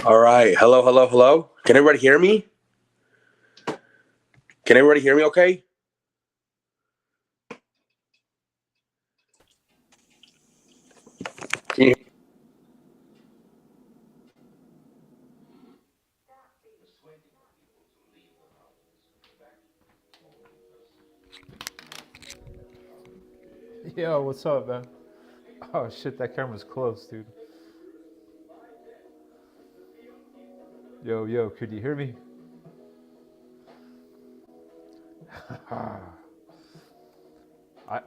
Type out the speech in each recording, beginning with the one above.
All right. Hello, hello, hello. Can everybody hear me? Can everybody hear me okay? Can you... Yo, what's up, man? Oh shit, that camera's close, dude. Yo, could you hear me?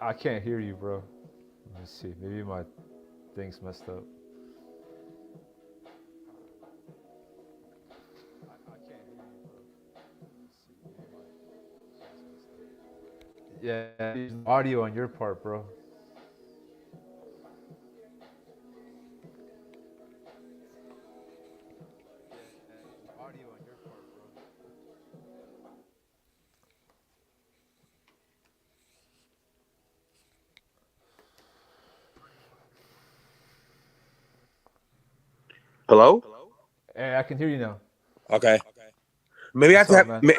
I can't hear you, bro. Let me see. Maybe my thing's messed up. I can't hear you, bro. Let's see. Maybe my thing's messed up. Yeah, there's no audio on your part, bro. Yeah, there's no audio on your part, bro. Hello? Hey, I can hear you now. Okay. Maybe I have What's to up, have man?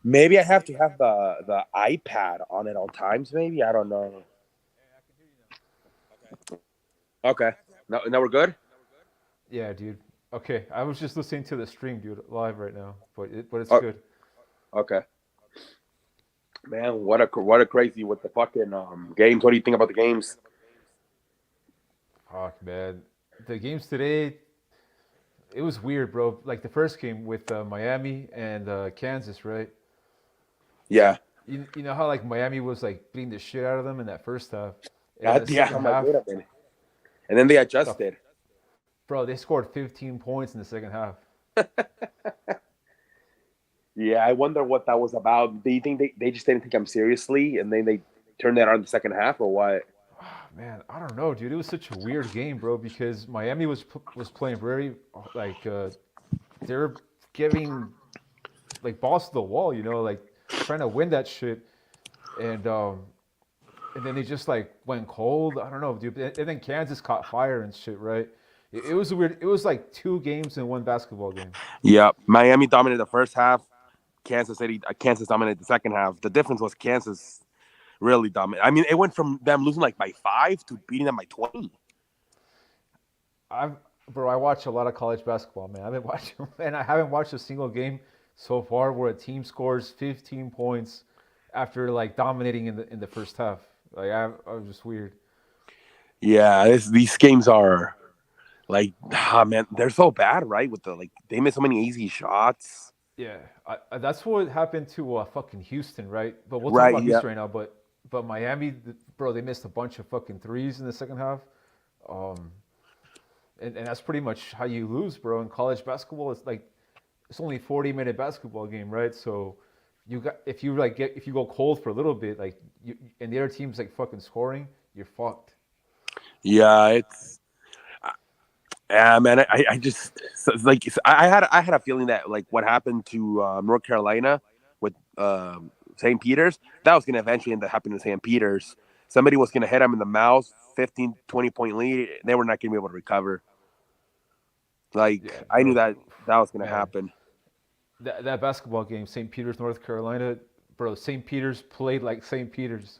maybe I have to have the iPad on at all times. Maybe I don't know. Okay. Now we're good. Yeah, dude. Okay, I was just listening to the stream, dude, live right now, but it's Oh, good. okay. Man, what a crazy with the fucking games. What do you think about the games? Fuck, man. The games today, it was weird, bro. Like the first game with Miami and Kansas, right? Yeah. You know how like Miami was like beating the shit out of them in that first half, and then the Yeah. second I'm like, half, wait a minute. And then they the adjusted. bro, they scored 15 points in the second half. Yeah, I wonder what that was about. Do you think they just didn't take him seriously and then they turned that on in the second half or what? Man, I don't know, dude. It was such a weird game, bro, because Miami was playing very like they're giving like balls to the wall, like trying to win that shit, and um, and then they just like went cold. I don't know, dude. And then Kansas caught fire and shit, right? It was weird. It was like two games in one basketball game. Yeah, Miami dominated the first half. Kansas dominated the second half. The difference was Kansas really dominated. I mean, it went from them losing like by 5 to beating them by 20. I've Bro, I watch a lot of college basketball, man. I've been watching, and I haven't watched a single game so far where a team scores 15 points after like dominating in the first half. Like I was just weird. Yeah, these games are like, man, they're so bad, right? With the like, they miss so many easy shots. Yeah, that's what happened to fucking Houston, right? But we'll talk Right. about Yeah. Houston right now. But Miami, bro, they missed a bunch of fucking threes in the second half. Um, and that's pretty much how you lose, bro. In college basketball, it's like it's only 40-minute basketball game, right? So you got if you go cold for a little bit, like and the other team's like fucking scoring, you're fucked. Yeah. Yeah, man. I just like I had a feeling that like what happened to North Carolina with St. Peter's, that was going to eventually end up happening to St. Peter's. Somebody was going to hit them in the mouth, 15, 20 point lead. They were not going to be able to recover. Like Yeah, I knew bro, that was going to man. happen. That basketball game, St. Peter's, North Carolina, bro. St. Peter's played like St. Peter's.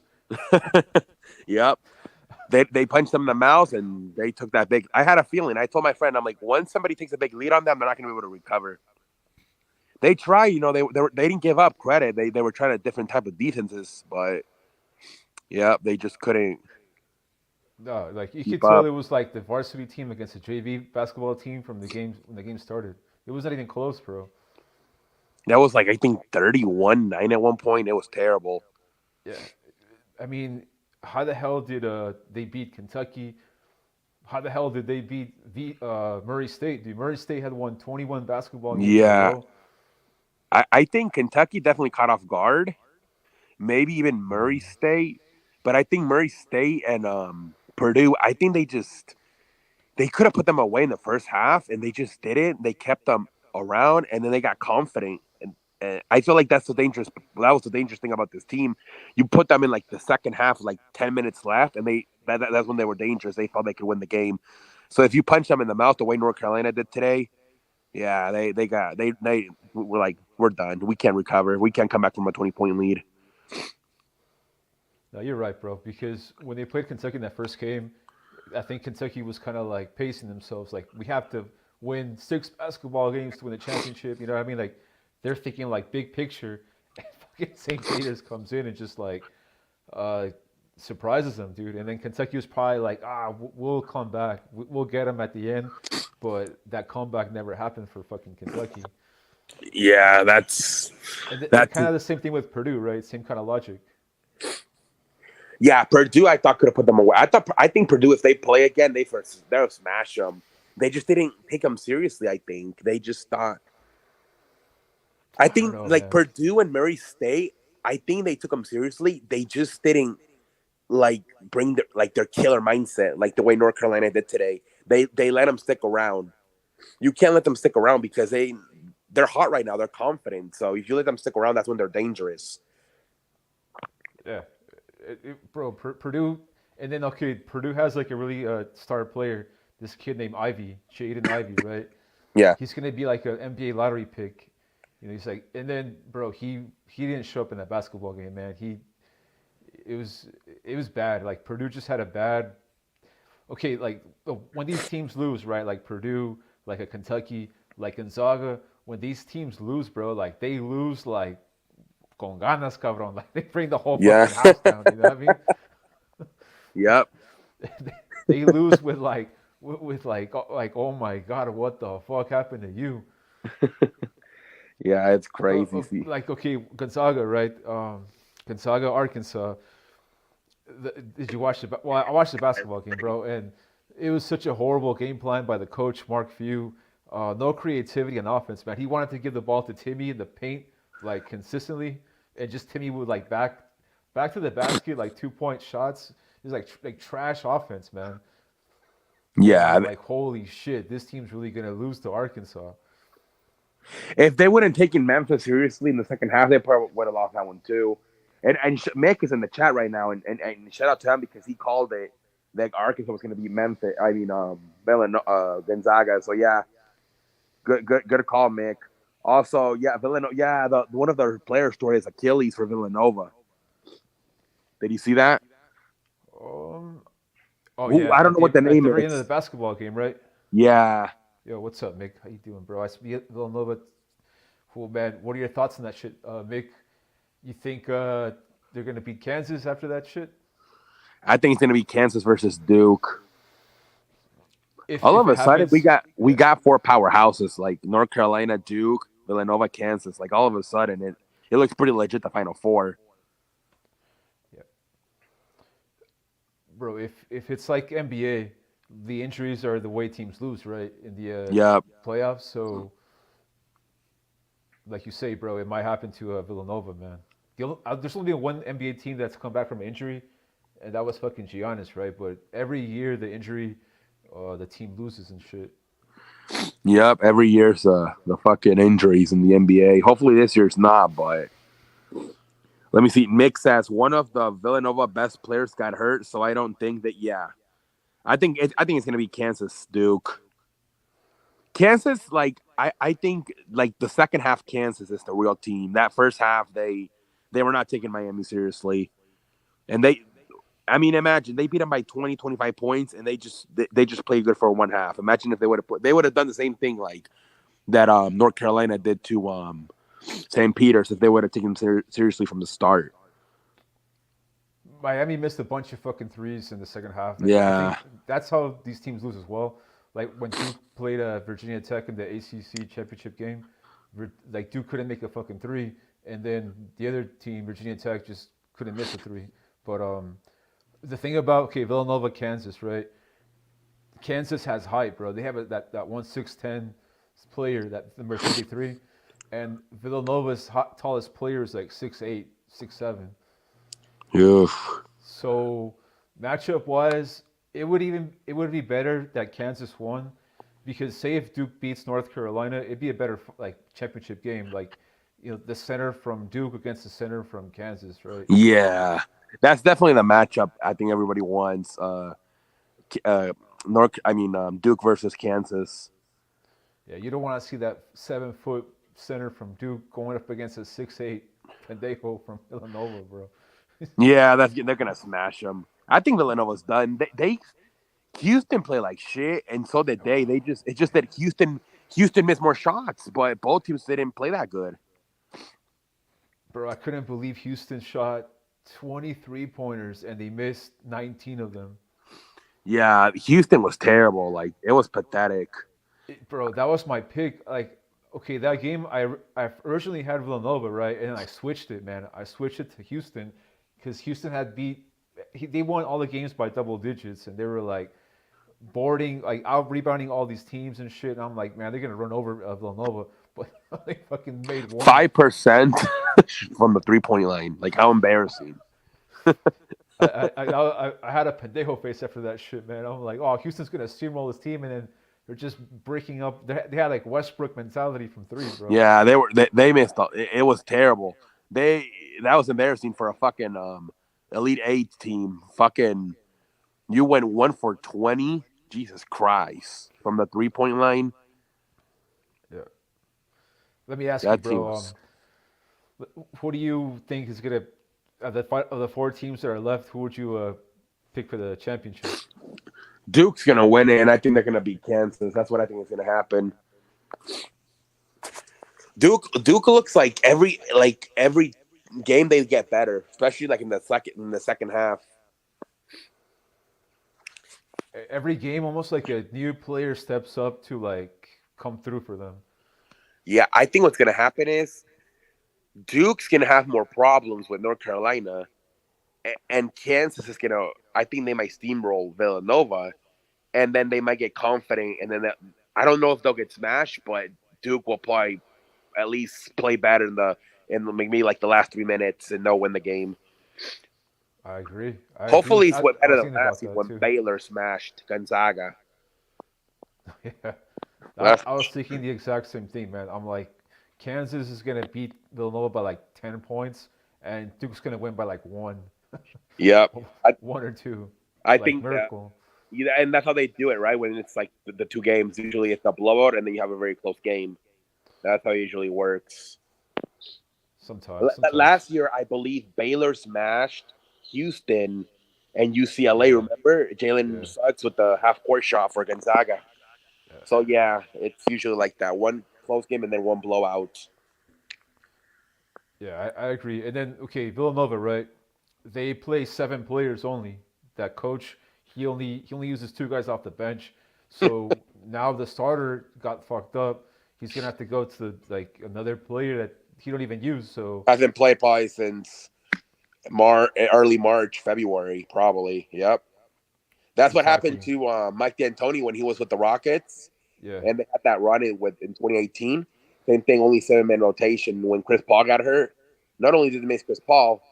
Yep. They punched them in the mouth and they took that big. I had a feeling. I told my friend, I'm like, once somebody takes a big lead on them, they're not going to be able to recover. They try, they didn't give up credit. They were trying a different type of defenses, but yeah, they just couldn't No, like you could keep tell up. it was like the varsity team against the JV basketball team from the games when the game started. It was not even close, bro. That was like I think 31-9 at one point. It was terrible. Yeah, I mean, how the hell did they beat Kentucky? How the hell did they beat Murray State? Dude, Murray State had won 21 basketball games in a Yeah, row. I think Kentucky definitely caught off guard. Maybe even Murray State, but I think Murray State and Purdue. I think they could have put them away in the first half, and they just didn't. They kept them around, and then they got confident. And I feel like that's the dangerous. That was the dangerous thing about this team. You put them in like the second half, like 10 minutes left, and that's when they were dangerous. They thought they could win the game. So if you punch them in the mouth the way North Carolina did today, Yeah, they were like, we're done. We can't recover. We can't come back from a 20-point lead. No, you're right, bro. Because when they played Kentucky in that first game, I think Kentucky was kind of like pacing themselves. Like we have to win 6 basketball games to win the championship. You know what I mean? Like they're thinking like big picture. And fucking St. Peter's comes in and just like uh, surprises them, dude. And then Kentucky was probably like, we'll come back. We'll get them at the end. But that comeback never happened for fucking Kentucky. Yeah, that's And that's kind of the same thing with Purdue, right? Same kind of logic. yeah. Purdue, I thought could have put them away. I think Purdue, if they play again, they'll smash them. They just didn't take them seriously. I think they just thought. I I don't think know, like man. Purdue and Murray State. I think they took them seriously. They just didn't like bring their killer mindset like the way North Carolina did today. They let them stick around. You can't let them stick around because they're hot right now. They're confident. So if you let them stick around, that's when they're dangerous. Yeah, bro, Purdue, and then okay, Purdue has like a really star player, this kid named Ivy, Jaden Ivy, right? Yeah. He's gonna be like an NBA lottery pick. You know, he's like, and then bro, he didn't show up in that basketball game, man. It was it was bad. Like Purdue just had a bad. Okay, like when these teams lose, right? Like Purdue, like a Kentucky, like Gonzaga. When these teams lose, bro, like they lose like con ganas, cabrón. Like they bring the whole Yeah. fucking house down. You know what I mean? Yep. They lose with like like oh my god, what the fuck happened to you? Yeah, it's crazy. See. Like okay, Gonzaga, right? Gonzaga, Arkansas. Did you watch the? Well, I watched the basketball game, bro, and it was such a horrible game plan by the coach Mark Few. No creativity on offense, man. He wanted to give the ball to Timmy in the paint like consistently, and just Timmy would like back to the basket like 2 point shots. It's like trash offense, man. And Yeah. I'm like, holy shit, this team's really gonna lose to Arkansas. If they wouldn't taken Memphis seriously in the second half, they probably would have lost that one too. And Mick is in the chat right now, and shout out to him because he called it that Arkansas was going to be Memphis. I mean, Gonzaga. So yeah, good call, Mick. Also, yeah, Villanova. Yeah, the one of their player story is Achilles for Villanova. Did you see that? Um, oh Who yeah, I don't know what the at the name very end of the is. basketball game, right? Yeah, Yo, what's up, Mick? How you doing, bro? I speak Villanova. Cool, man. What are your thoughts on that shit, Mick? You think they're gonna beat Kansas after that shit? I think it's going to be Kansas versus Duke. All If of it a sudden, we happens, got we yeah. got four powerhouses like North Carolina, Duke, Villanova, Kansas. Like all of a sudden, it looks pretty legit. The Final Four. Yeah, bro. If it's like NBA, the injuries are the way teams lose, right? In the Yep. playoffs. So, like you say, bro, it might happen to Villanova, man. There's only been one NBA team that's come back from injury, and that was fucking Giannis, right? But every year the injury, the team loses and shit. Yep. Every year's the fucking injuries in the NBA. Hopefully this year's not, but let me see. Mick says one of the Villanova best players got hurt, so I don't think that. Yeah, I think it's gonna be Kansas Duke. Kansas, like I think like the second half, Kansas is the real team. That first half, they were not taking Miami seriously, and I mean, imagine they beat them by 20, 25 points, and they just played good for one half. Imagine if they would have done the same thing like that North Carolina did to St. Peter's if they would have taken them seriously from the start. Miami missed a bunch of fucking threes in the second half, and I think Yeah, that's how these teams lose as well. Like when Duke played Virginia Tech in the ACC championship game, like Duke couldn't make a fucking three, and then the other team, Virginia Tech, just couldn't miss a three. But the thing about okay, Villanova, Kansas, right? Kansas has height, bro. They have that 1 6'10" player, that number 33, and Villanova's tallest player is like 6'8", 6'7". oof. So matchup wise, it would be better that Kansas won, because say if Duke beats North Carolina, it'd be a better like championship game. Like the center from Duke against the center from Kansas, right? Yeah, that's definitely the matchup. I think everybody wants. Uh, North. I mean, Duke versus Kansas. Yeah, you don't want to see that 7 foot center from Duke going up against a 6'8" pendejo from Villanova, bro. Yeah, they're gonna smash them. I think Villanova's done. They Houston play like shit, and so did they. They just it's just that Houston missed more shots, but both teams didn't play that good. Bro, I couldn't believe Houston shot 23 pointers and they missed 19 of them. Yeah, Houston was terrible. Like it was pathetic. Bro, that was my pick. Like, okay, that game I originally had Villanova, right, and I switched it, man. I switched it to Houston because Houston had they won all the games by double digits, and they were like boarding, like out rebounding all these teams and shit. And I'm like, man, they're gonna run over Villanova, but they fucking made one. 5% from the 3 point line. Like how embarrassing. I had a pendejo face after that shit, man. I'm like, oh, Houston's gonna steamroll this team, and then they're just breaking up. They had like Westbrook mentality from three, bro. Yeah, they missed. It was terrible. They That was embarrassing for a fucking Elite Eight team. Fucking you went 1 for 20. Jesus Christ, from the 3 point line. Yeah. Let me ask you, That team bro. was. Who do you think is gonna of the four teams that are left? Who would you pick for the championship? Duke's gonna win it, and I think they're gonna beat Kansas. That's what I think is gonna happen. Duke looks like every game they get better, especially like in the second half. Every game, almost like a new player steps up to like come through for them. Yeah, I think what's gonna happen is Duke's gonna have more problems with North Carolina, and Kansas is gonna. I think they might steamroll Villanova, and then they might get confident, and then I don't know if they'll get smashed, but Duke will probably at least play better in maybe like the last 3 minutes, and they'll win the game. I agree. I agree. Hopefully, it's what I better was than thinking last about season that when too. Baylor smashed Gonzaga. Yeah. That's I was thinking the exact same thing, man. I'm like, Kansas is gonna beat Villanova by like 10 points, and Duke's gonna win by like one, Yep. I, one or two, I like think miracle. yeah, and that's how they do it, right? When it's like the two games, usually it's a blowout, and then you have a very close game. That's how it usually works. Sometimes. Last year, I believe Baylor smashed Houston and UCLA. Yeah, Remember Jalen yeah, Suggs with the half court shot for Gonzaga. yeah, So yeah, it's usually like that: one close game and then one blowout. yeah. I agree. And then okay, Villanova, right? They play 7 players only. That coach, he only uses two guys off the bench. So now the starter got fucked up. He's gonna have to go to like another player that he don't even use. So Hasn't played probably since early March, February, probably. Yep. That's what happened exactly. to Mike D'Antoni when he was with the Rockets, Yeah. and they had that run in 2018. Same thing, only 7 man rotation. When Chris Paul got hurt, not only did they miss Chris Paul,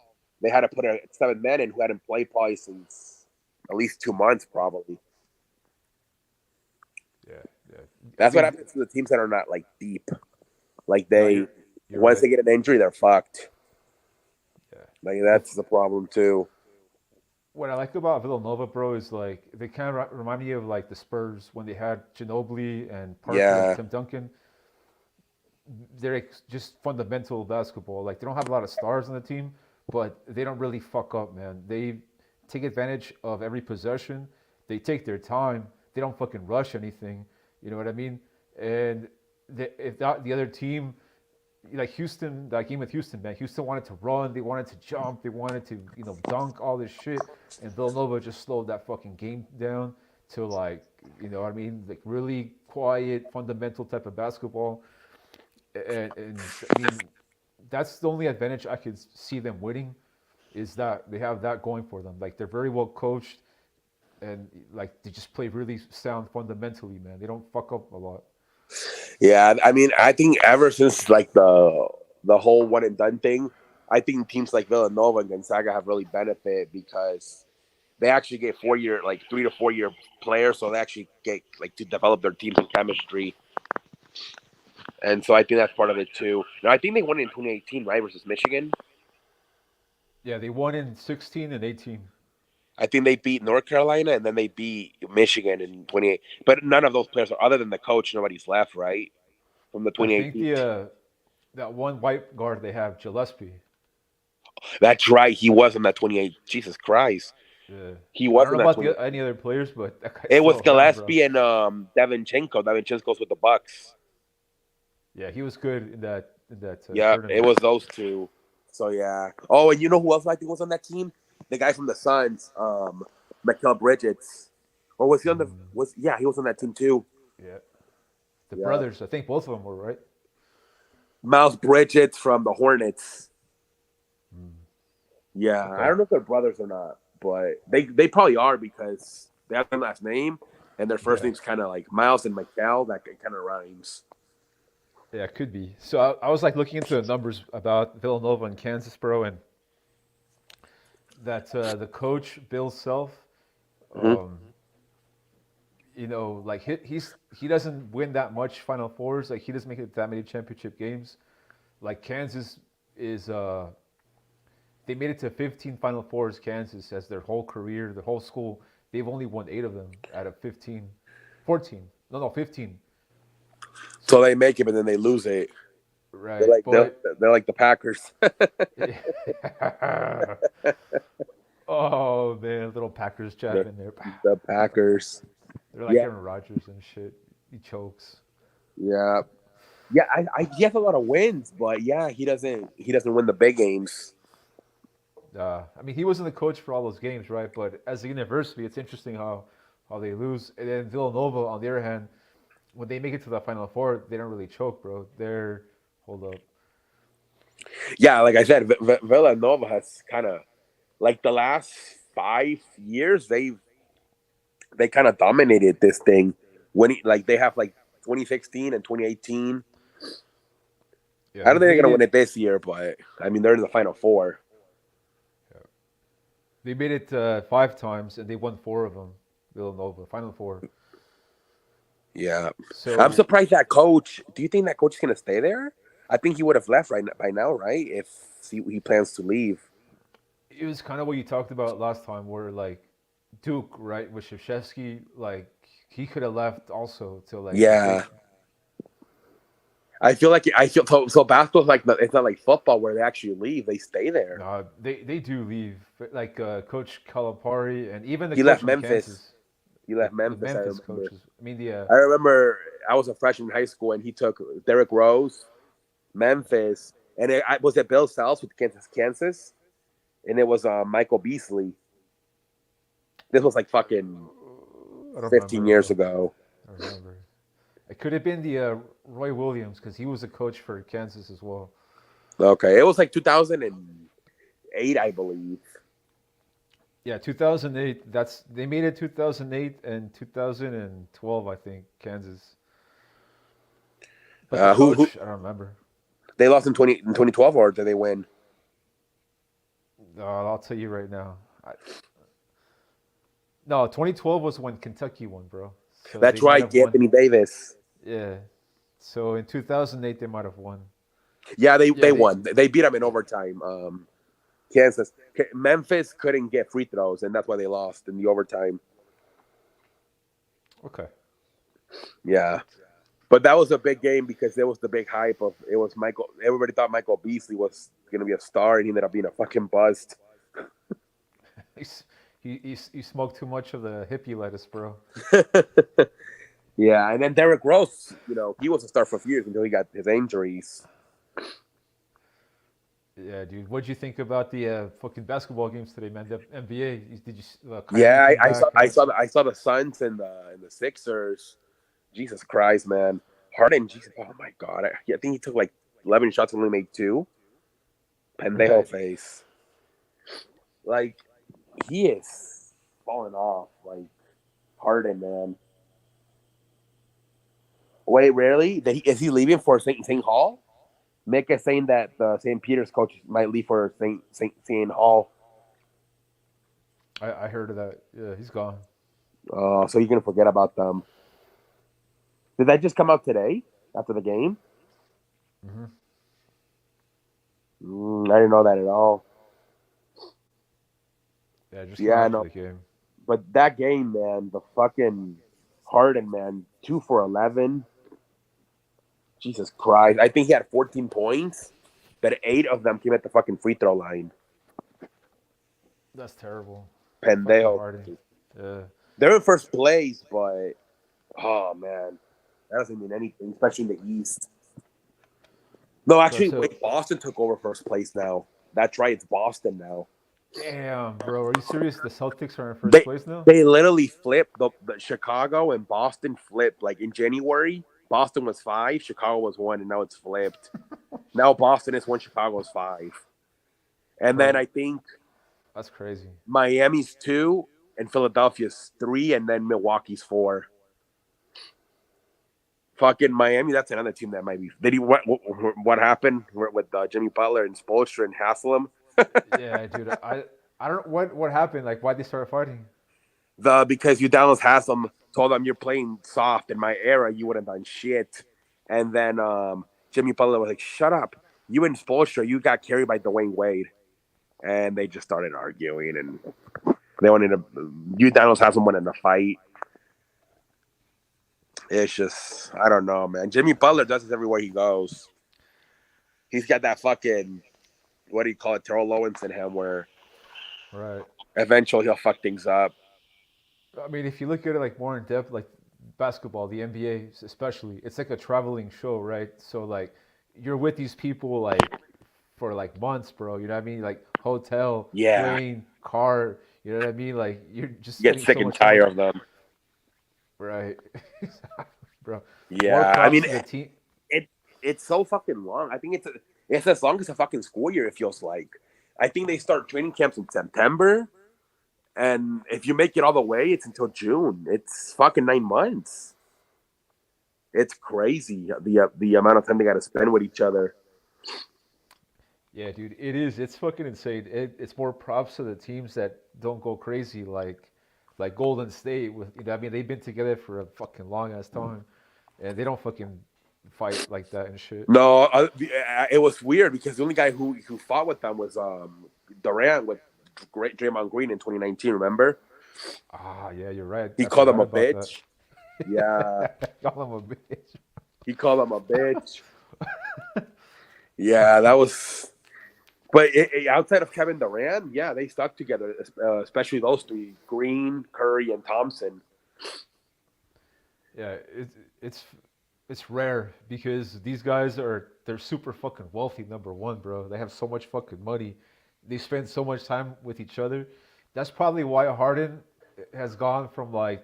they had to put a 7 man in who hadn't played probably since at least 2 months, probably. Yeah, yeah. I That's what think happens to the teams that are not like deep. Like no, they you're once right. they get an injury, they're fucked. Yeah. Like The that's the problem too. what I like about Villanova, bro, is like they kind of remind me of like the Spurs when they had Ginobili and Parker and Yeah, Tim Duncan. They're like just fundamental basketball. Like they don't have a lot of stars on the team, but they don't really fuck up, man. They take advantage of every possession. They take their time. They don't fucking rush anything. You know what I mean? And if that, the other team, like Houston, that game with Houston, man, Houston wanted to run, they wanted to jump, they wanted to, dunk all this shit, and Villanova just slowed that fucking game down to like, you know what I mean, like really quiet, fundamental type of basketball. And I mean, that's the only advantage I could see them winning is that they have that going for them. Like they're very well coached, and like they just play really sound fundamentally, man. They don't fuck up a lot. yeah. I mean, I think ever since like the whole one and done thing, I think teams like Villanova and Gonzaga have really benefited because they actually get 4 year, like 3 to 4 year players, so they actually get like to develop their teams and chemistry. And so I think that's part of it too. Now I think they won in 2018, right, versus Michigan. Yeah, they won in 16 and 18. I think they beat North Carolina and then they beat Michigan in 28. But none of those players, are, other than the coach, nobody's left, right? From the I think 2018. the that one white guard they have, Gillespie. That's right. He was in that 28. Jesus Christ. Yeah. He I was don't know in that about 28. any other players, but that guy's It was still around, bro. Gillespie and Davinchenko. Davinchenko's with the Bucks. Yeah, he was good in that Yeah, it tournament. was those two. So yeah. Oh, and you know who else I think was on that team? The guy from the Suns, Mikel Bridges. Or was he on the? Mm, Was yeah, he was on that team too. yeah, the Yeah, brothers. I think both of them were right. Miles Bridges from the Hornets. Mm, Yeah, I okay. don't know if they're brothers or not, but they probably are because they have their last name and their first Yeah, name's kind of like Miles and Mikel. That kind of rhymes. yeah, it could be. So I was like looking into the numbers about Villanova and Kansas, bro, and that the coach Bill Self, Hmm. um, like he doesn't win that much Final Fours. Like he doesn't make it that many championship games. Like Kansas is they made it to 15 Final Fours. Kansas as their whole career, their whole school. They've only won 8 of them out of 15, 14. No, 15. So they make it, but then they lose it. They're Right, like they're, but they're like the Packers. oh man, little Packers jab the, in there. the Packers. They're like Yeah, Aaron Rodgers and shit. He chokes. yeah, yeah. He has a lot of wins, but yeah, he doesn't win the big games. I mean, he wasn't the coach for all those games, right? But as a university, it's interesting how they lose. And then Villanova, on the other hand, when they make it to the Final Four, they don't really choke, bro. They're hold up. Yeah, like I said, Villanova has kind of like the last 5 years they kind of dominated this thing. When like they have like 2016 and 2018. Yeah, I don't they've think they're made gonna win it. it this year, but I mean they're in the final four. Yeah, they made it 5 times, and they won 4 of them. Villanova, Final Four. Yeah, I'm So surprised that coach. Do you think that coach is gonna stay there? I think he would have left by now, right? If he plans to leave. it was kind of what you talked about last time, where like Duke, right, with Shevchevsky, like he could have left also to like the big. Yeah, I feel so. Basketball's like it's not like football where they actually leave; they stay there. They do leave, but like Coach Calipari and even the He coach left from Memphis. Kansas, He the left the Memphis. I Memphis remember. coaches. I mean the I remember I was a freshman in high school and he took Derrick Rose, Memphis, and I was at Bill Self with Kansas, and it was Michael Beasley. This was like fucking I don't 15 remember, years bro. ago. I don't remember. It could have been the Roy Williams because he was a coach for Kansas as well. Okay, it was like 2008, I believe. Yeah, 2008. That's they made it 2008 and 2012, I think, Kansas. But the Who coach, I don't remember. they lost in 2012 or did they win? I'll tell you right now. No, 2012 was when Kentucky won, bro. So they That's might right, have won. Anthony Davis. Yeah. So in 2008 they might have won. Yeah, they Yeah, they won. They beat them in overtime. Kansas, Memphis couldn't get free throws, and that's why they lost in the overtime. okay. Yeah. But that was a big game because there was the big hype of it was Michael. Everybody thought Michael Beasley was going to be a star, and he ended up being a fucking bust. He's, he smoked too much of the hippie lettuce, bro. Yeah, and then Derrick Rose, he was a star for a few years until he got his injuries. Yeah, dude. What'd you think about the fucking basketball games today, man? The NBA. Did you? Kyrie Yeah, came I saw back and I all saw shit. the, I saw the Suns and the Sixers. Jesus Christ, man, Harden. Jesus, oh my God, I think he took like 11 shots and only made two. Pendejo Right. face. Like he is falling off. Like Harden, man. Wait, really? Is he leaving for St. Hall? Mick is saying that the St. Peter's coach might leave for St. Hall. I heard of that. Yeah, he's gone. So you're gonna forget about them. Did that just come out today after the game? Hmm. I didn't know that at all. Yeah, just coming Yeah, after no, the game. but that game, man, the fucking Harden, man, 2 for 11. Jesus Christ! I think he had 14 points, but 8 of them came at the fucking free throw line. That's terrible. Fucking Pendejo. Harden. Yeah. They're in first place, but oh man, that doesn't mean anything, especially in the East. No, Bro, actually, so wait, Boston took over first place now. That's right, it's Boston now. damn, bro. Are you serious? The Celtics are in first They place now? they literally flipped the Chicago and Boston flipped like in January. Boston was 5, Chicago was 1, and now it's flipped. Now Boston is 1, Chicago is 5, and then Bro, I think that's crazy. Miami's 2 and Philadelphia's 3, and then Milwaukee's 4. Fucking Miami, that's another team that might be. Did he what happened with Jimmy Butler and Spoelstra and Haslam? Yeah, dude. I don't what happened. Like, why they started fighting? The because you Dallas Haslam told them you're playing soft. In my era, you wouldn't have done shit. And then Jimmy Butler was like, "Shut up! You and Spoelstra, you got carried by Dwayne Wade." And they just started arguing, and they wanted to. You Dallas Haslam wanted to fight. It's just I don't know, man. Jimmy Butler does this everywhere he goes. He's got that fucking what do you call it, Terrell Owens in him, where Right. eventually he'll fuck things up. I mean, if you look at it like more in depth, like basketball, the NBA especially, it's like a traveling show, right? So like you're with these people like for like months, bro. You know what I mean? Like hotel, Yeah, plane, car. You know what I mean? Like you're just you get spending sick so and much time with, tired of them. right? Bro. More Yeah, I props mean to the team. it. It's so fucking long. I think it's as long as a fucking school year. It feels like. I think they start training camps in September, and if you make it all the way, it's until June. It's fucking 9 months. It's crazy the amount of time they got to spend with each other. Yeah, dude, it is. It's fucking insane. It's more props to the teams that don't go crazy, like Golden State. With you know, I mean, they've been together for a fucking long ass time, and they don't fucking fight like that and shit. No, it was weird because the only guy who fought with them was Durant with great Draymond Green in 2019. Remember? Ah, yeah, you're right. He I called him forgot a about that. bitch. Yeah, Call him a bitch. he called him a bitch. Yeah, that was. But outside of Kevin Durant, yeah, they stuck together, especially those three: Green, Curry, and Thompson. Yeah, it's it's rare because these guys they're super fucking wealthy. Number one, bro, they have so much fucking money. They spend so much time with each other. That's probably why Harden has gone from like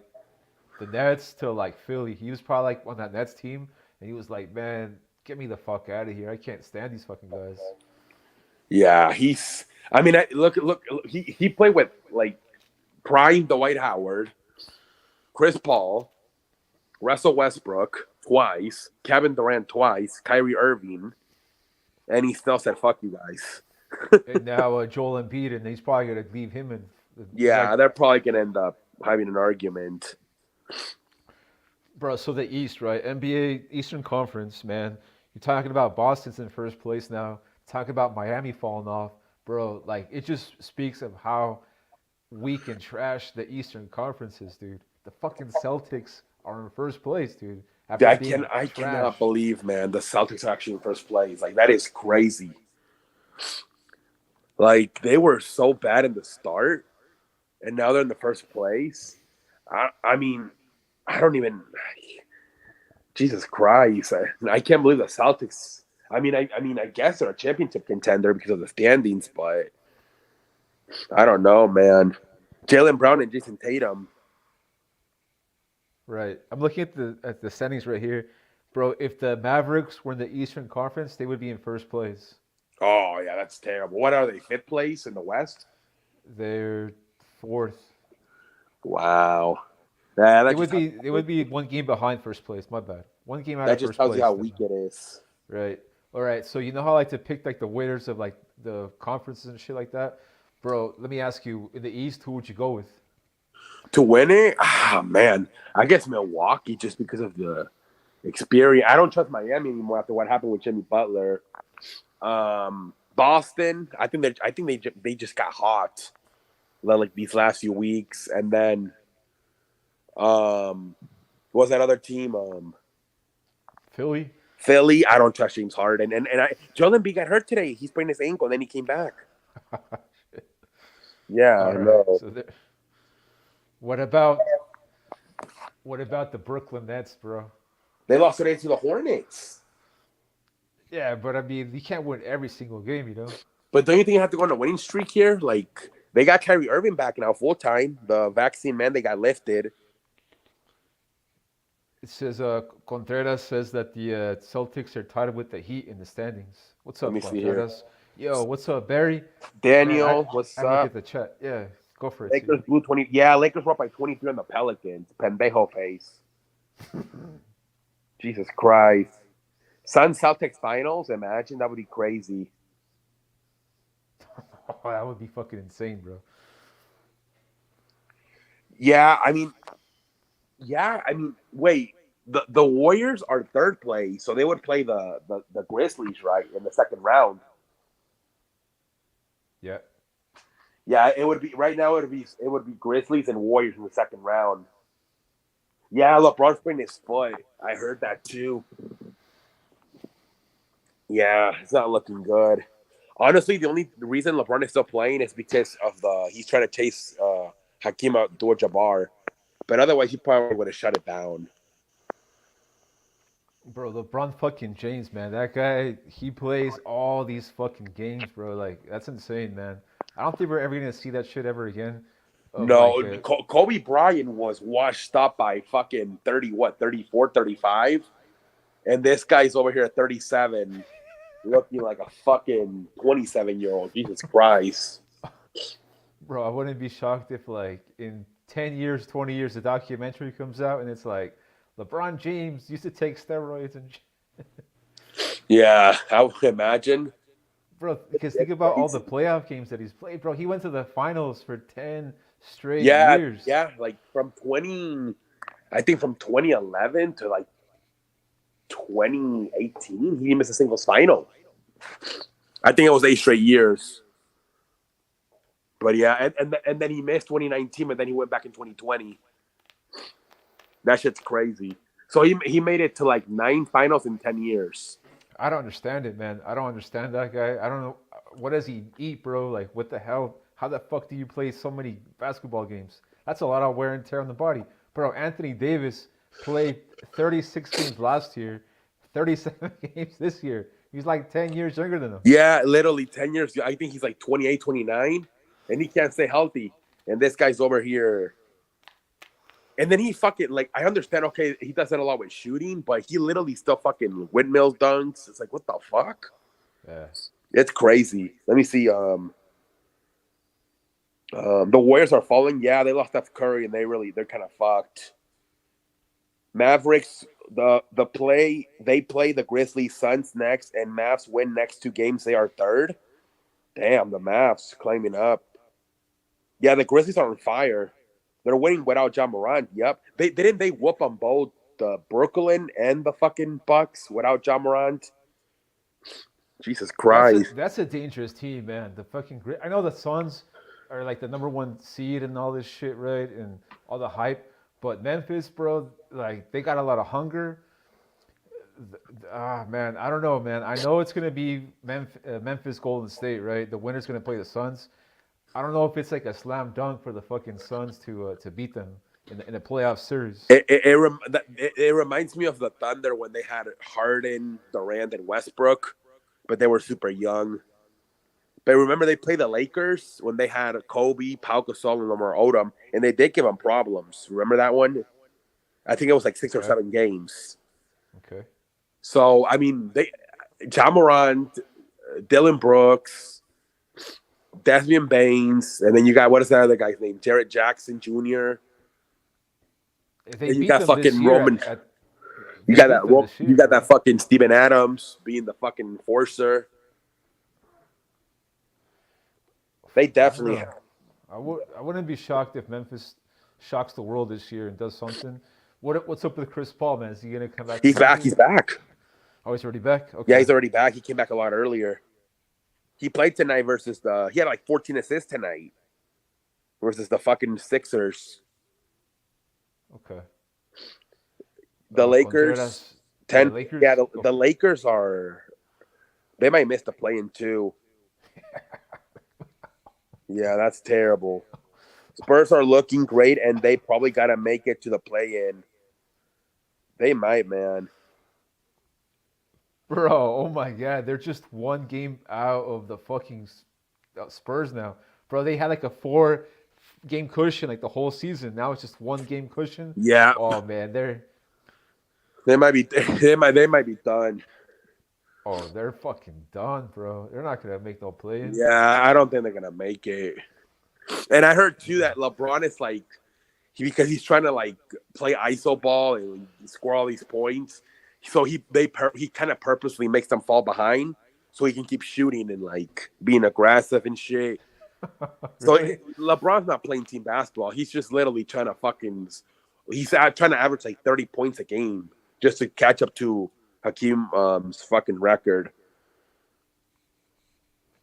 the Nets to like Philly. He was probably like on that Nets team, and he was like, "Man, get me the fuck out of here! I can't stand these fucking guys." Yeah, he's. I mean, look. He played with like prime Dwight Howard, Chris Paul, Russell Westbrook twice, Kevin Durant twice, Kyrie Irving, and he still said, "Fuck you guys." And now Joel Embiid, and he's probably gonna leave him in. He's like, Yeah, they're probably gonna end up having an argument. bro. So the East, right? NBA Eastern Conference, man. You're talking about Boston's in first place now. Talking about Miami falling off, bro. Like it just speaks of how weak and trash the Eastern Conference is, dude. The fucking Celtics are in first place, dude. After being I cannot trash. believe, man, the Celtics are actually in first place. Like that is crazy. Like they were so bad in the start, and now they're in the first place. I mean, I don't even. Jesus Christ, I can't believe the Celtics. I mean, I guess they're a championship contender because of the standings, but I don't know, man. Jalen Brown and Jason Tatum. Right. I'm looking at the standings right here, bro. If the Mavericks were in the Eastern Conference, they would be in first place. Oh yeah, that's terrible. What are they? Fifth place in the West? They're fourth. Wow. Yeah, They would be one game behind first place. My bad. One game out that of just first tells you how place. Then. weak it is. Right. All right. So you know how I like to pick like the winners of like the conferences and shit like that, bro. Let me ask you: in the East, who would you go with? To win it, man, I guess Milwaukee just because of the experience. I don't trust Miami anymore after what happened with Jimmy Butler. Boston, I think they just got hot. like these last few weeks, and then what was that other team? Philly. Philly. I don't trust James Harden, and Joel Embiid got hurt today. He sprained his ankle, and then he came back. Shit. Yeah, All right. no, So there, what about what about the Brooklyn Nets, bro? they lost today to the Hornets. Yeah, but I mean, you can't win every single game, But don't you think you have to go on a winning streak here? Like they got Kyrie Irving back now full time. The vaccine mandate got lifted. It says Contreras says that the Celtics are tied with the Heat in the standings. What's Let up, me see here. Contreras? Yo, what's up, Barry? Man, Daniel, I what's haven't looked at up? the chat. Yeah, go for it, Lakers T. blew 20. Yeah, Lakers were up by 23 on the Pelicans. Pendejo face. Jesus Christ. Sun Celtics finals. Imagine that would be crazy. Oh, that would be fucking insane, bro. Yeah, I mean, wait. The Warriors are third place, so they would play the Grizzlies right in the second round. Yeah. Yeah, it would be right now. It would be Grizzlies and Warriors in the second round. Yeah, LeBron sprained his foot. I heard that too. Yeah, it's not looking good. Honestly, the only reason LeBron is still playing is because of the he's trying to chase Hakeem Abdul-Jabbar, but otherwise he probably would have shut it down. Bro, LeBron fucking James, man. That guy, he plays all these fucking games, bro. Like, that's insane, man. I don't think we're ever gonna see that shit ever again. Of No, like, Kobe Bryant was washed up by fucking 30, what, 34, 35, and this guy's over here at 37, looking like a fucking 27-year-old. Jesus Christ. bro, I wouldn't be shocked if like in 10 years, 20 years, a documentary comes out and it's like LeBron James used to take steroids and Yeah, I would imagine. bro, because think It's about all the crazy. playoff games that he's played, bro. He went to the finals for 10 straight Yeah, years. yeah, like I think from 2011 to like 2018, he didn't miss a singles final. I think it was 8 straight years. But yeah, and then he missed 2019, and then he went back in 2020. That shit's crazy. So he made it to like 9 finals in 10 years. I don't understand it, man. I don't understand that guy. I don't know what does he eat, bro? Like what the hell? How the fuck do you play so many basketball games? That's a lot of wear and tear on the body. Bro, Anthony Davis played 36 games last year, 37 games this year. He's like 10 years younger than him. Yeah, literally 10 years. I think he's like 28, 29, and he can't stay healthy. And this guy's over here. And then he fucking like I understand. Okay, he does that a lot with shooting, but he literally still fucking windmills dunks. It's like what the fuck? Yeah. It's crazy. Let me see. The Warriors are falling. Yeah, they lost Steph Curry, and they're kind of fucked. Mavericks. They play the Grizzlies, Suns next, and Mavs win next 2 games. They are third. Damn, the Mavs climbing up. Yeah, the Grizzlies are on fire. They're winning without John Morant. Yep. They whoop on both the Brooklyn and the fucking Bucks without John Morant. Jesus Christ. That's a dangerous team, man. The fucking I know the Suns are like the number one seed and all this shit, right? And all the hype. But Memphis, bro, like they got a lot of hunger. Man, I don't know, man. I know it's gonna be Memphis Golden State, right? The winner's gonna play the Suns. I don't know if it's like a slam dunk for the fucking Suns to beat them in a playoff series. It reminds me of the Thunder when they had Harden, Durant, and Westbrook, but they were super young. But remember, they played the Lakers when they had Kobe, Pau Gasol, and Lamar Odom, and they did give them problems. Remember that one? I think it was like 6 or 7 games. Okay. So I mean, John Morant, Dylan Brooks, Desmond Baines, and then you got what is that other guy's name? Jarrett Jackson Jr. If they And you beat got them this fucking year Roman. if You they got beat them this you year, got that bro. fucking Steven Adams being the fucking enforcer. They I don't definitely know. have. I wouldn't be shocked if Memphis shocks the world this year and does something. What's up with Chris Paul, man? Is he gonna come back He's back. healthy? He's back. Oh, he's already back. Yeah, Okay. he's already back. He came back a lot earlier. He played tonight versus the. He had like 14 assists tonight versus the fucking Sixers. Okay. The Lakers Contreras. Yeah, 10. Yeah, Lakers. the, Go the for Lakers are they might miss the play in too. Yeah, that's terrible. Spurs are looking great, and they probably got to make it to the play in. They might, man. Bro, oh my God, they're just one game out of the fucking Spurs now. Bro, they had like a four-game cushion like the whole season. Now it's just one game cushion. Yeah, Oh man, they might be. They might be done. they're fucking done, bro. They're not gonna make no play-in. Yeah, I don't think they're gonna make it. And I heard too that LeBron is like because he's trying to like play iso ball and score all these points. So he kind of purposely makes them fall behind so he can keep shooting and like being aggressive and shit. So Really? LeBron's not playing team basketball. He's just literally trying to fucking. Trying to average like 30 points a game just to catch up to Hakeem's fucking record.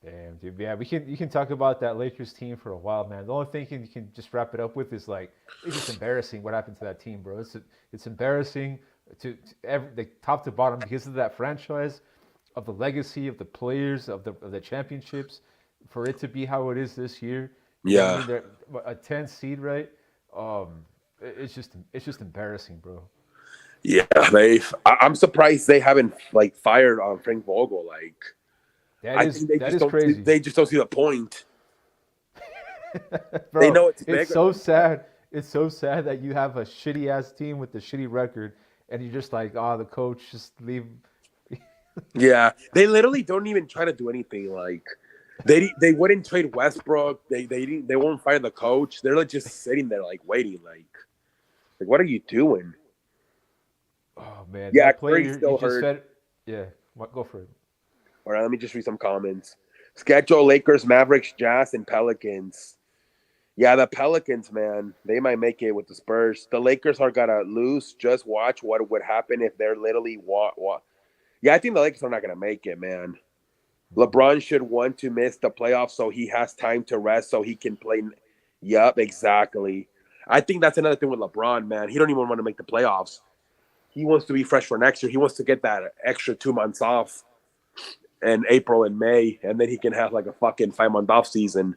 Damn, dude. Yeah, you can talk about that Lakers team for a while, man. The only thing you can just wrap it up with is like it's just embarrassing what happened to that team, bro. It's embarrassing to the top to bottom because of that franchise, of the legacy of the players of the championships, for it to be how it is this year. You know what I Yeah, mean? They're a 10 seed, right? It's just embarrassing, bro. yeah. I'm surprised they haven't like fired on Frank Vogel. Like, I think they That just is don't. See, crazy. they just don't see the point. They Bro, know it's it's bigger. so sad. It's so sad that you have a shitty ass team with a shitty record, and you're just like, oh, the coach just leave. Yeah, they literally don't even try to do anything. Like, they wouldn't trade Westbrook. They won't fire the coach. They're like just sitting there like waiting. Like what are you doing? Oh man, Yeah, that Curry player you still just hurt. said, yeah, go for it. All right, let me just read some comments. Schedule Lakers, Mavericks, Jazz, and Pelicans. Yeah, the Pelicans, man, they might make it with the Spurs. The Lakers are gonna lose. Just watch what would happen if they're literally Yeah, I think the Lakers are not gonna make it, man. LeBron should want to miss the playoffs so he has time to rest so he can play. Yup, exactly. I think that's another thing with LeBron, man. He don't even want to make the playoffs. He wants to be fresh for next year. He wants to get that extra 2 months off in April and May, and then he can have like a fucking 5 month off season.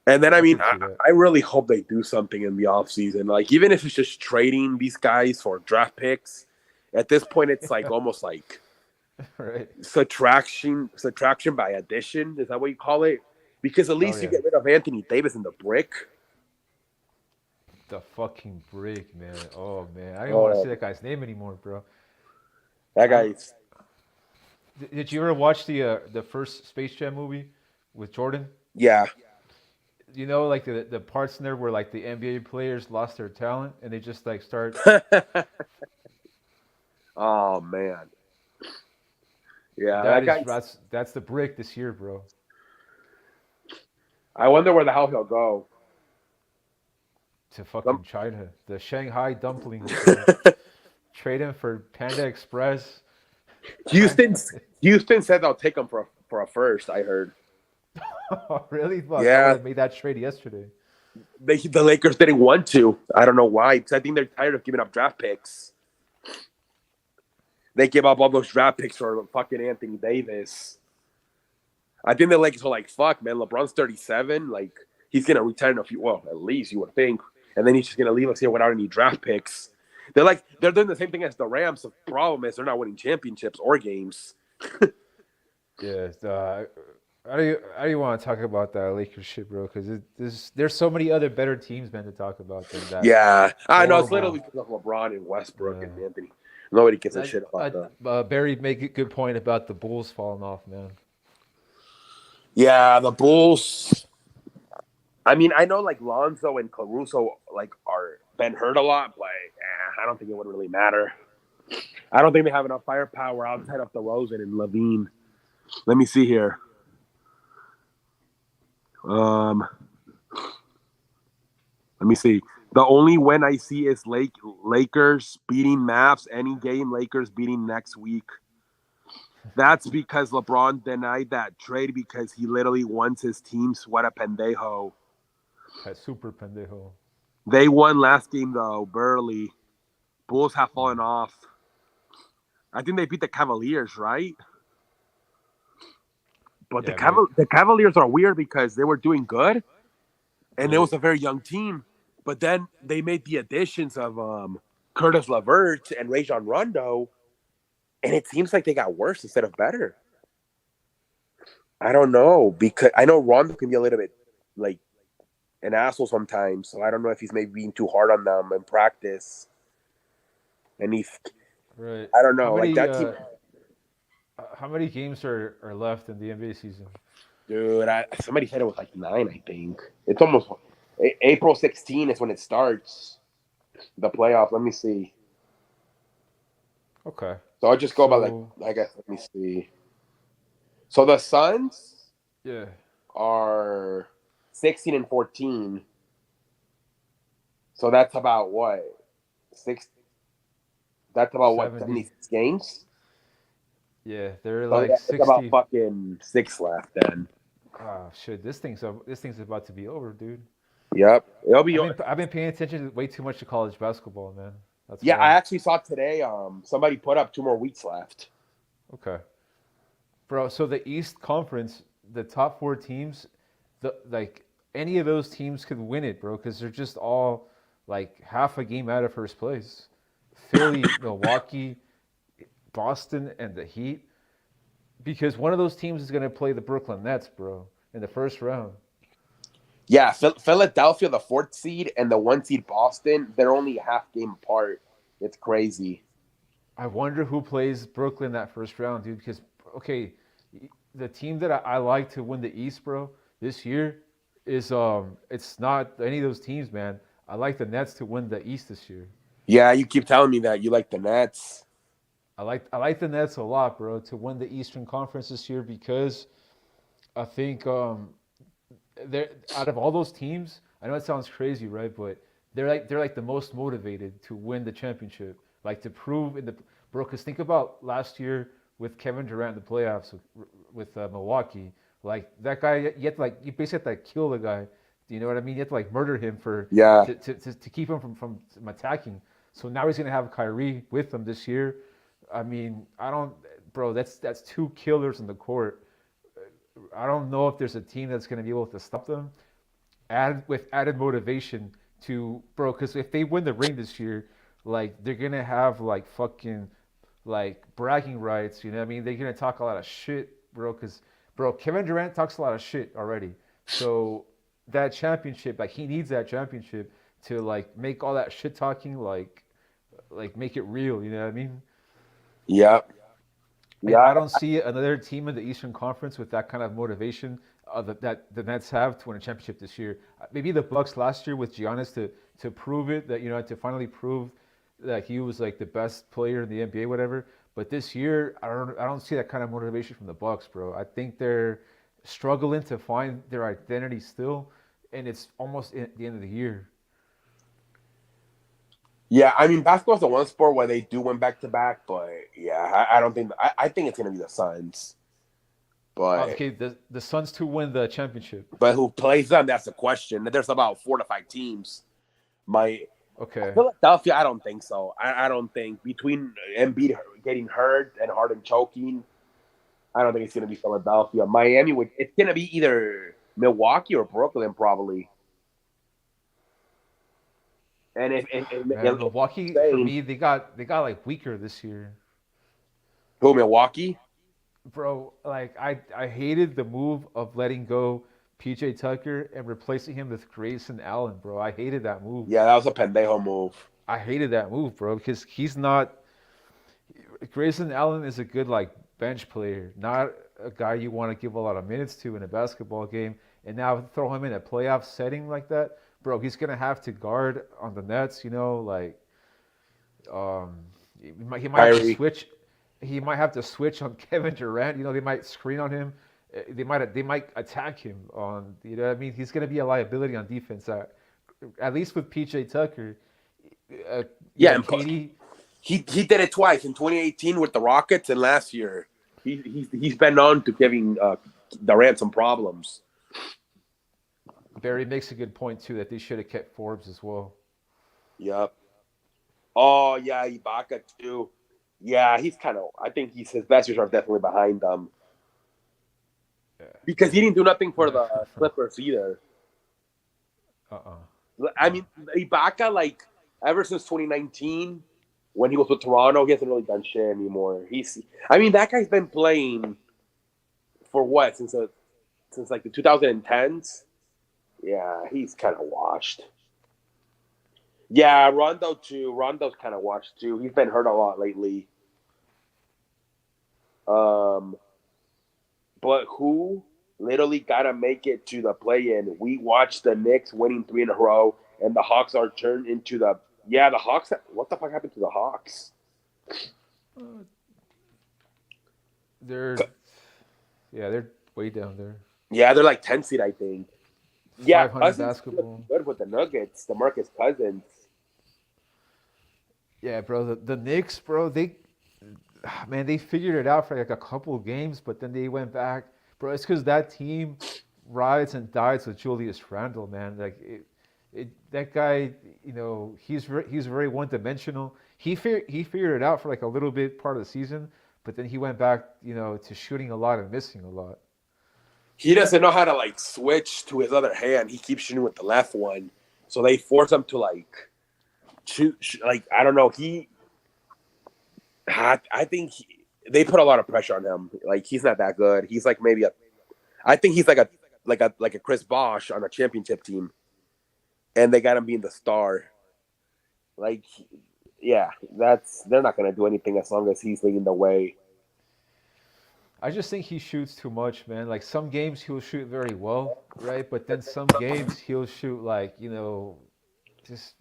And then I I mean, can I, see that. I really hope they do something in the off season. Like even if it's just trading these guys for draft picks, at this point it's like almost like Right? subtraction by addition. Is that what you call it? Because at Oh least you yeah, get rid of Anthony Davis in the brick. the fucking break, man. Oh man, I don't even want to Oh, say that guy's name anymore, bro. that I'm. guy's Did you ever watch the first Space Jam movie with Jordan? yeah. You know, like the parts in there where like the NBA players lost their talent and they just like start. Oh man, yeah, that guy's. That's the break this year, bro. I wonder where the hell he'll go. To Some, fucking China, the Shanghai dumplings, bro. Trade him for Panda Express. China. Houston, Houston said they'll take him for a first. I heard. Oh, really? Fuck! I would Yeah, have made that trade yesterday. the Lakers didn't want to. I don't know why. Because I think they're tired of giving up draft picks. They give up all those draft picks for fucking Anthony Davis. I think the Lakers are like, fuck, man. LeBron's 37. Like, he's going to retire in a few, well, at least you would think. And then he's just going to leave us here without any draft picks. They're doing the same thing as the Rams. The problem is they're not winning championships or games. Yeah. How do you want to talk about that Lakers shit, bro? Because there's so many other better teams, man, to talk about than that Yeah. I know. It's literally horrible. because of LeBron and Westbrook Uh, and Anthony. Nobody gives a shit about that. Barry make a good point about the Bulls falling off, man. Yeah, the Bulls. I mean, I know like Lonzo and Caruso like are been hurt a lot, but I don't think it would really matter. I don't think they have enough firepower outside of DeRozan and Levine. Let me see here. Um, let me see. The only win I see is Lakers beating Mavs any game. Lakers beating next week. That's because LeBron denied that trade because he literally wants his team sweat a pendejo. That super pendejo. They won last game though, barely. Bulls have fallen Mm. off. I think they beat the Cavaliers, right? But Yeah, they. The Cavaliers are weird because they were doing good and it Right. was a very young team. But then they made the additions of Curtis LeVert and Rajon Rondo, and it seems like they got worse instead of better. I don't know because I know Rondo can be a little bit like an asshole sometimes, so I don't know if he's maybe being too hard on them in practice. And Right. I don't know, like that team, How many games are left in the NBA season? dude. Somebody said it was like 9. I think it's almost April 16 is when it starts the playoff. Let me see. Okay. So I'll just go by like So I guess. Let me see. So the Suns yeah, are 16 and 14. So that's about what six. That's about what 70. 76 games. Yeah, they're So like yeah, it's about 60. fucking 6 left then. Oh shit, this thing's about to be over, dude. Yep, it'll be. I've been paying attention way too much to college basketball, man. That's Yeah, I why. actually saw today. Somebody put up 2 more weeks left. Okay. Bro, so the East Conference, the top four teams, the like any of those teams could win it, bro, because they're just all like half a game out of first place. Philly, Milwaukee, Boston, and the Heat. Because one of those teams is gonna play the Brooklyn Nets, bro, in the first round. Yeah, Philadelphia, the 4th seed, and the 1 seed Boston, they're only a half game apart. It's crazy. I wonder who plays Brooklyn that first round, dude. Because okay, the team that I like to win the East, bro, this year is it's not any of those teams, man. I like the Nets to win the East this year. Yeah, you keep telling me that you like the Nets. I like the Nets a lot, bro, to win the Eastern Conference this year because I think they're out of all those teams. I know it sounds crazy, right? But they're like the most motivated to win the championship, like to prove in the bro. Because think about last year with Kevin Durant in the playoffs with Milwaukee. Like that guy, you have to like you basically have to kill the guy. Do you know what I mean? You have to like murder him for Yeah, to keep him from attacking. So now he's gonna have Kyrie with him this year. I mean, I don't, bro. That's two killers in the court. I don't know if there's a team that's going to be able to stop them. Add with added motivation to bro, because if they win the ring this year, like they're gonna have like fucking like bragging rights. You know what I mean? They're gonna talk a lot of shit, bro. Because bro, Kevin Durant talks a lot of shit already. So that championship, like he needs that championship to like make all that shit talking like make it real. You know what I mean? yeah, I yeah, don't see another team in the Eastern Conference with that kind of motivation that the Nets have to win a championship this year. Maybe the Bucks last year with Giannis to prove it that to finally prove that he was like the best player in the NBA, whatever. But this year, I don't see that kind of motivation from the Bucks, bro. I think they're struggling to find their identity still, and it's almost at the end of the year. yeah. I mean, basketball's the one sport where they do win back to back, but yeah, I don't think. I think it's gonna be the Suns, but Okay, the Suns to win the championship. who plays them? That's the question. There's about 4 to 5 teams. My Okay. Philadelphia, I don't think so. I don't think between Embiid getting hurt and Harden choking, I don't think it's gonna be Philadelphia. Miami would. It's gonna be either Milwaukee or Brooklyn probably. And Man, if Milwaukee for saying me they got like weaker this year, who Milwaukee, bro. Like I hated the move of letting go PJ Tucker and replacing him with Grayson Allen, bro. I hated that move. yeah, that was a pendejo move. I hated that move, bro, because he's not. Grayson Allen is a good like bench player, not a guy you want to give a lot of minutes to in a basketball game. And now throw him in a playoff setting like that, bro. He's gonna have to guard on the Nets, like Um, he might have to Kyrie, switch. He might have to switch on Kevin Durant. They might screen on him. They might attack him on. You know what I mean? He's going to be a liability on defense. At least with PJ Tucker, uh, yeah, and KD. he did it twice in 2018 with the Rockets and last year. He's been known to giving Durant some problems. Barry makes a good point too that they should have kept Forbes as well. Yep. Oh yeah, Ibaka too. Yeah, he's kind of. I think his best years are definitely behind them Yeah, because he bro. didn't do nothing for the Clippers either. Uh-uh. I No. mean, Ibaka, like ever since 2019 when he was with Toronto, he hasn't really done shit anymore. I mean, that guy's been playing for what since like the 2010s. Yeah, he's kind of washed. Yeah, Rondo too. Rondo's kind of washed too. He's been hurt a lot lately. Um, but who literally got to make it to the play-in? We watched the Knicks winning three in a row, and the Hawks are turned into the the Hawks. What the fuck happened to the Hawks? Uh, they're yeah, they're way down there. Yeah, they're like 10 seed, I think. Yeah, 500 Cousins is looking basketball. good with the Nuggets. The Marcus Cousins. Yeah, bro. The Knicks, bro. They figured it out for like a couple of games, but then they went back, bro. It's because that team rides and dies with Julius Randle, man. That guy, he's very one dimensional. He figured it out for like a little bit part of the season, but then he went back, to shooting a lot and missing a lot. He doesn't know how to like switch to his other hand. He keeps shooting with the left one, so they force him to like shoot like I don't know. I think they put a lot of pressure on him. Like he's not that good. He's like maybe a. I think he's like a Chris Bosh on a championship team, and they got him being the star. Like, yeah, they're not gonna do anything as long as he's leading the way. I just think he shoots too much, man. Like some games he'll shoot very well, right? But then some games he'll shoot like, just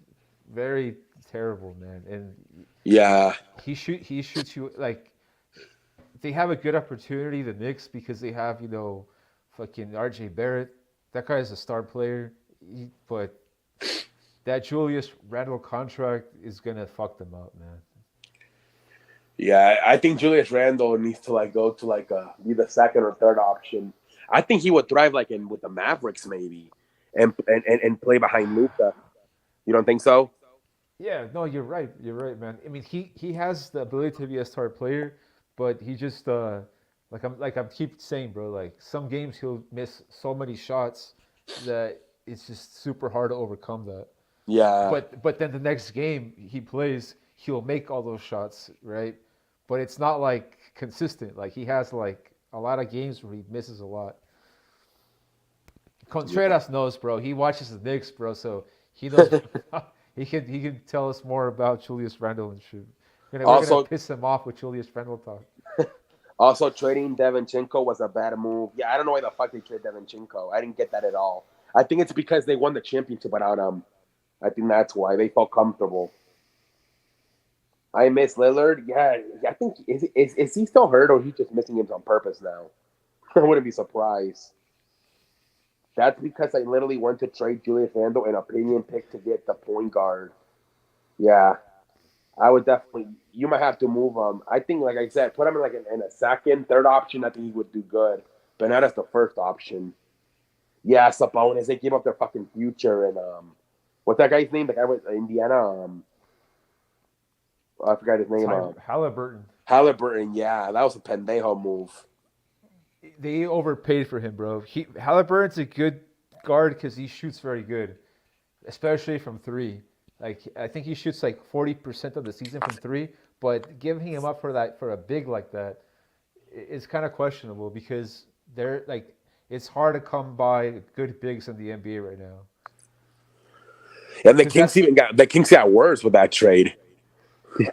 very terrible, man. And Yeah, he shoots you like they have a good opportunity, the Knicks, because they have, fucking RJ Barrett. That guy is a star player. But that Julius Randle contract is gonna fuck them up, man. yeah. I think Julius Randle needs to like go to like be the second or third option. I think he would thrive like in with the Mavericks maybe, and play behind Luka. You don't think so? Yeah, no, you're right. You're right, man. I mean, he has the ability to be a star player, but he just like I keep saying, bro. Like some games he'll miss so many shots that it's just super hard to overcome that. Yeah, But then the next game he plays, he'll make all those shots, right? But it's not like consistent. Like he has like a lot of games where he misses a lot. yeah. Contreras knows, bro. He watches the Knicks, bro, so he knows. He can tell us more about Julius Randle and shit. We're gonna also, piss him off with Julius Randle talk. Also, trading Devinchenko was a bad move. Yeah, I don't know why the fuck they traded Devinchenko. I didn't get that at all. I think it's because they won the championship without him. I think that's why they felt comfortable. I miss Lillard. Yeah, I think is he still hurt or is he just missing games on purpose now? I wouldn't be surprised. That's because I literally went to trade Julius Randle and a premium pick to get the point guard. Yeah, I would definitely. You might have to move him. I think, like I said, put him in like in a second, third option. I think he would do good, but not as the first option. Yeah, Sabonis. They gave up their fucking future and what's that guy's name? The guy with Indiana. I forgot his name. Halliburton. Halliburton. Yeah, that was a pendejo move. They overpaid for him, bro. Halliburton's a good guard because he shoots very good, especially from three. Like I think he shoots like 40% of the season from three, but giving him up for a big like that is kind of questionable because they're like it's hard to come by good bigs in the NBA right now. And Because that's The Kings got worse with that trade.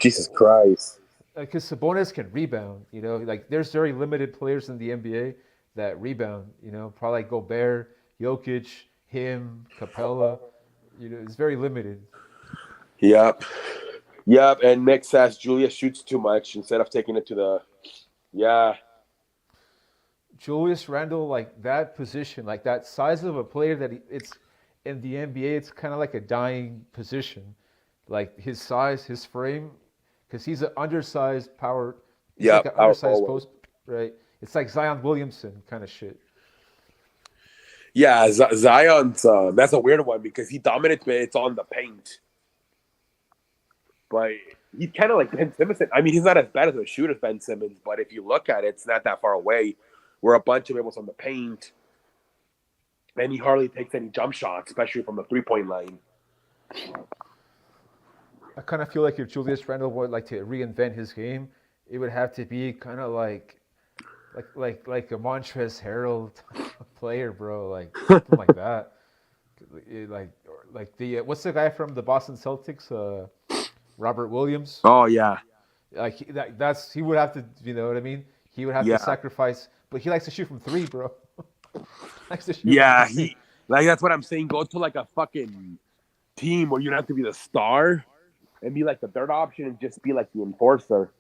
Jesus Christ. because Sabonis can rebound. Like there's very limited players in the NBA that rebound. Probably like Gobert, Jokic, him, Capella. It's very limited. Yep. Yep. And Nick says Julius shoots too much instead of taking it to the. Yeah. Julius Randle, like that position, like that size of a player it's in the NBA, it's kind of like a dying position. Like his size, his frame, because he's an undersized power. He's like Yep. an Power undersized forward. post. right? It's like Zion Williamson kind of shit. Yeah, Zion's that's a weird one because he dominates minutes on the paint, but he's kind of like Ben Simmons. I mean, he's not as bad as a shooter as Ben Simmons, but if you look at it, it's not that far away. We're a bunch of dribbles on the paint, and he hardly takes any jump shots, especially from the 3 point line. I kind of feel like if Julius Randle would like to reinvent his game, it would have to be kind of like a Montrezl Harrell player, bro, like something like that. Like the what's the guy from the Boston Celtics? Robert Williams. Oh yeah, Like that's he would have to, you know what I mean? He would have to yeah, sacrifice, but he likes to shoot from three, bro. Likes to shoot from yeah. three. He like that's what I'm saying. Go to like a fucking team where you don't have to be the star and be like the third option and just be like the enforcer.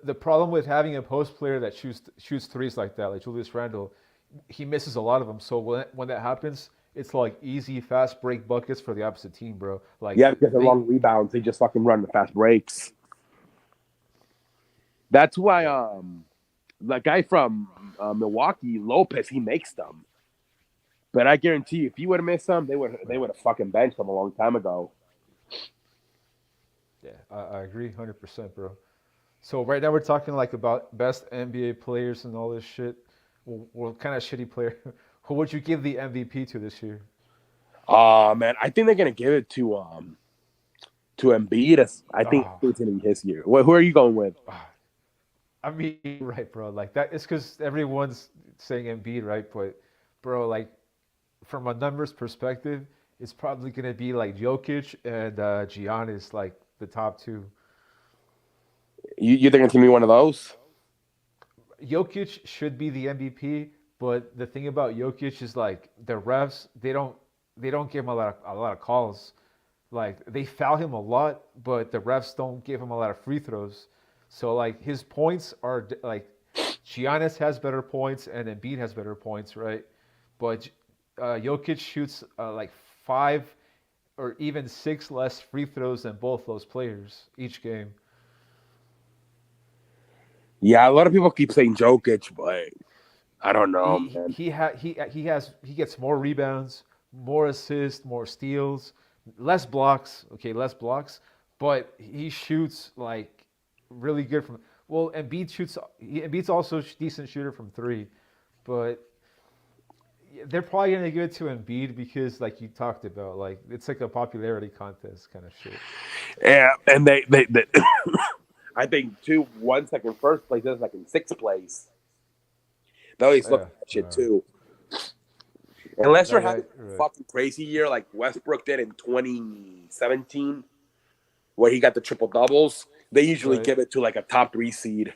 The problem with having a post player that shoots threes like that, like Julius Randle, he misses a lot of them. So when that happens, it's like easy, fast break buckets for the opposite team, bro. Like Yeah, because they're they, long rebounds. They just fucking run the fast breaks. That's why yeah, the guy from Milwaukee, Lopez, he makes them. But I guarantee you, if he would have missed some, they right, would have fucking benched him a long time ago. yeah, I agree, 100%, bro. So right now we're talking like about best NBA players and all this shit. What kind of shitty player? Who would you give the MVP to this year? Man, I think they're gonna give it to Embiid. I think Oh, it's gonna be his year. Who are you going with? oh, I mean, right, bro. Like that. It's because everyone's saying Embiid, right? But, bro, like from a numbers perspective, it's probably gonna be like Jokic and Giannis, like the top two. You think it's gonna be one of those? Jokic should be the MVP, but the thing about Jokic is like the refs they don't give him a lot of calls. Like they foul him a lot, but the refs don't give him a lot of free throws. So like his points are like Giannis has better points and Embiid has better points, right? But Jokic shoots like five or even six less free throws than both those players each game. Yeah, a lot of people keep saying Jokic, but I don't know, he man. he ha, he gets more rebounds, more assists, more steals, less blocks. Okay, less blocks, but he shoots like really good from. Well, Embiid's also a decent shooter from three, but they're probably gonna give it to Embiid because, like you talked about, like it's like a popularity contest kind of shit. Yeah, and they I think two, one second first place is like in sixth place. They always look Yeah, at that shit too. Unless you're that guy, having a right, fucking crazy year like Westbrook did in 2017, where he got the triple doubles, they usually right. give it to like a top three seed.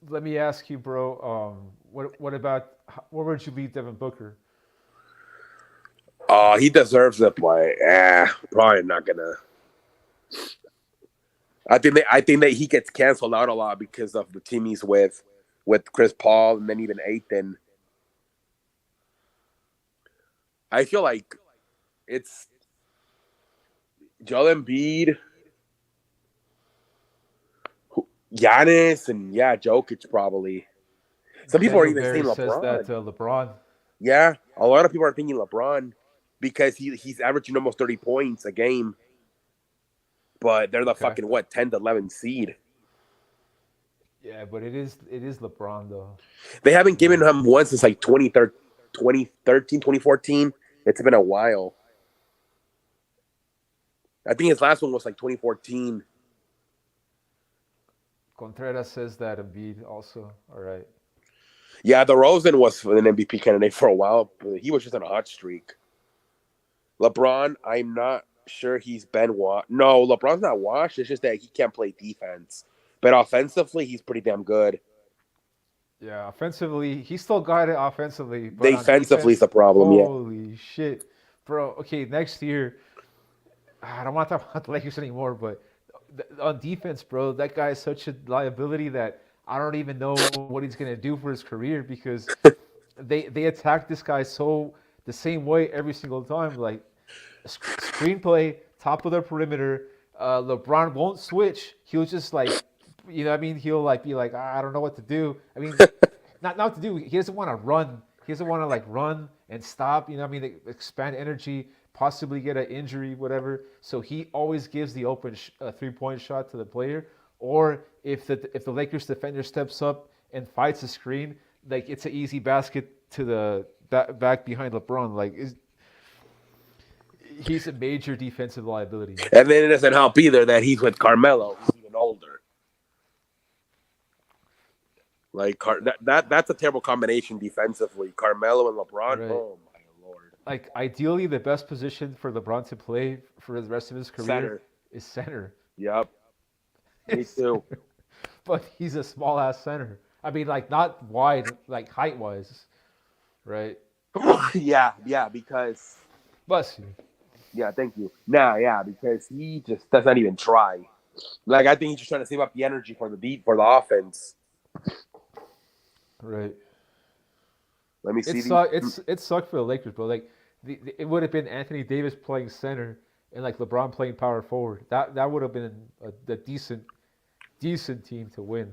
Let me ask you, bro. What about where would you leave Devin Booker? He deserves it, but probably not gonna. I think that he gets canceled out a lot because of the team he's with Chris Paul and then even Aiton. I feel like it's Joel Embiid, Giannis, and yeah, Jokic probably. Some people are Daniel even saying Barry says that LeBron. LeBron. Yeah, a lot of people are thinking LeBron because he's averaging almost 30 points a game, but they're the Okay. fucking what 10 to 11 seed. Yeah, but it is LeBron though. They haven't You given know. him one since like 2013, 2014. It's been a while. I think his last one was like 2014. Contreras says that Embiid also. All right. Yeah, the Rosen was an MVP candidate for a while, but he was just on a hot streak. LeBron, I'm not sure he's been washed. No, LeBron's not washed. It's just that he can't play defense. But offensively, he's pretty damn good. Yeah, offensively, he still got it offensively, but on Defensively is defense, the problem, yeah. holy shit, bro. Okay, next year, I don't want to talk about the Lakers anymore, but on defense, bro, that guy is such a liability that I don't even know what he's gonna do for his career because they attack this guy so the same way every single time. Like screenplay, top of the perimeter. LeBron won't switch. He'll just like you know, what I mean, he'll like be like, I don't know what to do. I mean, not what to do. He doesn't want to run. He doesn't want to like run and stop. You know, what I mean, expand energy, possibly get an injury, whatever. So he always gives the open 3-point shot to the player. Or if the Lakers defender steps up and fights a screen, like it's an easy basket to the back behind LeBron. Like he's a major defensive liability. And then it doesn't help either that he's with Carmelo, who's even older. Like that's a terrible combination defensively. Carmelo and LeBron. Right. Oh my lord. Like ideally, the best position for LeBron to play for the rest of his career Center. is center. Yep. Me too. But he's a small ass center. I mean, like not wide, like height wise, right? yeah, because Bless you. yeah, thank you. Nah, yeah, because he just does not even try. Like I think he's just trying to save up the energy for the beat for the offense. Right. Let me see It sucked for the Lakers, bro. Like it would have been Anthony Davis playing center and like LeBron playing power forward. That would have been a decent team to win.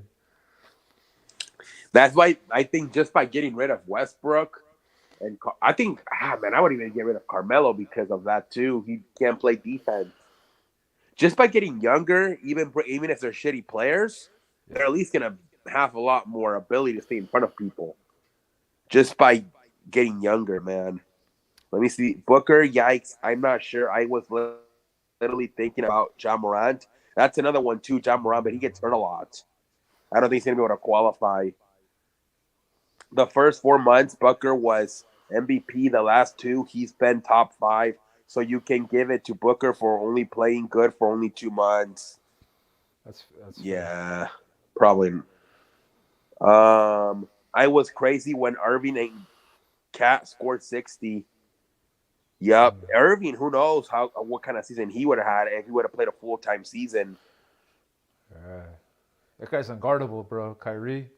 That's why I think just by getting rid of Westbrook and I think man, I would even get rid of Carmelo because of that too. He can't play defense. Just by getting younger, even if they're shitty players, they're at least gonna have a lot more ability to stay in front of people. Just by getting younger, man. Let me see. Booker, yikes. I'm not sure. I was literally thinking about Ja Morant. That's another one too, Ja Morant, but he gets hurt a lot. I don't think he's gonna be able to qualify. The first 4 months, Booker was MVP. The last two, he's been top 5. So you can give it to Booker for only playing good for only 2 months. That's fair. Yeah, probably. I was crazy when Irving and Cat scored 60. Yep, Irving. Who knows what kind of season he would have had if he would have played a full-time season. That guy's unguardable, bro. Kyrie.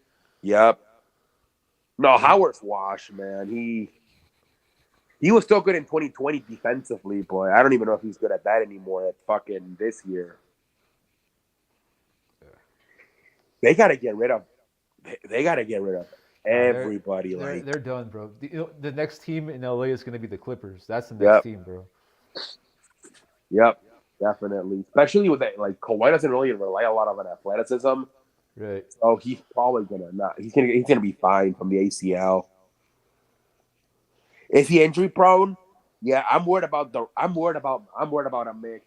Yep. No, Dude. Howard's washed, man. He was still good in 2020 defensively, boy. I don't even know if he's good at that anymore at fucking this year. They gotta get rid of. They gotta get rid of everybody. They're done, bro. The next team in LA is gonna be the Clippers. That's the next Yep, team, bro. yep, definitely. Especially with that, like Kawhi doesn't really rely a lot on athleticism, Right. so he's probably gonna not. He's gonna be fine from the ACL. Is he injury prone? Yeah, I'm worried about him, Mick.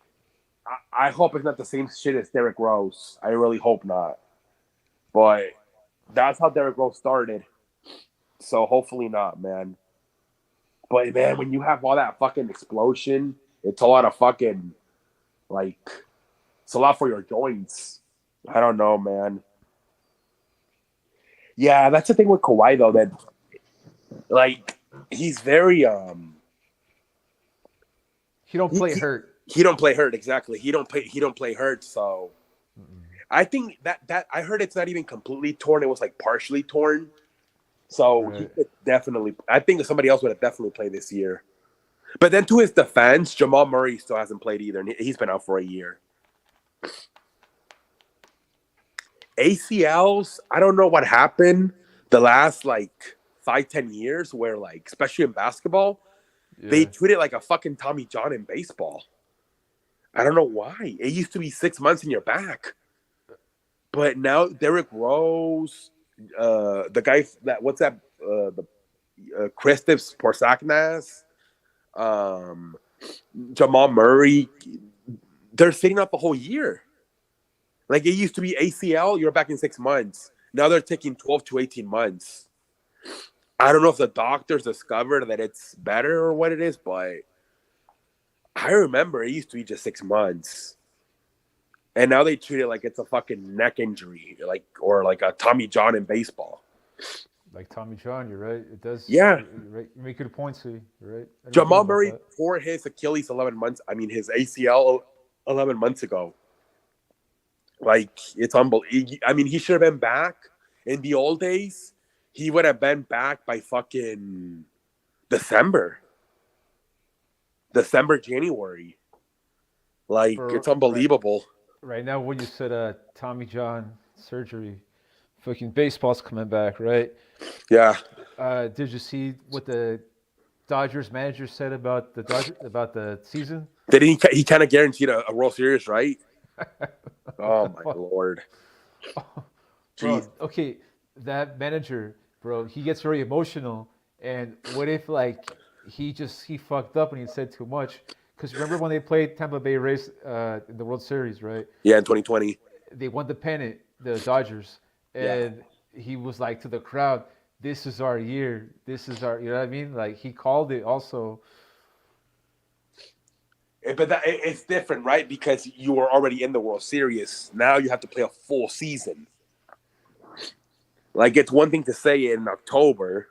I hope it's not the same shit as Derrick Rose. I really hope not. But that's how Derrick Rose started. So hopefully not, man. But man, when you have all that fucking explosion, it's a lot of fucking like it's a lot for your joints. I don't know, man. Yeah, that's the thing with Kawhi though, that like he's very He don't play hurt. he don't play hurt exactly. He don't play hurt, so I think that I heard it's not even completely torn. It was like partially torn. So he Right. could definitely. I think somebody else would have definitely played this year. But then to his defense, Jamal Murray still hasn't played either, and he's been out for a year. ACLs, I don't know what happened the last like 5-10 years, where like especially in basketball, they Yeah. treat it like a fucking Tommy John in baseball. I don't know why. It used to be 6 months in your back. But now Derrick Rose, the guy that what's that? The Kristaps Porzingis, um, Jamal Murray, they're sitting up the whole year. Like it used to be ACL, you're back in 6 months. Now they're taking 12 to 18 months. I don't know if the doctors discovered that it's better or what it is, but I remember it used to be just 6 months. And now they treat it like it's a fucking neck injury, like or like a Tommy John in baseball. Like Tommy John, you're right. It does. Yeah, You're right. You make good points, you're right. I didn't think Jamal about Murray that. tore his Achilles 11 months. I mean, his ACL 11 months ago. Like it's unbelievable. I mean, he should have been back in the old days. He would have been back by fucking December, January. Like For it's unbelievable. right now, when you said Tommy John, surgery. Fucking baseball's coming back, right? Yeah. Did you see what the Dodgers manager said about the season? Did he kind of guaranteed a World Series, right? What Oh the my fuck? lord. Jeez. Bro, okay, that manager, bro, he gets very emotional. And what if like he fucked up and he said too much? Because remember when they played Tampa Bay Rays in the World Series, right? Yeah, in 2020. They won the pennant, the Dodgers, Yeah. and he was like to the crowd, "This is our year. This is our," you know what I mean? Like he called it also. But it's different, right? Because you were already in the World Series. Now you have to play a full season. Like it's one thing to say it in October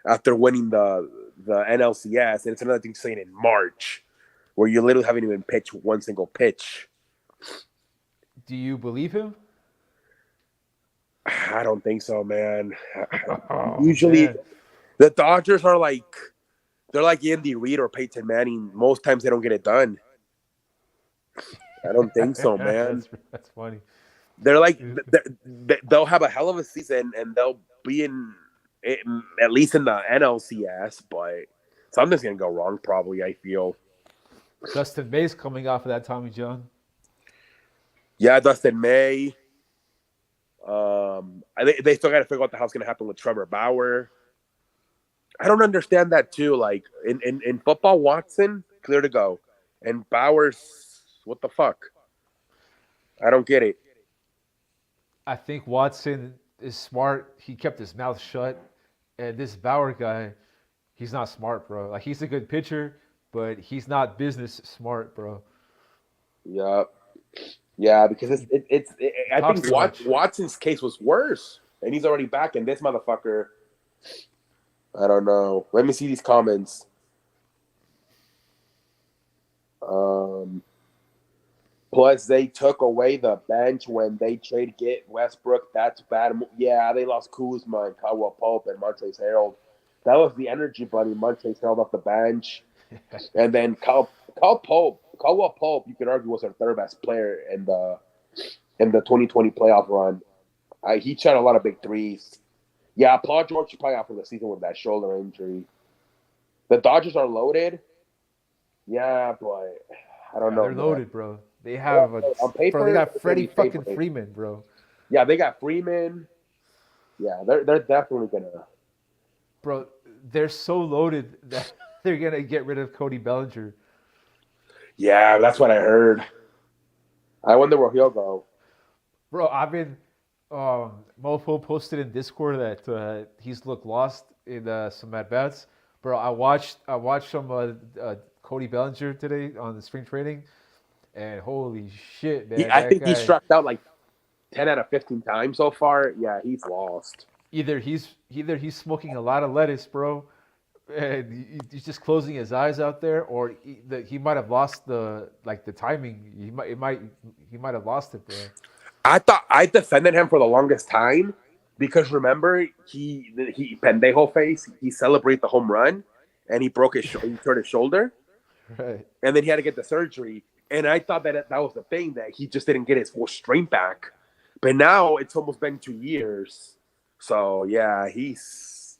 after winning the NLCS, and it's another thing to say it in March, where you literally haven't even pitched one single pitch. Do you believe him? I don't think so, man. Oh Usually, man, the Dodgers are like they're like Andy Reid or Peyton Manning. Most times they don't get it done. I don't think so, man. that's funny. They're like they'll have a hell of a season and they'll be in at least in the NLCS, but something's gonna go wrong. Probably, I feel. Dustin May's coming off of that Tommy John. Yeah, Dustin May. They still got to figure out the hell's gonna happen with Trevor Bauer. I don't understand that too. Like in football, Watson clear to go, and Bowers, what the fuck? I don't get it. I think Watson is smart. He kept his mouth shut, and this Bauer guy, he's not smart, bro. Like he's a good pitcher, but he's not business smart, bro. Yeah, yeah, because He I talks think too much. Watson's case was worse, and he's already back, and this motherfucker. I don't know. Let me see these comments. Um, Plus, they took away the bench when they trade get Westbrook. That's bad. Yeah, they lost Kuzma and Caldwell Pope and Montrezl Harrell. That was the energy bunny. Montrezl Harrell off the bench, and then Caldwell Pope. You could argue was our third best player in the 2020 playoff run. He shot a lot of big threes. Yeah, Paul George should probably out for the season with that shoulder injury. The Dodgers are loaded. Yeah, but I don't Yeah, know, they're man. loaded, bro. They Yeah, have a on bro. They paper, got it's gonna Freddie be fucking paper. Freeman, bro. Yeah, they got Freeman. Yeah, they're definitely gonna. Bro, they're so loaded that they're gonna get rid of Cody Bellinger. Yeah, that's what I heard. I wonder where he'll go. Bro, I've been Mofo posted in Discord that he's looked lost in some at bats. Bro, I watched some Cody Bellinger today on the spring training, and holy shit, man, I that think he guy struck out like 10 out of 15 times so far. Yeah, he's lost. either he's smoking a lot of lettuce, bro, and he's just closing his eyes out there, or he might have lost the timing. He might have lost it, bro. I thought I defended him for the longest time because remember he pendejo face. He celebrated the home run and he turned his shoulder Right. and then he had to get the surgery. And I thought that was the thing that he just didn't get his full strength back. But now it's almost been 2 years. So yeah, he's.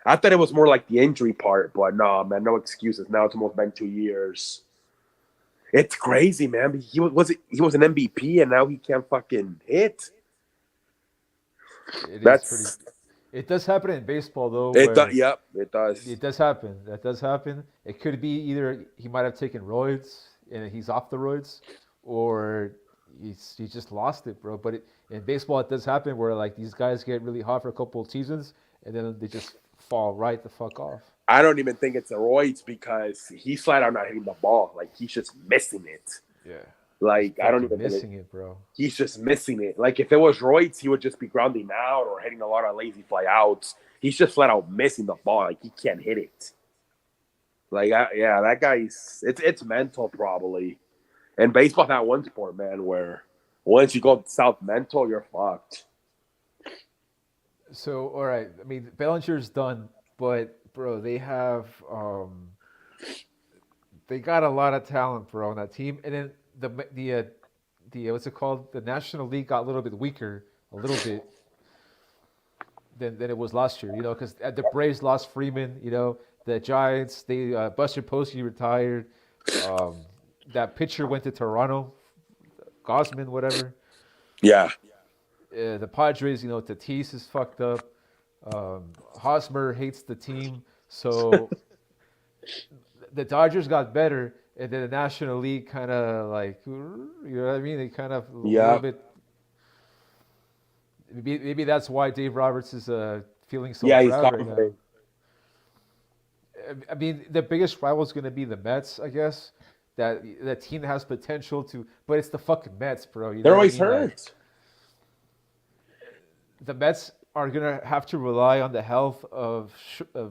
I thought it was more like the injury part, but no, man, no excuses. Now it's almost been 2 years. It's crazy, man. He was an MVP and now he can't fucking hit. It is pretty. That's It does happen in baseball though, it. where Yep, it does. it does happen. That does happen. It could be either he might have taken roids and he's off the roids, or he just lost it, bro. But in baseball, it does happen where like these guys get really hot for a couple of seasons and then they just fall right the fuck off. I don't even think it's steroids because he's flat out not hitting the ball. Like he's just missing it. Yeah, he's Like I don't fucking even think missing it, bro. he's just missing it. Like if it was roids, he would just be grounding out or hitting a lot of lazy fly outs. He's just flat out missing the ball. Like he can't hit it. Like yeah, that guy's it's mental probably. And baseball's not one sport, man, where once you go south mental, you're fucked. So all right, I mean Bellinger's done, but bro, they got a lot of talent, bro, on that team, and then the the what's it called? The National League got a little bit weaker, a little bit than it was last year. You know, because the Braves lost Freeman. You know, the Giants they Buster Posey retired. Um, that pitcher went to Toronto, Gosman, whatever. Yeah. The Padres, you know, Tatis is fucked up. Hosmer hates the team, so the Dodgers got better, and then the National League kind of like, you know what I mean? They kind of a little Yeah. bit. Maybe that's why Dave Roberts is feeling so Yeah, he's proud right now. confident. I mean, the biggest rival is going to be the Mets, I guess. That team has potential to, but it's the fucking Mets, bro. You know They're what I always mean? Like hurt. the Mets are gonna have to rely on the health of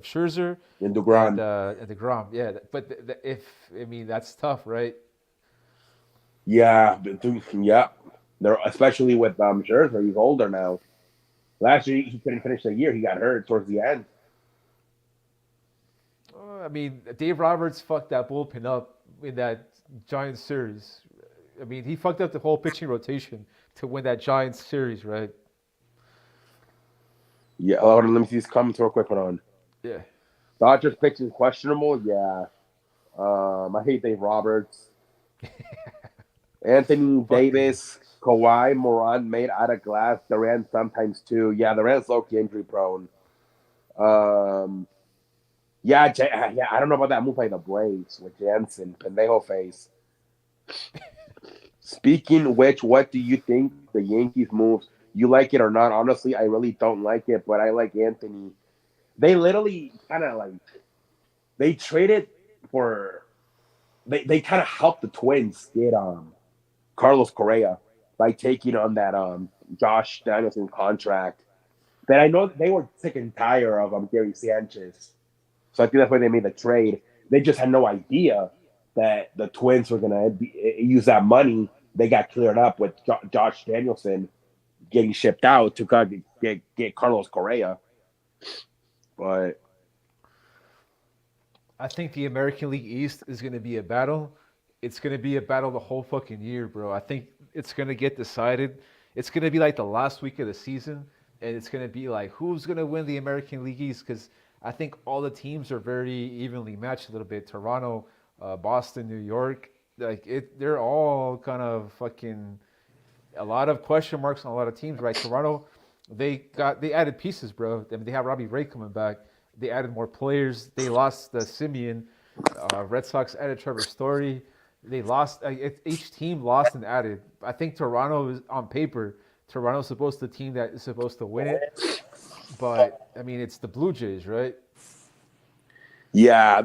Scherzer In DeGrom. and Degrom. Yeah, but if I mean that's tough, right? Yeah, yeah. They're especially with Scherzer. He's older now. Last year he couldn't finish the year. He got hurt towards the end. I mean, Dave Roberts fucked that bullpen up in that Giants series. I mean, he fucked up the whole pitching rotation to win that Giants series, right? Yeah. Hold on, let me see these comments real quick. Hold on. Yeah. Dodgers pitching questionable. Yeah. I hate Dave Roberts. Anthony Fucking Davis, Kawhi, Moran made out of glass. Durant sometimes too. Yeah, Durant's low-key injury prone. Um, yeah, yeah. I don't know about that move by the Braves with Jansen, pendejo face. Speaking which, what do you think the Yankees moves? You like it or not? Honestly, I really don't like it, but I like Anthony. They literally kind of like they traded for they kind of helped the Twins get Carlos Correa by taking on that Josh Danielson contract. That I know they were sick and tired of Gary Sanchez. So I think that's why they made the trade. They just had no idea that the Twins were gonna use that money. They got cleared up with Josh Danielson getting shipped out to get Carlos Correa. But I think the American League East is going to be a battle. It's going to be a battle the whole fucking year, bro. I think it's going to get decided. It's going to be like the last week of the season, and it's going to be like who's going to win the American League East because I think all the teams are very evenly matched a little bit. Toronto, Boston, New York, like they're all kind of fucking a lot of question marks on a lot of teams, right? Toronto, they added pieces, bro. I mean, they have Robbie Ray coming back. They added more players. They lost the Simeon. Red Sox added Trevor Story. They lost. Each team lost and added. I think Toronto is on paper. Toronto's supposed to the team that is supposed to win it, but I mean it's the Blue Jays, right? yeah,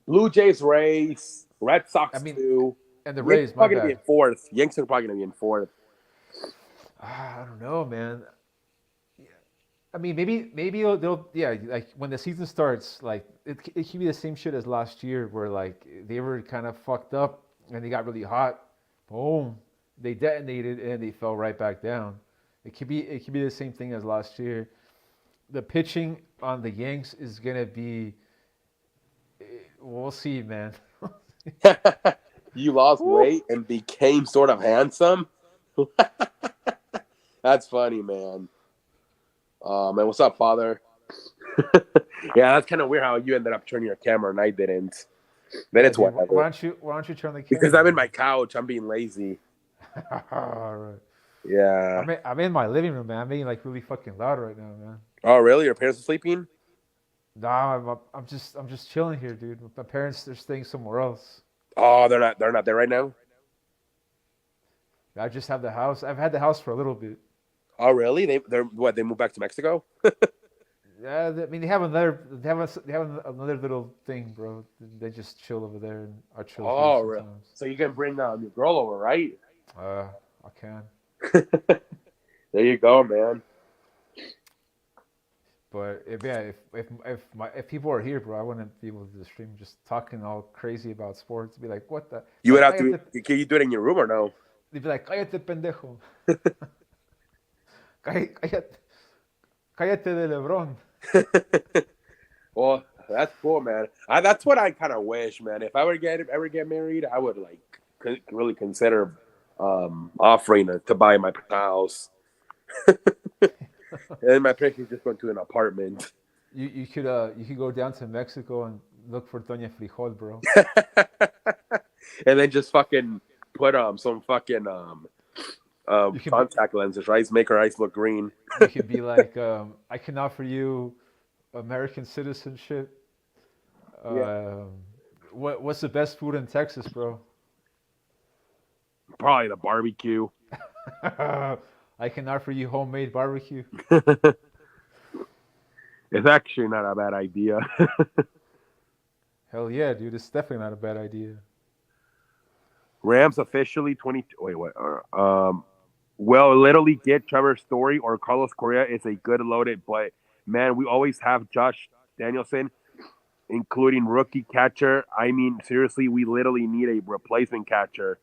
Blue Jays, Rays, Red I Sox mean, too. and the Yankees Rays. My probably gonna be bad. in fourth. Yankees are probably gonna be in fourth. I don't know, man. I mean, maybe they'll yeah, like when the season starts, like it could be the same shit as last year, where like they were kind of fucked up and they got really hot, boom, they detonated and they fell right back down. It could be the same thing as last year. The pitching on the Yanks is gonna be, we'll see, man. You lost Woo. weight and became sort of handsome. That's funny, man. Man, what's up, father? Yeah, that's kind of weird how you ended up turning your camera and I didn't. Then Yeah, it's dude. whatever. Why don't you turn the Because camera, I'm in man? my couch. I'm being lazy. All right. Yeah. I'm in my living room, man. I'm being like really fucking loud right now, man. Oh, really? Your parents are sleeping? Nah, I'm just chilling here, dude. My parents they're staying somewhere else. Oh, they're not there right now. I just have the house. I've had the house for a little bit. Oh, really? They're what? They moved back to Mexico? Yeah, I mean they have another little thing, bro. They just chill over there and I chill here Oh, really? sometimes. So you can bring your girl over, right? I can, There you go, man. but if people are here, bro, I wouldn't be able to stream just talking all crazy about sports. Be like, what the? You would Like, have to. Can you do it in your room or no? they'd be like, cállate pendejo, cállate, cállate de LeBron. Well, that's cool, man. That's what I kind of wish, man. If I ever get married, I would like really consider offering to buy my house, and my parents just went to an apartment. You could go down to Mexico and look for Doña Frijol, bro. And then just fucking put some fucking You could be contact lenses, right? Make her eyes look green. you could be like, I can offer you American citizenship. Yeah, Um, what's the best food in Texas, bro? probably the barbecue. I can offer you homemade barbecue. It's actually not a bad idea. Hell yeah, dude! It's definitely not a bad idea. Rams officially 20. Wait, what? Well, literally get Trevor Story or Carlos Correa is a good loaded, but man, we always have Josh Danielson, including rookie catcher. I mean, seriously, we literally need a replacement catcher.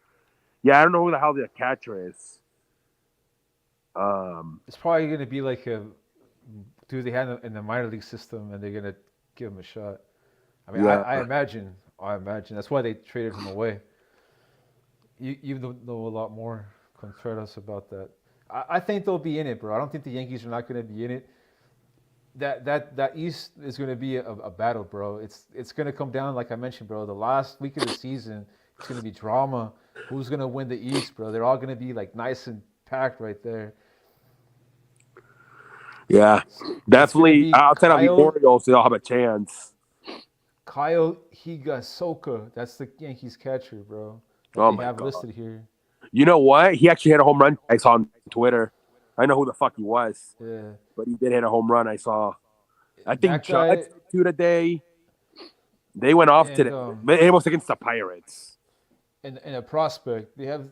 Yeah, I don't know who the hell the catcher is. Um, It's probably gonna be like a dude they had in the minor league system, and they're gonna give him a shot. I mean, yeah, I imagine that's why they traded him away. You know a lot more. Contreras about that. I think they'll be in it, bro. I don't think the Yankees are not going to be in it. That East is going to be a battle, bro. It's going to come down, like I mentioned, bro. The last week of the season, it's going to be drama. Who's going to win the East, bro? They're all going to be like nice and packed right there. yeah, It's going to definitely. be Outside of the Orioles, they'll have a chance. Kyle Higasoka. That's the Yankees catcher, bro. That Oh they my have god! listed here. You know what? He actually hit a home run. I saw on Twitter. I know who the fuck he was, Yeah, but he did hit a home run. I saw. I think that Judge guy two today. They went off and today. It was against the Pirates. and a prospect. They have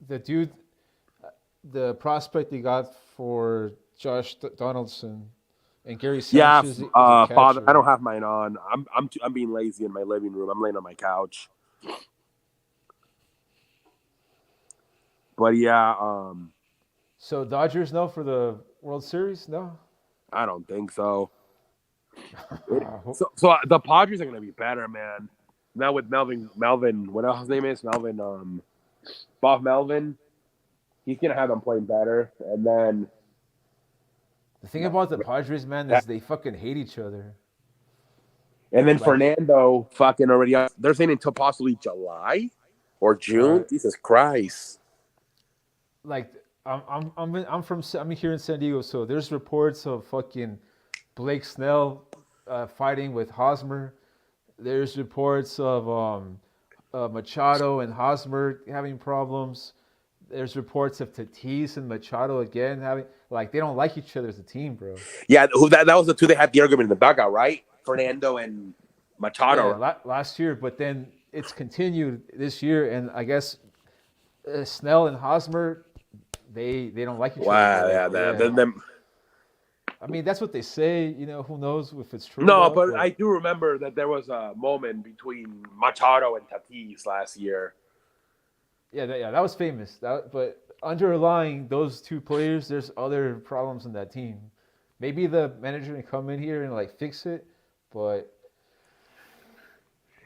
the dude, the prospect they got for Josh Donaldson, and Gary Yeah, Sanchez is a Father. I catcher. don't have mine on. I'm being lazy in my living room. I'm laying on my couch. But yeah, So Dodgers no for the World Series? No. I don't think so. So the Padres are gonna be better, man. Now with Melvin, what else his name is? Melvin, Bob Melvin. He's gonna have them playing better, and then The thing about the Padres, man, is they fucking hate each other. Like, Fernando fucking already. They're saying until possibly July or uh, June. Jesus Christ. like I'm here in San Diego, so there's reports of fucking Blake Snell fighting with Hosmer. There's reports of Machado and Hosmer having problems. There's reports of Tatis and Machado again having like they don't like each other as a team, bro. Yeah, that was the two they had the argument in the dugout, right? Fernando and Machado. Yeah, Right? last year, but then it's continued this year, and I guess Snell and Hosmer they don't like each other, Wow, bro. yeah, Yeah, them. I mean that's what they say. You know, who knows if it's true No, though? but But I do remember that there was a moment between Machado and Tatis last year. yeah, that was famous. But underlying those two players, there's other problems in that team. Maybe the manager can come in here and like fix it, but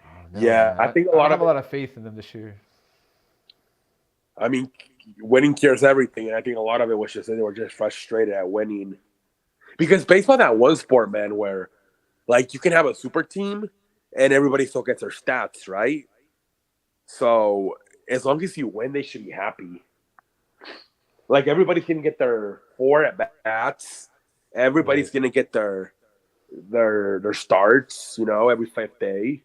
I don't know, Yeah, man. I think a I don't lot have of a it. lot of faith in them this year. I mean, winning cures everything, and I think a lot of it was just that they were just frustrated at winning. Because baseball, that one sport, man, where like you can have a super team and everybody still gets their stats, right? So as long as you win, they should be happy. Like everybody can get their four at bats. Everybody's Right. gonna get their starts, every fifth day.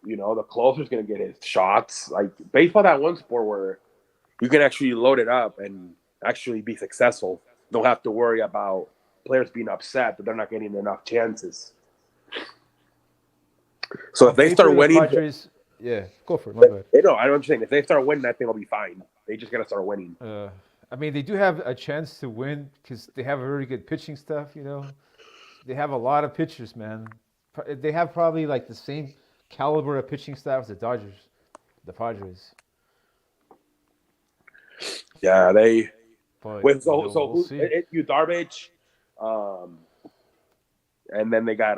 The closer's gonna get his shots. Like baseball, that one sport where you can actually load it up and actually be successful. Don't have to worry about players being upset that they're not getting enough chances. So On if they paper, start the winning, Padres. Yeah, go for it. My bad. I don't understand. If they start winning, I think they'll be fine. They just gotta start winning. Uh, I mean, they do have a chance to win because they have a very good pitching staff. You know, they have a lot of pitchers, man. They have probably like the same caliber of pitching staff as the Dodgers, the Padres. Yeah, they But with so we'll who see. you Darvish, um, and then they got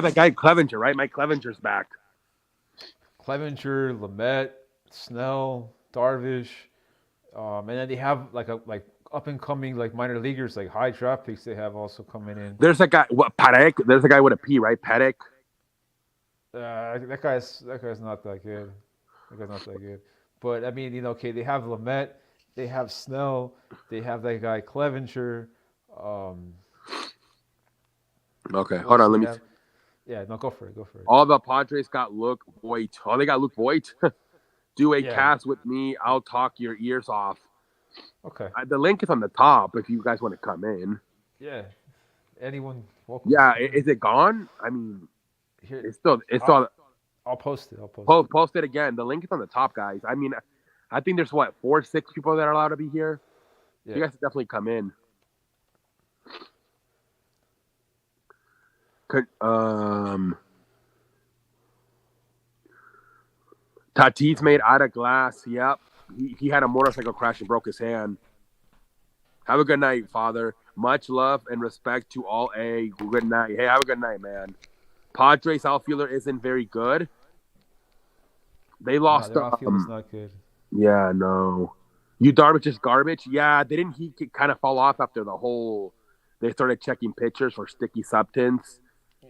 that guy Clevenger, right? Mike Clevenger's back. Clevenger, Lamette. Snell, Darvish, and then they have like up and coming like minor leaguers, like high draft picks. They have also coming in. There's a guy, what, Padek? There's a guy with a P, right? Padek? That guy's not that good. That guy's not that good. But I mean, okay, they have Lamette, they have Snell, they have that guy Clevenger. Um, Okay, who hold else on. do Let they me. have? Yeah, no, go for it. Go for it. All the Padres got Luke Voigt. Oh, they got Luke Voigt. Do a Yeah. cast with me. I'll talk your ears off. Okay. The link is on the top if you guys want to come in. Yeah. Anyone welcome to Yeah, come in. is it gone? I mean, Here, it's I'll, still I'll post it. I'll post it. post it again. The link is on the top, guys. I mean, I think there's what 4, 6 people that are allowed to be here. Yeah. You guys definitely come in. Um, Tatis made out of glass. Yep, he had a motorcycle crash and broke his hand. Have a good night, Father. Much love and respect to all A. Good night. Hey, have a good night, man. Padres outfielder isn't very good. They No, lost. their outfield is not good. Yeah, no. You Darvish is garbage. Yeah, didn't he kind of fall off after the whole? They started checking pitchers for sticky substance.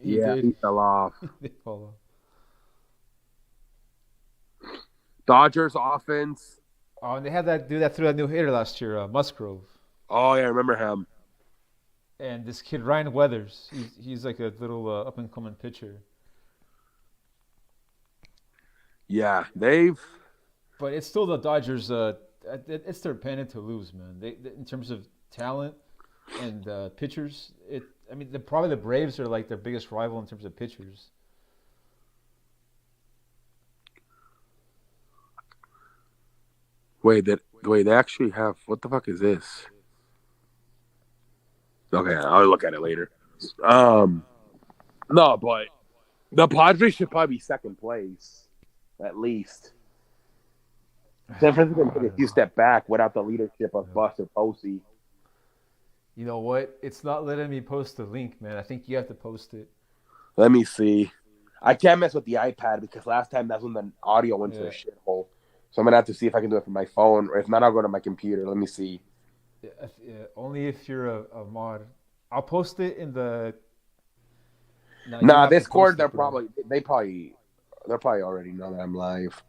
He Yeah, did. he fell off. They follow. Dodgers offense. Oh, and they had that do that through that new hitter last year, Musgrove, Oh yeah, I remember him. and this kid Ryan Weathers. He's like a little up and coming pitcher. Yeah, they've. But it's still the Dodgers. It's their pennant to lose, man. They in terms of talent and pitchers. I mean, probably the Braves are like their biggest rival in terms of pitchers. Wait. They actually have. What the fuck is this? Okay, I'll look at it later. Um, no, but the Padres should probably be second place, at least. San Francisco can I take a don't few know. step back without the leadership of Yeah. Buster Posey. You know what? It's not letting me post the link, man. I think you have to post it. Let me see. I can't mess with the iPad because last time that's when the audio went to the Yeah. shithole. So I'm gonna have to see if I can do it from my phone, or if not, I'll go to my computer. Let me see. Yeah, only if you're a mod. I'll post it in the. No, you Nah, have to Discord. post it, bro. They're probably already know that I'm live.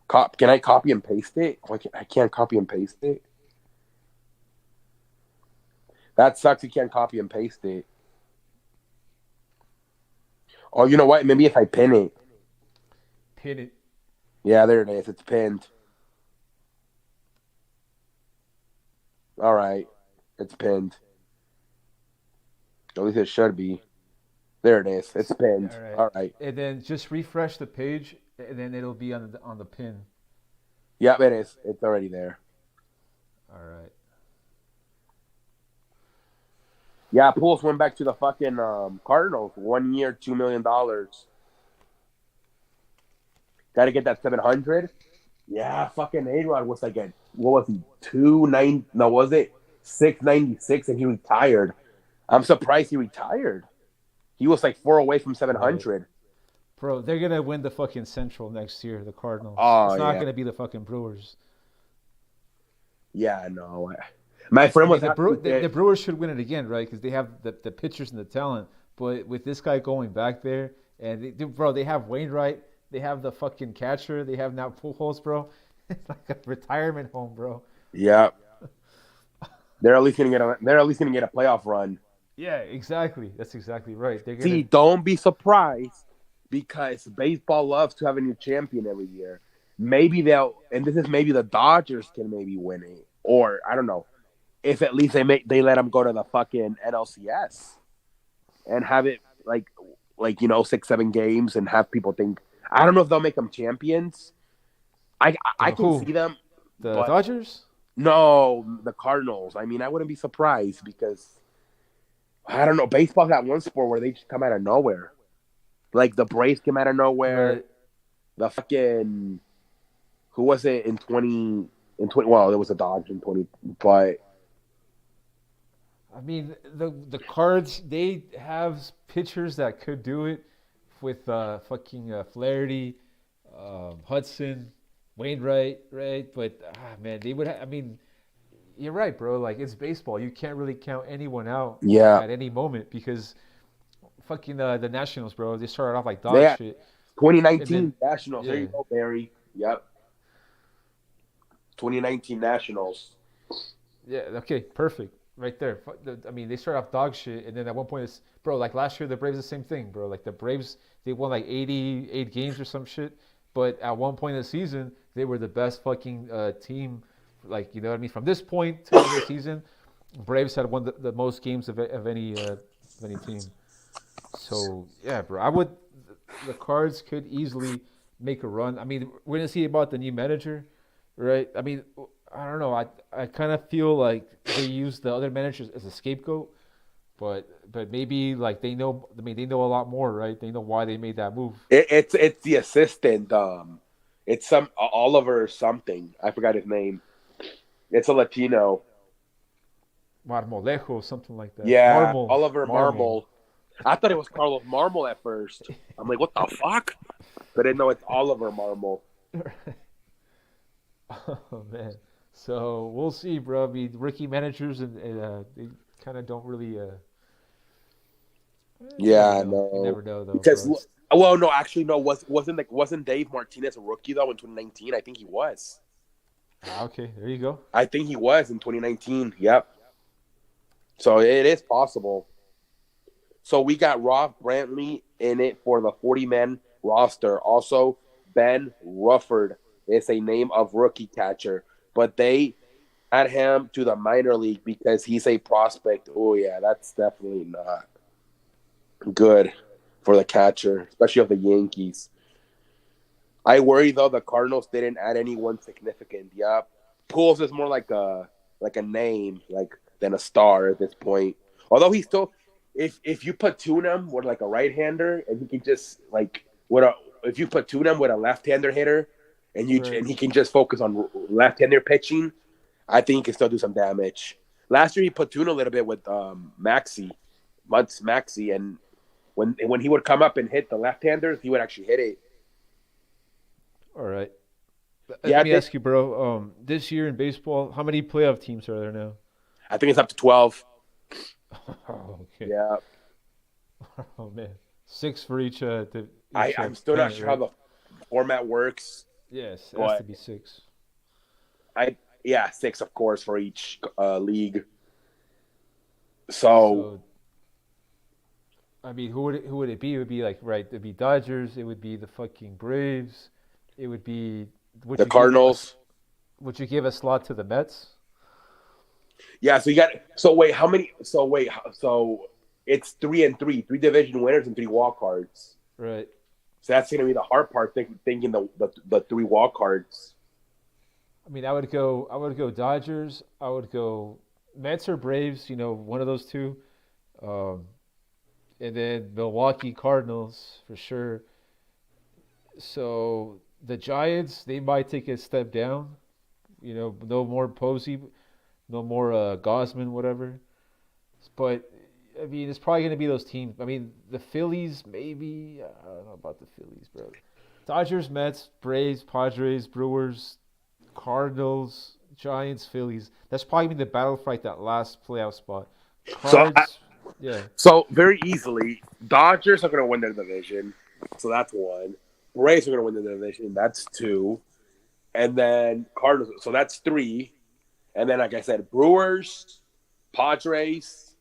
Can I copy and paste it? I can't copy and paste it. That sucks. You can't copy and paste it. Oh, you know what? Maybe if I pin it. Pin it. Yeah, there it is. It's pinned. All right, it's pinned. At least it should be. There it is. It's pinned. All right. All right. And then just refresh the page, and then it'll be on the pin. Yep, it is. It's already there. All right. Yeah, Pools went back to the fucking Cardinals. 1 year, $2 million. Got to get that 700. Yeah, fucking A-Rod was like at, what was he, 290? No, was it 696? And he retired. I'm surprised he retired. He was like 4 away from Right. 700. Bro, they're gonna win the fucking Central next year, the Cardinals. Oh It's not yeah, gonna be the fucking Brewers. yeah. No, my I friend mean, was asking the Brewers should win it again, right? Because they have the pitchers and the talent. But with this guy going back there, and bro, they have Wainwright, they have the fucking catcher, they have now Pujols, bro. It's like a retirement home, bro. Yeah, they're at least gonna get a playoff run. Yeah, exactly. That's exactly right. They're See, gonna. don't be surprised because baseball loves to have a new champion every year. Maybe and this is maybe the Dodgers can maybe win it, or I don't know. If at least they let them go to the fucking NLCS and have it like 6, 7 games and have people think. I don't know if they'll make them champions. I can Who? see them, The but Dodgers? no, the Cardinals. I mean, I wouldn't be surprised because I don't know. Baseball's that one sport where they just come out of nowhere. Like the Braves came out of nowhere. Right. The fucking who was it in 20? Well, there was a Dodge in 20, but I mean, the Cards, they have pitchers that could do it with fucking Flaherty, Hudson. Wainwright, right? But man, they would. I mean, you're right, bro. Like it's baseball. You can't really count anyone out Yeah, at any moment because fucking the Nationals, bro. They started off like they dog had shit, and then 2019 Nationals. There yeah, you go, Barry. Yep, 2019 Nationals. yeah. Okay, perfect. Right there. I mean, they started off dog shit, and then at one point, it's bro. Like last year, the Braves the same thing, bro. Like the Braves, they won like 88 games or some shit, but at one point in the season, they were the best fucking team. Like you know what I mean. From this point to the end of the season, Braves had won the most games of any team. So yeah, bro, I would. The Cards could easily make a run. I mean, we're gonna see about the new manager, right? I mean, I don't know. I kind of feel like they use the other managers as a scapegoat, but maybe like they know. I mean, they know a lot more, right? They know why they made that move. It's the assistant. It's some Oliver or something. I forgot his name. It's a Latino. Marmolejo, something like that. Yeah, Marmol, Oliver Marmol. Marmol. I thought it was Carlos Marmol at first. I'm like, what the fuck? But I know it's Oliver Marmol. Oh man. So we'll see, bro. I mean, rookie managers and they kind of don't really. You never Yeah, know. You no, never know, though, because bro. It's well, no, actually, no. Wasn't Dave Martinez a rookie though in 2019? I think he was. okay. There you go. I think he was in 2019. Yep. So it is possible. So we got Rob Brantley in it for the 40-man roster. Also, Ben Rufford is a name of rookie catcher, but they add him to the minor league because he's a prospect. Oh yeah, that's definitely not good for the catcher, especially of the Yankees. I worry though the Cardinals didn't add anyone significant. Yep. Pujols is more like a name than a star at this point. Although he's still, if you platoon him with like a right hander and he can just like with a if you platoon him with a left hander hitter Right. and he can just focus on left hander pitching, I think he can still do some damage. Last year he platooned a little bit with Maxi, Muntz Maxi, and when he would come up and hit the left handers, he would actually hit it. All right. Yeah, Let me ask you, bro. This year in baseball, how many playoff teams are there now? I think it's up to 12. Oh, okay. Yeah, Oh man, six for each I'm still not pennant, sure how right? the format works, Yes, it has to but be six. I yeah 6 of course for each league. So So I mean, who would it be? It would be like right. It'd be Dodgers. It would be the fucking Braves. It would be. Would the you give us? Cardinals, Would you give a slot to the Mets? yeah. So you got so wait how many? So wait so it's 3 division winners and 3 wild cards. Right. So that's gonna be the hard part thinking the 3 wild cards. I mean, I would go. I would go Dodgers. I would go Mets or Braves. You know, one of those two. Um, and then Milwaukee Cardinals for sure. So the Giants, they might take a step down. You know, no more Posey, no more Gosman, whatever. But I mean, it's probably going to be those teams. I mean, the Phillies, maybe. I don't know about the Phillies, bro. Dodgers, Mets, Braves, Padres, Brewers, Cardinals, Giants, Phillies. That's probably been the battle for like that last playoff spot. So Cards, yeah. so very easily, Dodgers are gonna win their division. So that's one. Braves are gonna win the division. That's two. And then Cardinals. So that's three. And then, like I said, Brewers, Padres,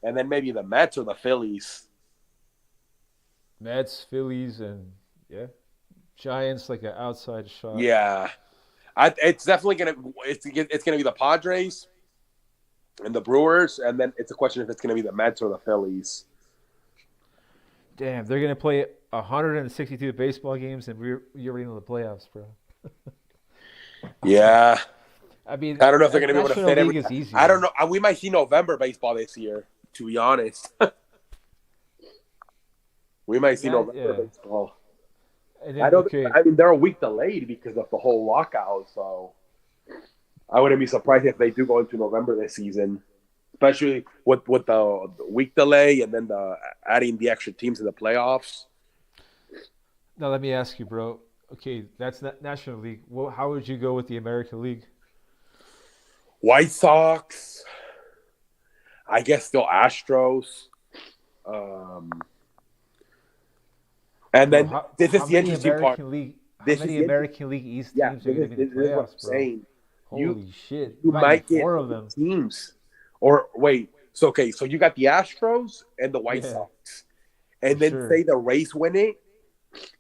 and then maybe the Mets or the Phillies. Mets, Phillies, and yeah, Giants like an outside shot. Yeah, it's definitely gonna be the Padres and the Brewers, and then it's a question if it's gonna be the Mets or the Phillies. Damn, they're gonna play 162 baseball games, and you're already in the playoffs, bro. Yeah, I mean, I don't know if they're gonna be able to National fit League every. is I don't easier. know. We might see November baseball this year. To be honest, we might see November Yeah, baseball. and I then don't. okay, I mean, they're a week delayed because of the whole lockout. So I wouldn't be surprised if they do go into November this season, especially with the week delay and then the adding the extra teams in the playoffs. now let me ask you, bro. Okay, that's not National League. Well, how would you go with the American League? White Sox, I guess still Astros. Um, and Bro, then how this is how the many interesting part. American League how This is many the American League East yeah. teams are going to be in the This is what I'm playoffs, bro? saying. You Holy shit! you Might be might get four of 8 them. teams, or wait. So okay, so you got the Astros and the White Yeah, Sox, for and then sure. say the Rays win it,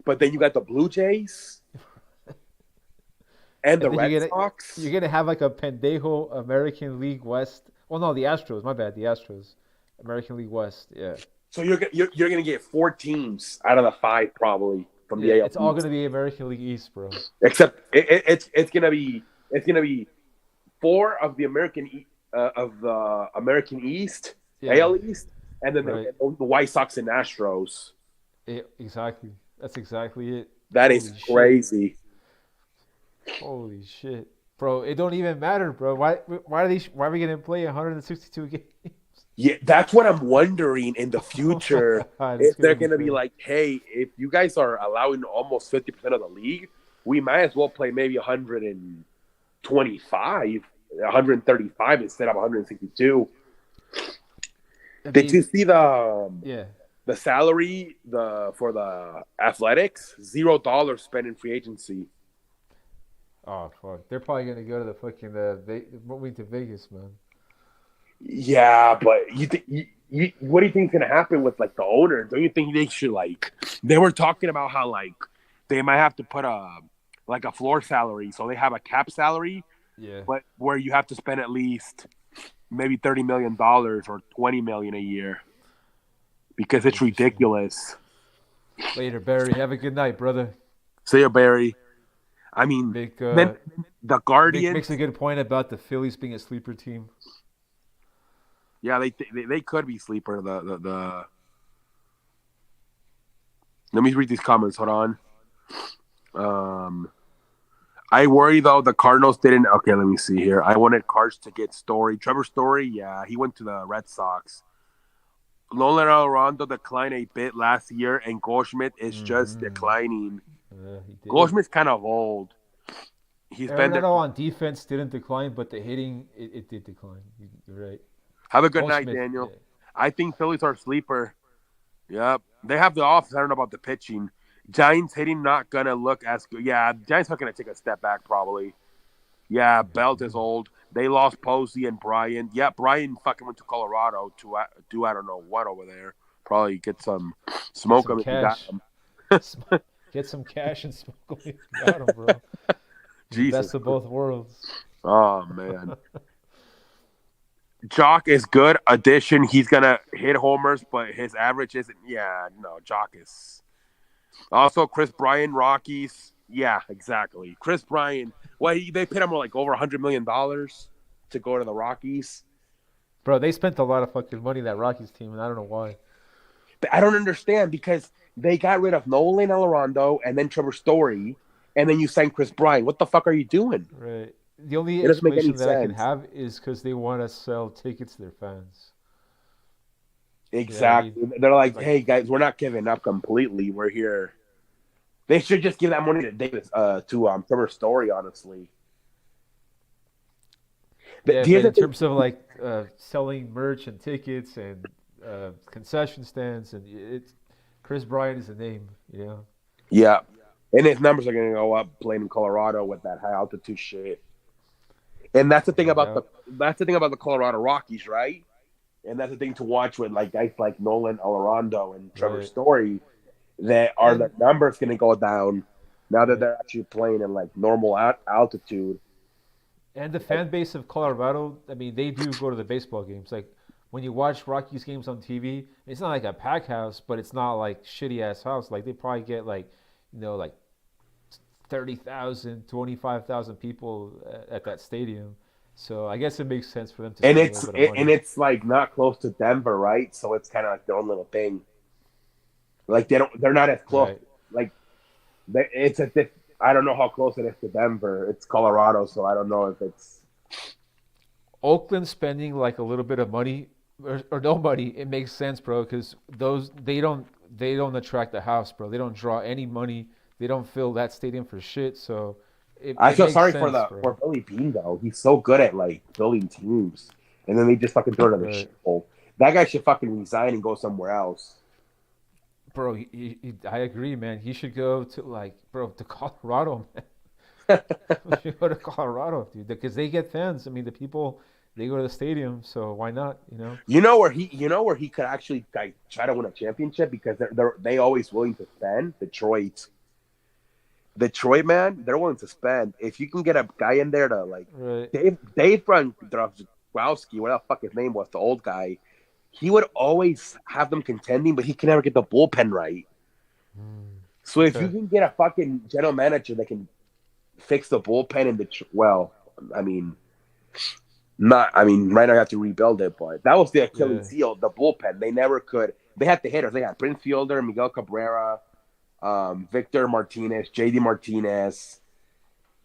but then you got the Blue Jays and And the then Red you're Sox. gonna have like a pendejo American League West. Well, no, the Astros. My bad, the Astros. American League West. Yeah, So you're gonna get 4 teams out of the 5 probably from yeah. the AL It's all East. gonna be American League East, bro. Except it's gonna be 4 of the American East, Yeah, AL East, and then right. the White Sox and Astros. Exactly. That's exactly it. That is Holy shit. crazy. Holy shit, bro! It don't even matter, bro. Why are we gonna play 162 games? Yeah, that's what I'm wondering in the Oh my future god, it's if gonna they're be gonna be crazy. like, hey, if you guys are allowing almost 50% of the league, we might as well play maybe 125, 135 instead of 162. I Did you mean, see yeah. the salary for the athletics? $0 spent in free agency. Oh fuck, they're probably gonna go to the fucking moving to Vegas, man. Yeah, but what do you think is gonna happen with like the owner? Don't you think they should like? They were talking about how like they might have to put a floor salary, so they have a cap salary, Yeah, but where you have to spend at least maybe $30 million or 20 million a year because it's interesting. ridiculous. Later, Barry. Have a good night, brother. See you, Barry. I mean, Vic, then the Vic Guardians. makes a good point about the Phillies being a sleeper team. Yeah, they could be sleeper. The let me read these comments. Hold on. Um, I worry though the Cardinals didn't. Okay, let me see here. I wanted Cards to get Story. Trevor Story, yeah, he went to the Red Sox. Nolan Rondo declined a bit last year, and Goldschmidt is just Mm-hmm. declining. He did. Goldschmidt's kind of old. He's been there. Arenado on defense didn't decline, but the hitting it did decline. You're right. Have a good night, Goldschmidt, yeah. Daniel. I think Phillies are sleeper. Yep, they have the offense. I don't know about the pitching. Giants hitting not gonna look as good. Yeah, Giants are gonna take a step back probably. Yeah, Belt is old. They lost Posey and Brian. Yeah, Brian fucking went to Colorado to do I don't know what over there. Probably get some Get smoke some him if you got cash. him. Sm- Get some cash and smoke them if you got them, bro. The Jesus. best of both worlds. Oh man. Jock is good addition. He's gonna hit homers, but his average isn't. Yeah, no. Jock is also Chris Bryan Rockies. Yeah, exactly. Chris Bryan. Well, they paid him like over $100 million to go to the Rockies. Bro, they spent a lot of fucking money that Rockies team, and I don't know why. I don't understand because they got rid of Nolan Alorondo and then Trevor Story, and then you signed Chris Bryan. What the fuck are you doing? Right. The only It doesn't make any explanation that I can sense. have is because they want to sell tickets to their fans. You know what I mean? Exactly. They're like, Like, hey guys, we're not giving up completely. We're here. They should just give that money to Davis, to Trevor Story. Honestly, yeah, here's but the in thing. terms of like selling merch and tickets and concession stands, and it's Chris Bryant is the name. You know. Yeah, and his numbers are gonna go up playing in Colorado with that high altitude shit. And No doubt. that's the thing about the Colorado Rockies, right? And that's the thing to watch with like guys like Nolan Alorondo and Trevor Right. Story that are the And numbers going to go down now that right. they're actually playing in like normal altitude. And the fan base of Colorado, I mean, they do go to the baseball games. Like when you watch Rockies games on TV, it's not like a pack house, but it's not like shitty ass house. Like they probably get like, like 30,000, 25,000 people at that stadium. So I guess it makes sense for them to And spend a little bit of money. it's like not close to Denver, right? So it's kind of like their own little thing. Like they're not as close. Right. Like it's a I don't know how close it is to Denver. It's Colorado, so I don't know if it's Oakland spending like a little bit of money or no money, it makes sense, bro, because those they don't attract the house, bro. They don't draw any money. they don't fill that stadium for shit. So I it feel makes sorry for sense, the bro. for Billy Bean though. He's so good at like building teams, and then they just fucking throw it in the Right. shithole. That guy should fucking resign and go somewhere else. Bro, I agree, man. He should go to like, bro, to Colorado, man. He should go to Colorado, dude, because they get fans. I mean, the people they go to the stadium, so why not? You know? You know where he could actually like try to win a championship because they always willing to spend. Detroit man, they're willing to spend. If you can get a guy in there to like Right. Dave Drozgowski, whatever the fuck his name was, the old guy, he would always have them contending, but he can never get the bullpen right. So if you Okay. can get a fucking general manager that can fix the bullpen in the well, I mean, not. I mean, right now you have to rebuild it, but that was the Yeah. Achilles heel, the bullpen. They never could. They had the hitters. They had Prince Fielder, Miguel Cabrera, Victor Martinez, JD Martinez.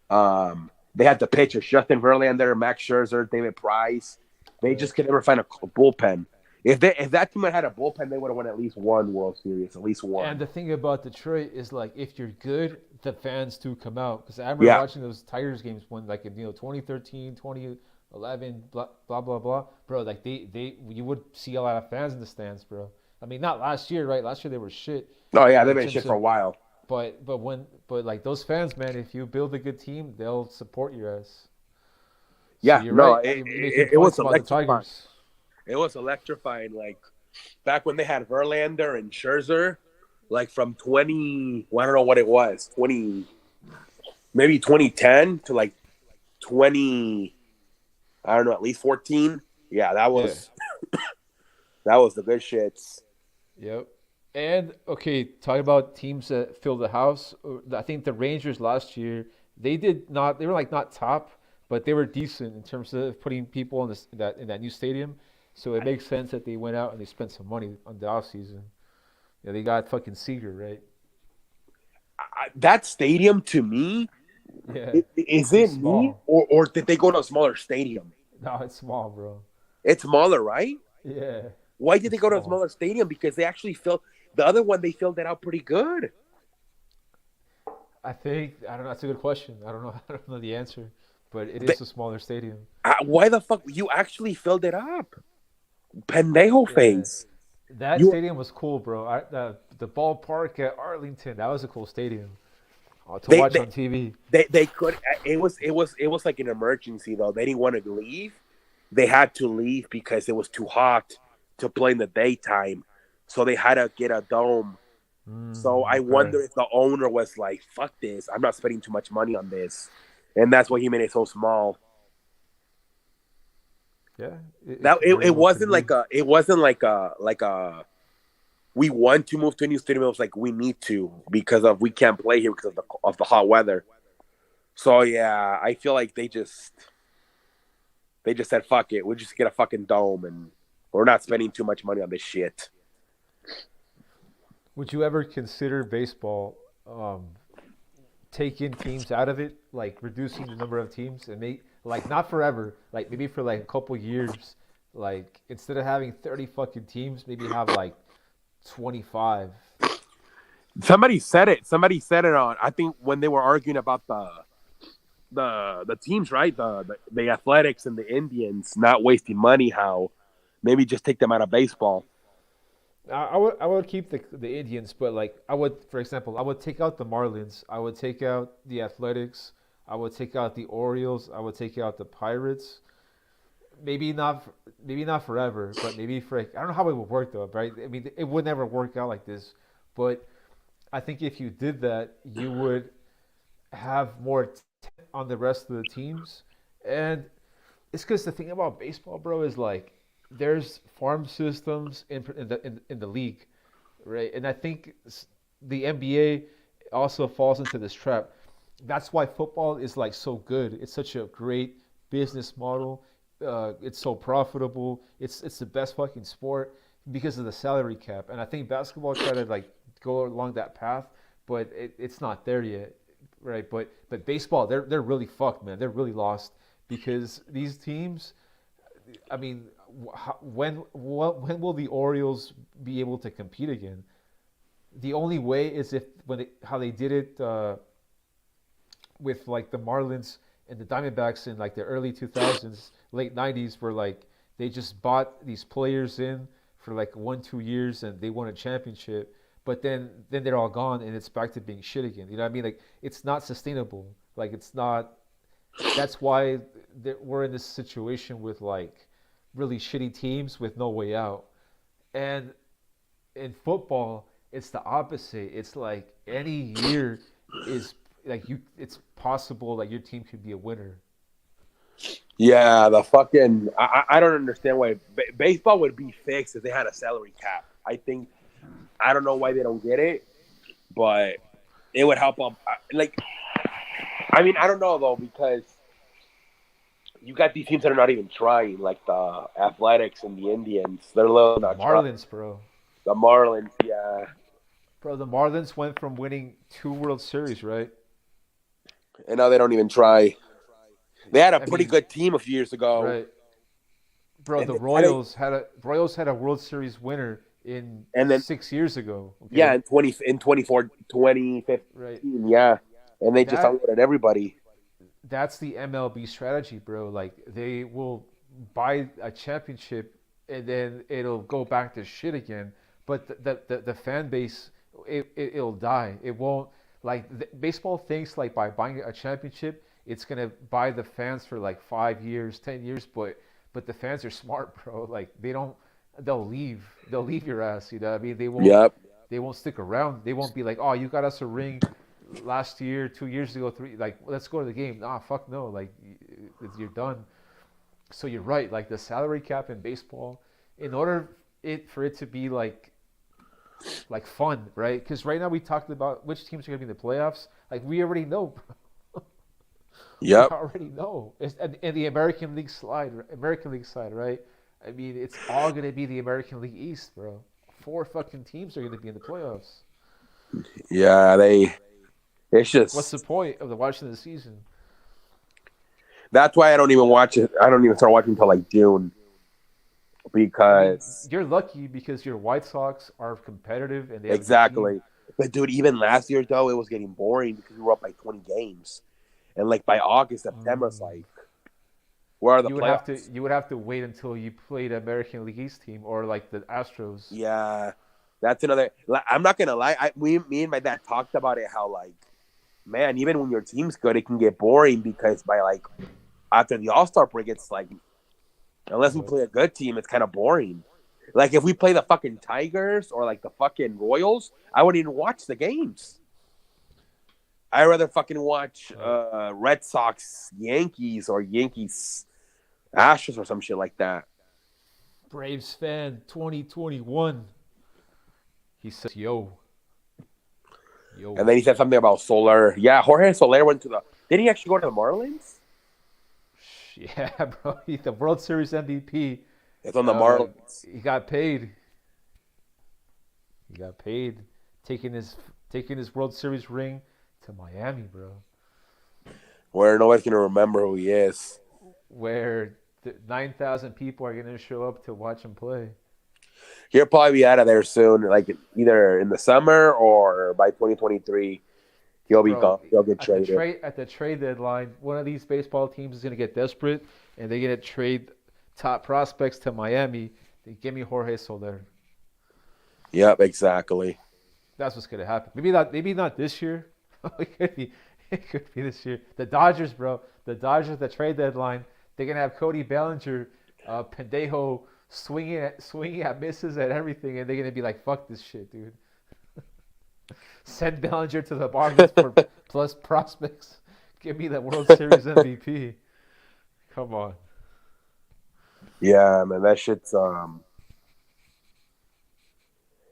They had the pitchers, Justin Verlander, Max Scherzer, David Price. They Yeah. just could never find a bullpen. If that team had had a bullpen, they would have won at least one World Series, at least And one. the thing about Detroit is like if you're good, the fans do come out. Because I remember Yeah. watching those Tigers games when like in 2013, 2011, blah blah blah blah. Bro, like they you would see a lot of fans in the stands, bro. I mean, not last year, right? Last year they were shit Oh yeah, they've in been terms shit for a of, while. but like those fans, man, if you build a good team, they'll support your ass. So Yeah, you're no, right. it, You're making it, it was points about the electrifying. Tigers. It was electrifying. Like back when they had Verlander and Scherzer, like from 20, well, I don't know what it was, 20, maybe 2010 to like 20, I don't know, at least 14. Yeah, that Yeah. was that was the good shits. Yep. And okay, talking about teams that fill the house, I think the Rangers last year they did not. They were like not top, but they were decent in terms of putting people in this in that new stadium. So it makes sense that they went out and they spent some money on the off season. Yeah, they got fucking Seager, right? That stadium to me, Yeah, is it's it me small. or did they go to a smaller stadium? No, it's small, bro. It's smaller, right? Yeah, Why did they it's go to a small. smaller stadium? Because they actually filled the other one. They filled it out pretty good. I think I don't know. That's a good question. I don't know. I don't know the answer, but it They, is a smaller stadium. why the fuck you actually filled it up? Pendejo Yeah. face. That You stadium was cool, bro. The ballpark at Arlington, that was a cool stadium to they watch they, on TV. they could. It was like an emergency though. They didn't want to leave. They had to leave because it was too hot to play in the daytime. So they had to get a dome. So I Okay. wonder if the owner was like, "Fuck this! I'm not spending too much money on this," and that's why he made it so small. Yeah, it That could very well could be. it wasn't like a we want to move to a new stadium. It was like we need to because of we can't play here because of the hot weather. So yeah, I feel like they just said fuck it. We'll just get a fucking dome and we're not spending too much money on this shit. Would you ever consider baseball taking teams out of it, like reducing the number of teams and make like not forever, like maybe for like a couple years, like instead of having 30 fucking teams, maybe have like 25. Somebody said it. Somebody said it on. I think when they were arguing about the teams, right? The Athletics and the Indians not wasting money. How maybe just take them out of baseball. I would keep the Indians, but like I would, for example, I would take out the Marlins. I would take out the Athletics. I would take out the Orioles. I would take out the Pirates. Maybe not forever, but maybe for like, I don't know how it would work though, right? I mean, it would never work out like this, but I think if you did that, you would have more on the rest of the teams, and it's because the thing about baseball, bro, is like there's farm systems in the league, right? And I think the NBA also falls into this trap. That's why football is like so good. It's such a great business model. It's so profitable. It's the best fucking sport because of the salary cap. And I think basketball try to like go along that path, but it's not there yet, right? But baseball, they're really fucked, man. They're really lost because these teams. I mean, when will the Orioles be able to compete again? The only way is if how they did it with like the Marlins and the Diamondbacks in like the early 2000s, late 90s, where like they just bought these players in for like 1 2 years and they won a championship, but then they're all gone and it's back to being shit again. You know what I mean? Like it's not sustainable. Like it's not. That's why we're in this situation with like really shitty teams with no way out. And in football, it's the opposite. It's like any year is like you. It's possible that your team could be a winner. Yeah, the fucking I don't understand why baseball would be fixed if they had a salary cap. I think I don't know why they don't get it, but it would help them. Like, I mean, I don't know though because you got these teams that are not even trying, like the Athletics and the Indians. They're literally The not trying. Marlins, bro. The Marlins, yeah, Bro, the Marlins went from winning 2 World Series, right? and now they don't even try. They had a I pretty mean, good team a few years ago, right, bro. and The they, Royals had a World Series winner in and then 6 years ago. yeah, Okay, in right. 2015, yeah, and they just That unloaded everybody. that's the MLB strategy, bro. Like they will buy a championship and then it'll go back to shit again. But the fan base, it'll die. It won't like baseball thinks like by buying a championship, it's gonna buy the fans for like 5 years, 10 years. But the fans are smart, bro. Like they don't. They'll leave. They'll leave your ass. You know what I mean? They won't. Yep. They won't stick around. They won't be like, oh, you got us a ring last year, 2 years ago, three. Like, let's go to the game. Nah, fuck no. Like, you're done. So you're right. Like the salary cap in baseball, in order for it to be like fun, right? Because right now we talked about which teams are gonna be in the playoffs. Like we already know. We Yep. already know. It's and the American League side, right? I mean, it's all gonna be the American League East, bro. 4 fucking teams are gonna be in the playoffs. Yeah. It's What's the just point of the watching the season? that's why I don't even watch it. I don't even start watching until like June I mean, because you're lucky because your White Sox are competitive and they have a good team. exactly. But dude, even last year though, it was getting boring because we were up by 20 games, and like by August, September, it's Mm. like where are the playoffs? You would have to wait until you played American League East team or like the Astros. Yeah, that's another. I'm not gonna lie. Me and my dad talked about it. How like, man, even when your team's good, it can get boring because by like after the All Star break, it's like unless we Right. play a good team, it's kind of boring. Like if we play the fucking Tigers or like the fucking Royals, I wouldn't even watch the games. I'd rather fucking watch Right. Red Sox Yankees or Yankees Astros or some shit like that. Braves fan 2021. He says, And yo. then he said something about Soler. Yeah, Jorge Soler went to the. Did he actually go to the Marlins? Yeah, bro. He's the World Series MVP. It's on the Marlins. He got paid. He got paid taking his World Series ring to Miami, bro. Where nobody's gonna remember who he is. Where 9,000 people are gonna show up to watch him play. He'll probably be out of there soon, like either in the summer or by 2023. He'll be Bro, gone. He'll get traded. at the trade deadline, one of these baseball teams is gonna get desperate and they're gonna trade top prospects to Miami. They give me Jorge Soler. Yep, exactly. That's what's gonna happen. Maybe not this year. it could be it could be this year. The Dodgers, bro. The Dodgers at the trade deadline. They're gonna have Cody Bellinger, Pendejo swinging at misses and everything, and they're gonna be like, "Fuck this shit, dude." Send Bellinger to the Marlins for plus prospects. Give me the World Series MVP. Come on. Yeah, man, that shit's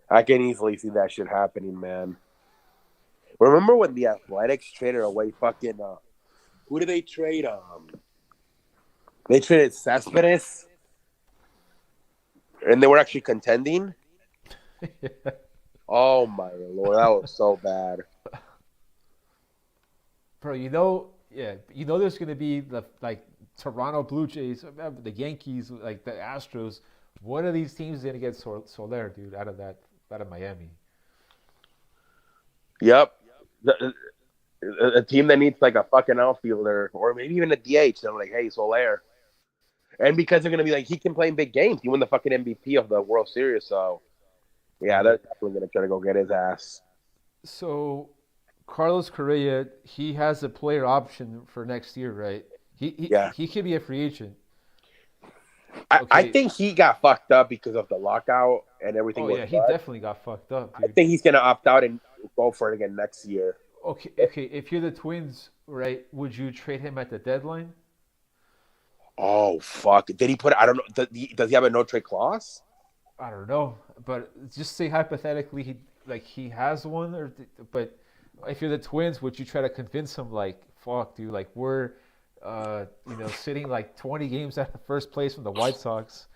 I can easily see that shit happening, man. Remember when the Athletics traded away fucking who did they trade? They traded Cespedes, and they were actually contending. Oh my lord, that was so bad. Bro, yeah, there's gonna be the like Toronto Blue Jays, the Yankees, like the Astros. One of these teams is gonna get Soler, dude, out of Miami. Yep. A team that needs like a fucking outfielder or maybe even a DH. They're like, hey, Soler. And because they're gonna be like, he can play in big games. He won the fucking MVP of the World Series. So yeah, they're Right. definitely gonna try to go get his ass. So Carlos Correa, he has a player option for next year, right? He he, Yeah. he could be a free agent. I Okay. think he got fucked up because of the lockout and everything Oh was yeah, he done. definitely got fucked up, I dude. think he's gonna opt out and go for it again next year. Okay, okay. If you're the Twins, right, would you trade him at the deadline? Oh fuck! Did he put? I don't know. Does he have a no trade clause? I don't know, but just say hypothetically he has one, but if you're the Twins, would you try to convince him like, fuck, dude, like we're, sitting like 20 games out of first place from the White Sox.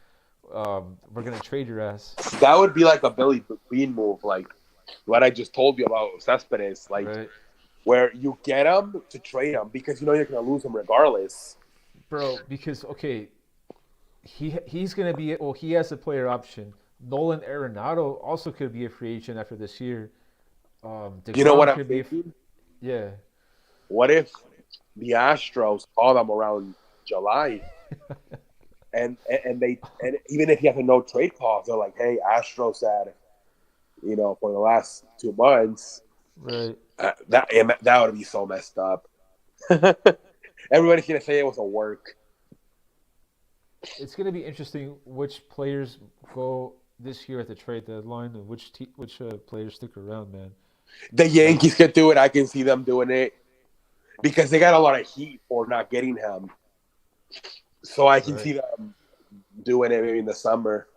We're gonna trade your ass, That would be like a Billy Bean move, like what I just told you about Cespedes, like right, where you get him to trade him because you know you're gonna lose him regardless. bro? Because okay, he's gonna be well. He has a player option. Nolan Arenado also could be a free agent after this year. You know what Degrom I'm could be, thinking? yeah. What if the Astros call them around July and even if you have a no trade clause, they're like, hey, Astros said, for the last 2 months, Right. that would be so messed up. Everybody's gonna say it was a work. It's going to be interesting which players go this year at the trade deadline and which players stick around, man. The Like, Yankees could do it. I can see them doing it because they got a lot of heat for not getting him. So I can right. see them doing it maybe in the summer.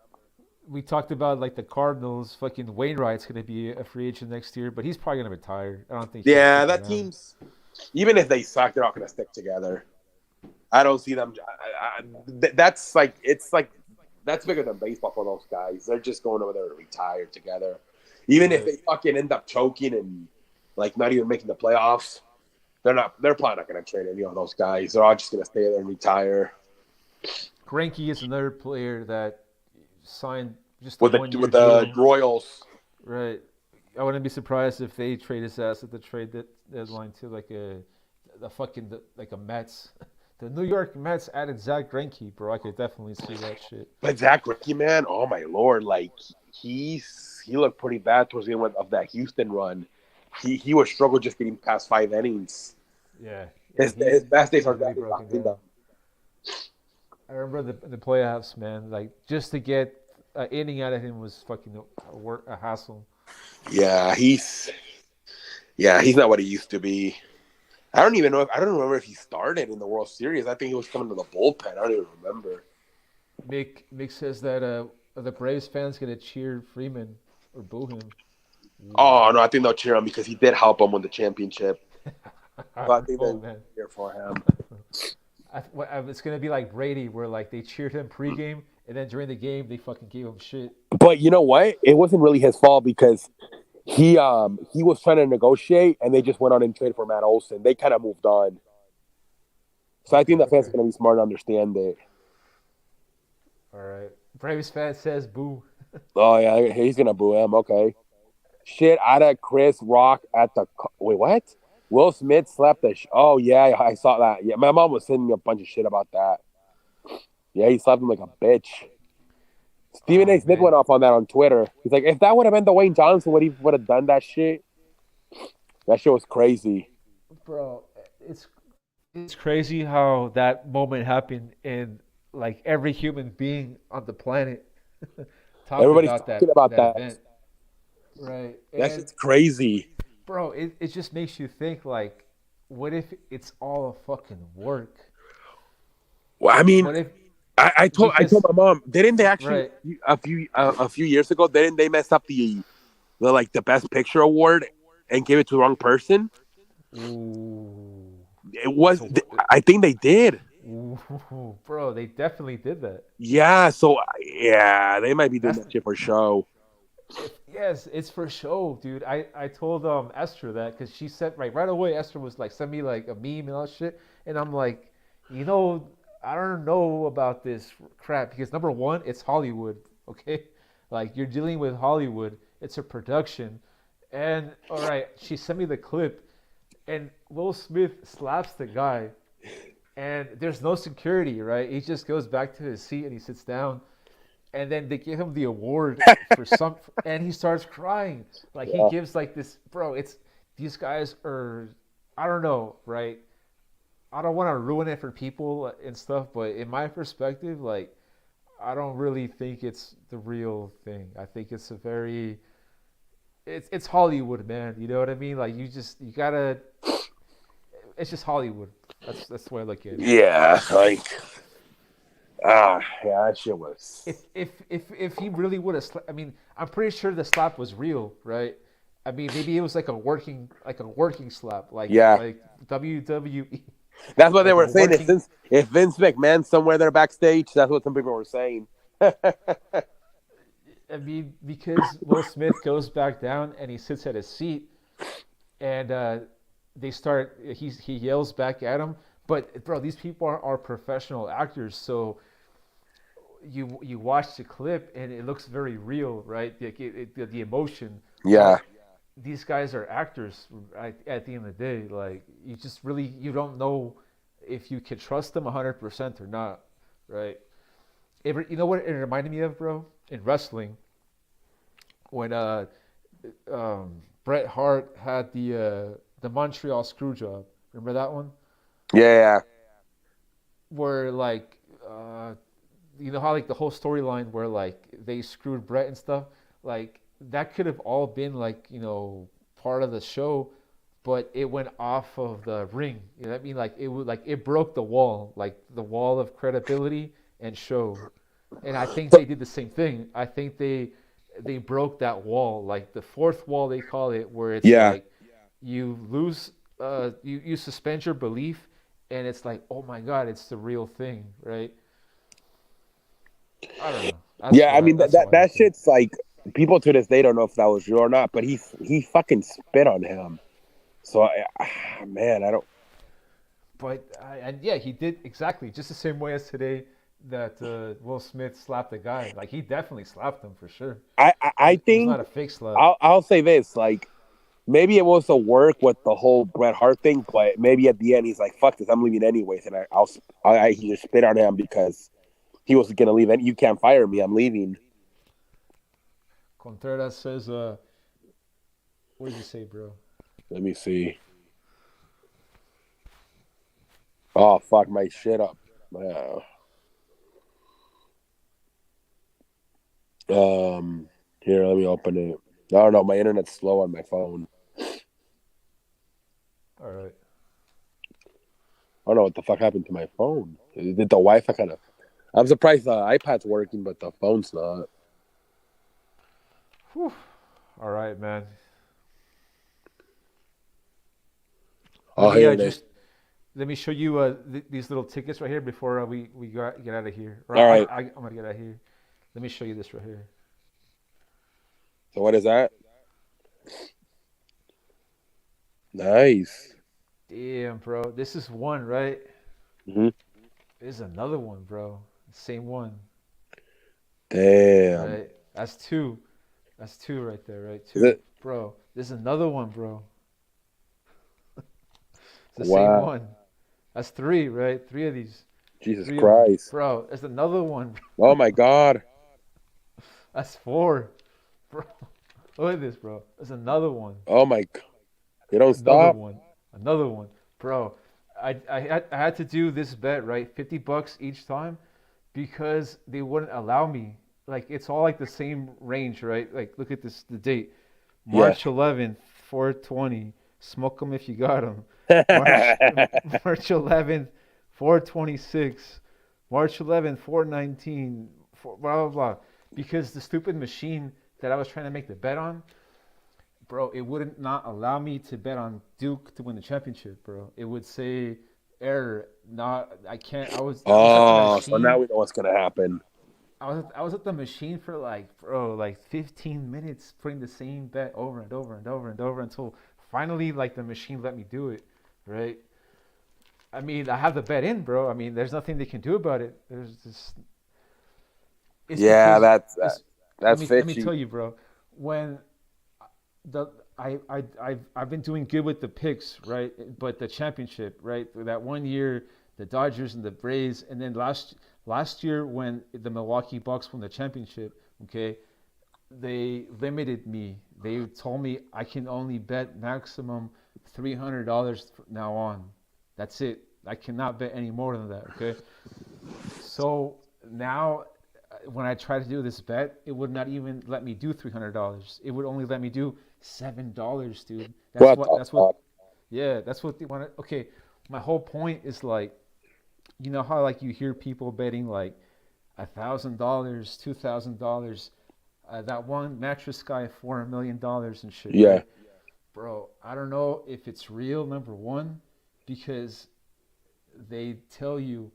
We talked about like the Cardinals. Fucking Wainwright's going to be a free agent next year, but he's probably going to retire. I don't think he'll Yeah, stick that around. team's even if they suck, they're not going to stick together. I don't see them. That's like it's like that's bigger than baseball for those guys. They're just going over there to retire together. Even if Right. they fucking end up choking and like not even making the playoffs, they're not. They're probably not going to trade any of those guys. They're all just going to stay there and retire Greinke is another player that signed just a with the 1 year with the deal. Royals. Right. I wouldn't be surprised if they trade his ass at the deadline to like like a Mets. The New York Mets added Zach Greinke, bro. I could definitely see that shit. But Zach Greinke, man, oh my lord, like he looked pretty bad towards the end of that Houston run. He was struggle just getting past 5 innings. Yeah, yeah, His best days he's are really definitely broken behind him. down. I remember the playoffs, man. Like just to get an inning out of him was fucking a hassle. Yeah, he's not what he used to be. I don't even know. I don't remember if he started in the World Series. I think he was coming to the bullpen. I don't even remember. Mick says that the Braves fans gonna cheer Freeman or boo him. Ooh. Oh no, I think they'll cheer him because he did help them win the championship. I So I don't think know, they're man. here for him. It's gonna be like Brady, where like they cheered him pregame, and then during the game they fucking gave him shit. But you know what? It wasn't really his fault because he was trying to negotiate and they just went on and traded for Matt Olson. They kind of moved on. So I Okay, think the fans are okay, going to be smart and understand it. all right. Braves fan says boo. Oh yeah, he's going to boo him. Okay. Shit out of Chris Rock at the wait what? Will Smith slapped the. Oh yeah, I saw that. Yeah, my mom was sending me a bunch of shit about that. Yeah, he slapped him like a bitch. Stephen A. Oh Smith man, went off on that on Twitter. He's like, if that would have been Dwayne Johnson, would he would have done that shit? That shit was crazy. bro, it's it's crazy how that moment happened, and like every human being on the planet talked Everybody's about talking about that that. event, right? That And shit's crazy. bro, it just makes you think like, what if it's all a fucking work? Well, I mean, What if I told because my mom, didn't they actually right? a few years ago? Didn't they mess up the best picture award and give it to the wrong person? Ooh, It was. so I think they did. ooh, bro, they definitely did that. Yeah. So yeah, they might be doing That's that shit for show. if yes, it's for show, dude. I told Esther that because she said right away. Esther was like, send me like a meme and all that shit, and I'm like, you know, I don't know about this crap because number one, it's Hollywood, okay, like you're dealing with Hollywood. It's a production, And all right, she sent me the clip, and Will Smith slaps the guy, and there's no security, right? He just goes back to his seat and he sits down, and then they give him the award for some, and he starts crying. Like he Yeah. gives like this, bro. It's these guys are, I don't know, right? I don't want to ruin it for people and stuff, but in my perspective, like I don't really think it's the real thing. I think it's a very, it's Hollywood, man. You know what I mean? Like you gotta, it's just Hollywood. That's the way I look at it. Yeah, like yeah, that shit was. If he really would have, I mean, I'm pretty sure the slap was real, right? I mean, maybe it was like a working slap, Yeah, like WWE, that's what they like a were saying. working. If Vince McMahon's somewhere there backstage, that's what some people were saying. I mean, because Will Smith goes back down and he sits at his seat, and they start. He yells back at him, but bro, these people are professional actors, so you watch the clip and it looks very real, right? The emotion, Yeah, but these guys are actors at the end of the day. Like you just really you don't know if you can trust them 100% or not, right? You know what it reminded me of, bro? In wrestling, when Bret Hart had the Montreal Screwjob. Remember that one? yeah, Where like you know how like the whole storyline where like they screwed Bret and stuff. Like that could have all been like part of the show, but it went off of the ring. You know what I mean? Like it would like it broke the wall, like the wall of credibility and show. And I think they did the same thing. I think they broke that wall, like the fourth wall they call it, where it's yeah, like you lose, you suspend your belief, and it's like, oh my god, it's the real thing, right? I don't know. yeah. I mean That's how I that look at it. shit's like people to this day don't know if that was real or not. But he fucking spit on him. So man, I don't. But and yeah, he did exactly just the same way as today that Will Smith slapped the guy. Like he definitely slapped him for sure. I It was think not a fake slap. I'll say this like maybe it was a work with the whole Bret Hart thing, but maybe at the end he's like, "Fuck this, I'm leaving anyways," and he just spit on him because he was gonna leave, and you can't fire me, I'm leaving. Contreras says, what did you say, bro? Let me see. Oh fuck my shit up. Here, let me open it. I don't know, my internet's slow on my phone. All right. I don't know what the fuck happened to my phone. Did the Wi-Fi kind of? I'm surprised the iPad's working, but the phone's not. Whew. All right, man. Let Oh, me here it is. just let me show you these little tickets right here before we get out of here. Or All right. I'm gonna get out of here. Let me show you this right here. So what is that? Nice. Damn, bro. This is one, right? Hmm. There's another one, bro. Same one, Damn. right? That's two. That's two right there, right? Is Two, it? bro. There's another one, bro. It's the same Wow. one. That's three, right? Three of these. Jesus Three of them, Christ. bro. There's another one. Oh my God. That's four, bro. Look at this, bro. There's another one. Oh my. They don't Another stop. one. Another one, bro. I had to do this bet, right? $50 each time because they wouldn't allow me. Like it's all like the same range, right? Like look at this, the date, Yeah. March 11th, 420. Smoke them if you got them. March March 11th, 426. March 11th, 419. Blah blah blah. Because the stupid machine that I was trying to make the bet on, bro, it wouldn't not allow me to bet on Duke to win the championship, bro. It would say error. Not I can't. I was at the Oh, so now machine. we know what's gonna happen. I was at the machine for like bro, like 15 minutes putting the same bet over and over and over and over until finally like the machine let me do it, right? I mean, I have the bet in, bro. I mean, there's nothing they can do about it. There's just it's Yeah, because that's it's let that's me fishy. tell you, bro. When the I've been doing good with the picks, right? But the championship, right? That one year, the Dodgers and the Braves, and then last year when the Milwaukee Bucks won the championship, okay, they limited me. They told me I can only bet maximum $300 from now on. That's it. I cannot bet any more than that. Okay. So now, when I try to do this bet, it would not even let me do $300. It would only let me do $7, dude. That's What what. the That's what. fuck? Yeah, that's what they want. Okay, my whole point is like, you know how like you hear people betting like $1,000, $2,000. That one mattress guy $4 million and shit, Yeah. right? Bro, I don't know if it's real. Number one, because they tell you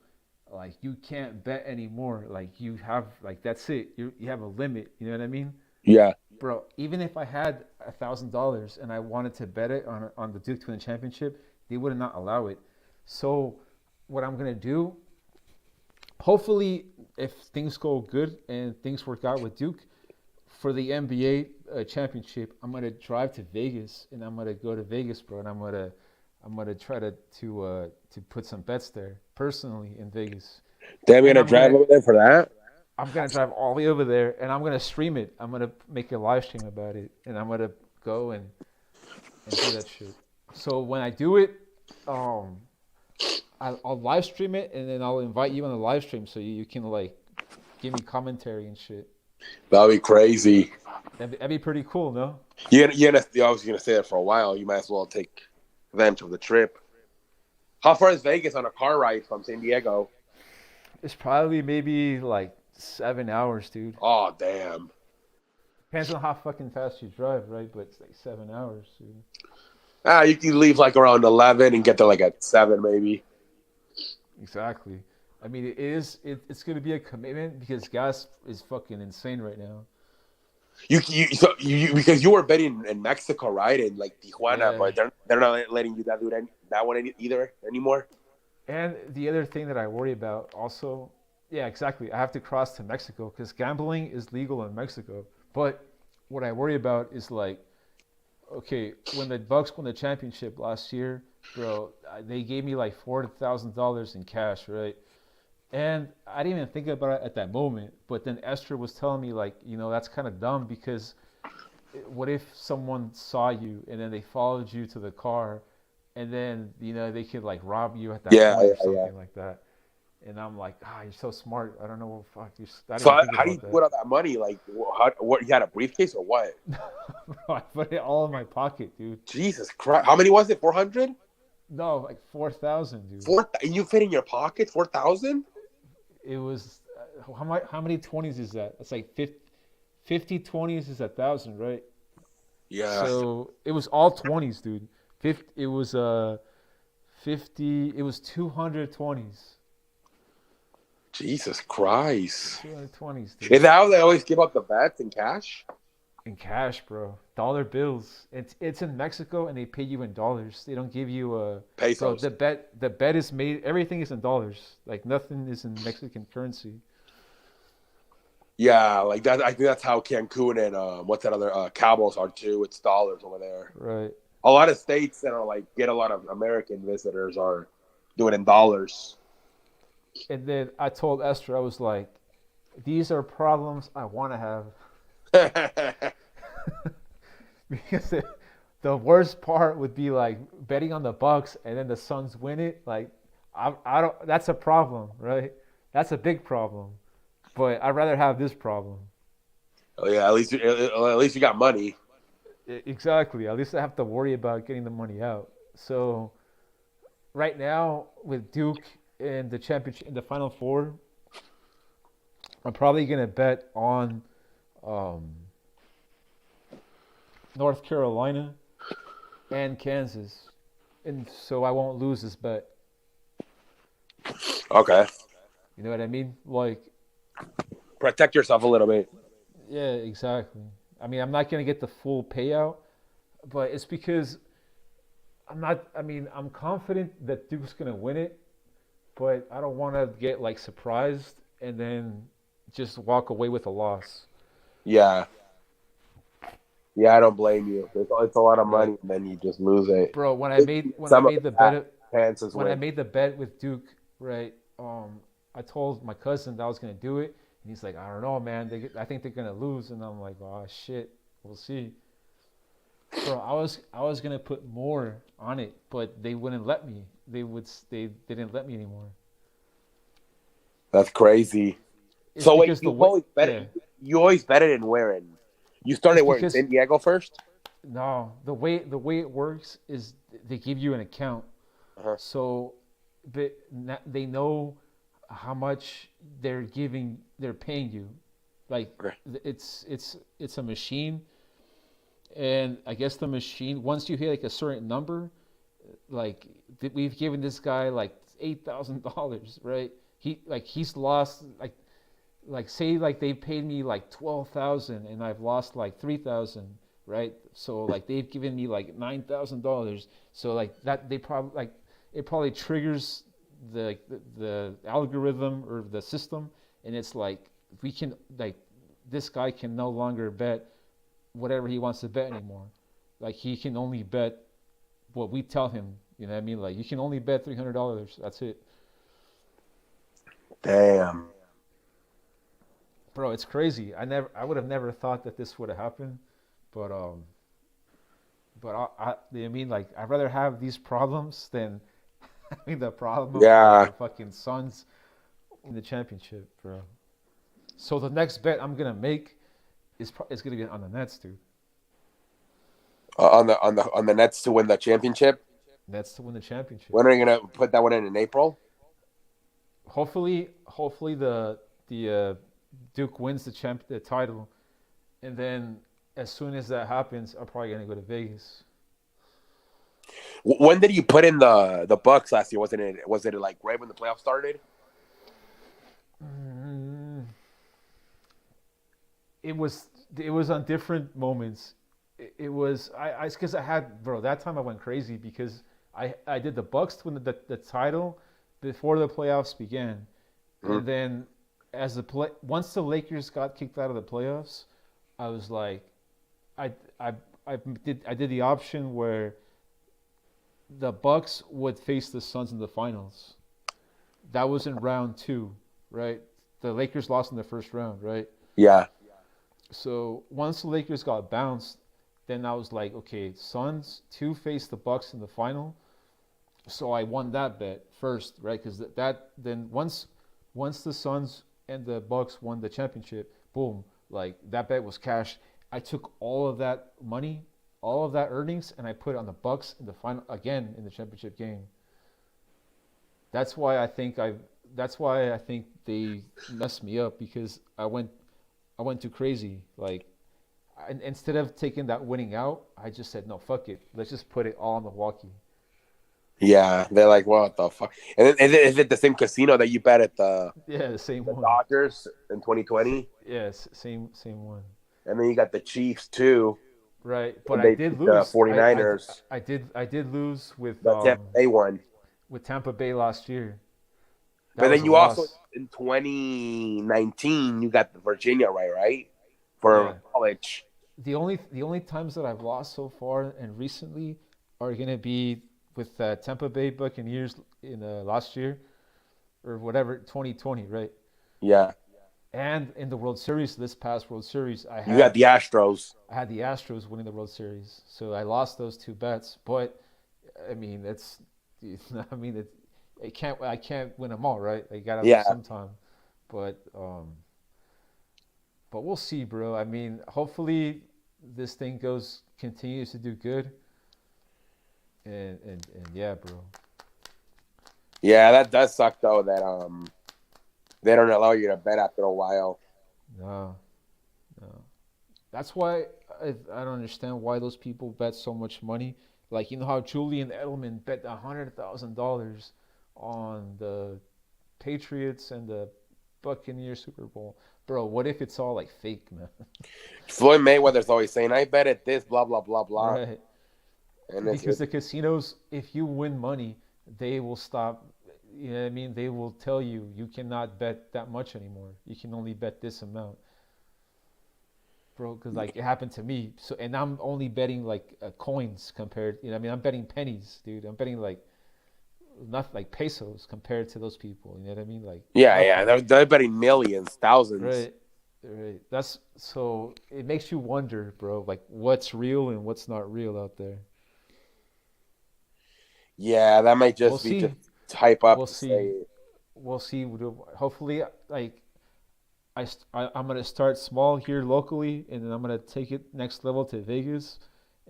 like you can't bet anymore. Like you have like that's it. You have a limit. You know what I mean, Yeah. bro? Even if I had $1,000 and I wanted to bet it on the Duke to win the championship, they would not allow it. So what I'm gonna do, hopefully, if things go good and things work out with Duke for the NBA championship, I'm gonna drive to Vegas and I'm gonna go to Vegas, bro, and I'm gonna try to put some bets there personally in Vegas, Damn, you're and gonna drive over there for that? I'm gonna drive all the way over there and I'm gonna stream it. I'm gonna make a live stream about it, and I'm gonna go and do that shit. So when I do it, um, I'll live stream it and then I'll invite you on the live stream so you can like give me commentary and shit. That'll be crazy. That'd be pretty cool, no? I was gonna say that for a while. You might as well take advantage of the trip. How far is Vegas on a car ride from San Diego? It's probably maybe like 7 hours, dude. Oh, damn. Depends on how fucking fast you drive, right? But it's like 7 hours, dude. Ah, you can leave like around 11 and get there like at 7 maybe. Exactly. I mean, it's going to be a commitment because gas is fucking insane right now. Because you were betting in Mexico, right? In like Tijuana, Yeah. but they're not letting you that one either anymore. And the other thing that I worry about also, yeah, exactly. I have to cross to Mexico because gambling is legal in Mexico. But what I worry about is like, okay, when the Bucks won the championship last year, bro, they gave me like $4,000 in cash, right? And I didn't even think about it at that moment. But then Esther was telling me, like, that's kind of dumb because what if someone saw you and then they followed you to the car and then, they could like rob you at that Yeah, point or yeah, yeah. something like that. And I'm like, you're so smart. I don't know. Fuck, I So didn't think how do you about put that. out that money? Like, what you had a briefcase or what? Bro, I put it all in my pocket, dude. Jesus Christ! How many was it? 400? No, like 4,000, dude. And you fit in your pocket 4,000? It was how many 20s is that? It's like 50 20s is 1,000, right? Yeah. So it was all 20s, dude. 50, it was 50. It was 220s. Jesus Christ! 220s, Is dude. that how they always give out the bets in cash? In cash, bro. Dollar bills. It's in Mexico and they pay you in dollars. They don't give you bro, Pesos. the bet is made, everything is in dollars. Like nothing is in Mexican currency. Yeah, like that. I think that's how Cancun and what's that other Cabos are too. It's dollars over there. Right. A lot of states that are like get a lot of American visitors are doing in dollars. And then I told Esther, I was like, these are problems I want to have. Because the worst part would be like betting on the Bucks and then the Suns win it. Like, I don't. That's a problem, right? That's a big problem. But I'd rather have this problem. Oh, yeah, at least you got money. Exactly. At least I have to worry about getting the money out. So right now with Duke in the championship in the Final Four, I'm probably gonna bet on um, North Carolina and Kansas, and so I won't lose this bet. Okay, You know what I mean? Like, protect yourself a little bit. yeah, exactly. I mean, I'm not gonna get the full payout, but it's because I'm not. I mean, I'm confident that Duke's gonna win it, but I don't want to get like surprised and then just walk away with a loss. Yeah, Yeah, I don't blame you. It's a lot of right? money, and then you just lose it. Bro, when I Maybe made when I some of made it the back, bet chances when I with. made the bet with Duke, right? I told my cousin that I was gonna do it, and he's like, I don't know, man. I think they're gonna lose, and I'm like, oh shit, we'll see. Bro, I was gonna put more on it, but they wouldn't let me. They didn't let me anymore. That's crazy. It's So wait, because the way yeah, you always betted in where in? You it's started where in because San Diego first? no, the way it works is they give you an account, Uh-huh. so they know how much they're paying you, like Okay. it's a machine, and I guess the machine once you hit like a certain number, like we've given this guy like $8,000, right? He's lost like say like they paid me like 12,000 and I've lost like 3,000, right? So like they've given me like $9,000. So like that they probably like it probably triggers the algorithm or the system, and it's like we can like this guy can no longer bet whatever he wants to bet anymore. Like he can only bet what we tell him. You know what I mean? Like you can only bet $300. That's it, Damn. bro. It's crazy. I would have never thought that this would have happened, but I mean, like I'd rather have these problems than having the problem of Yeah. the fucking Suns in the championship, bro. So the next bet I'm gonna make is gonna be on the Nets, dude. On the Nets to win the championship. Nets to win the championship. When are you gonna put that one in April? Hopefully the Duke wins the title, and then as soon as that happens, I'm probably gonna go to Vegas. When did you put in the Bucks last year? Was it like right when the playoffs started? Mm, it was on different moments. It was I because I had bro that time I went crazy because I did the Bucks to win the title before the playoffs began, Mhm. and then as once the Lakers got kicked out of the playoffs, I was like I I I did the option where the Bucks would face the Suns in the finals. That was in round two, right? The Lakers lost in the first round, right? Yeah. So once the Lakers got bounced, then I was like, okay, Suns to face the Bucks in the final. So I won that bet first, right? Because that then once the Suns and the Bucks won the championship, boom, like that bet was cash. I took all of that money, all of that earnings, and I put it on the Bucks in the final again in the championship game. That's why I think I. That's why I think they messed me up because I went too crazy. Like instead of taking that winning out, I just said no, fuck it. Let's just put it all on Milwaukee. Yeah. They're like, what the fuck? And then is it the same casino that you bet at Yeah, the same the one. Dodgers in 2020? Yeah, same one. And then you got the Chiefs too Right, but when I they did beat the lose. I 49ers. I did lose The Tampa Bay one. with Tampa Bay last year. That But was then a you also loss. in 2019 you got the Virginia right for Yeah. college. The only times that I've lost so far and recently are gonna be with Tampa Bay Buccaneers in last year or whatever 2020, right? Yeah, And in the World Series, this past World Series, I you got had the Astros. I had the Astros winning the World Series, so I lost those two bets. But I mean, I mean, I can't win them all, right? I gotta lose Yeah, sometime. But but we'll see, bro. I mean, hopefully this thing continues to do good, and yeah, bro. yeah, that does suck though that they don't allow you to bet after a while. No, no. That's why I don't understand why those people bet so much money. Like you know how Julian Edelman bet $100,000 on the Patriots and the Buccaneers Super Bowl. Bro, what if it's all like fake, man? Floyd Mayweather's always saying, "I bet at this, blah blah blah blah," Right. and Because the casinos, if you win money, they will stop. You know what I mean? They will tell you you cannot bet that much anymore. You can only bet this amount. bro, because like it happened to me. So and I'm only betting like coins compared. You know, what I mean, I'm betting pennies, dude. I'm betting like not like pesos compared to those people. You know what I mean? Like Yeah, yeah. nothing. They're betting millions, thousands. Right. Right. That's so it makes you wonder, bro, like what's real and what's not real out there. Yeah, that might We'll just be just see. hype up We'll to say see. it. We'll see. Hopefully, like I'm gonna start small here locally, and then I'm gonna take it next level to Vegas,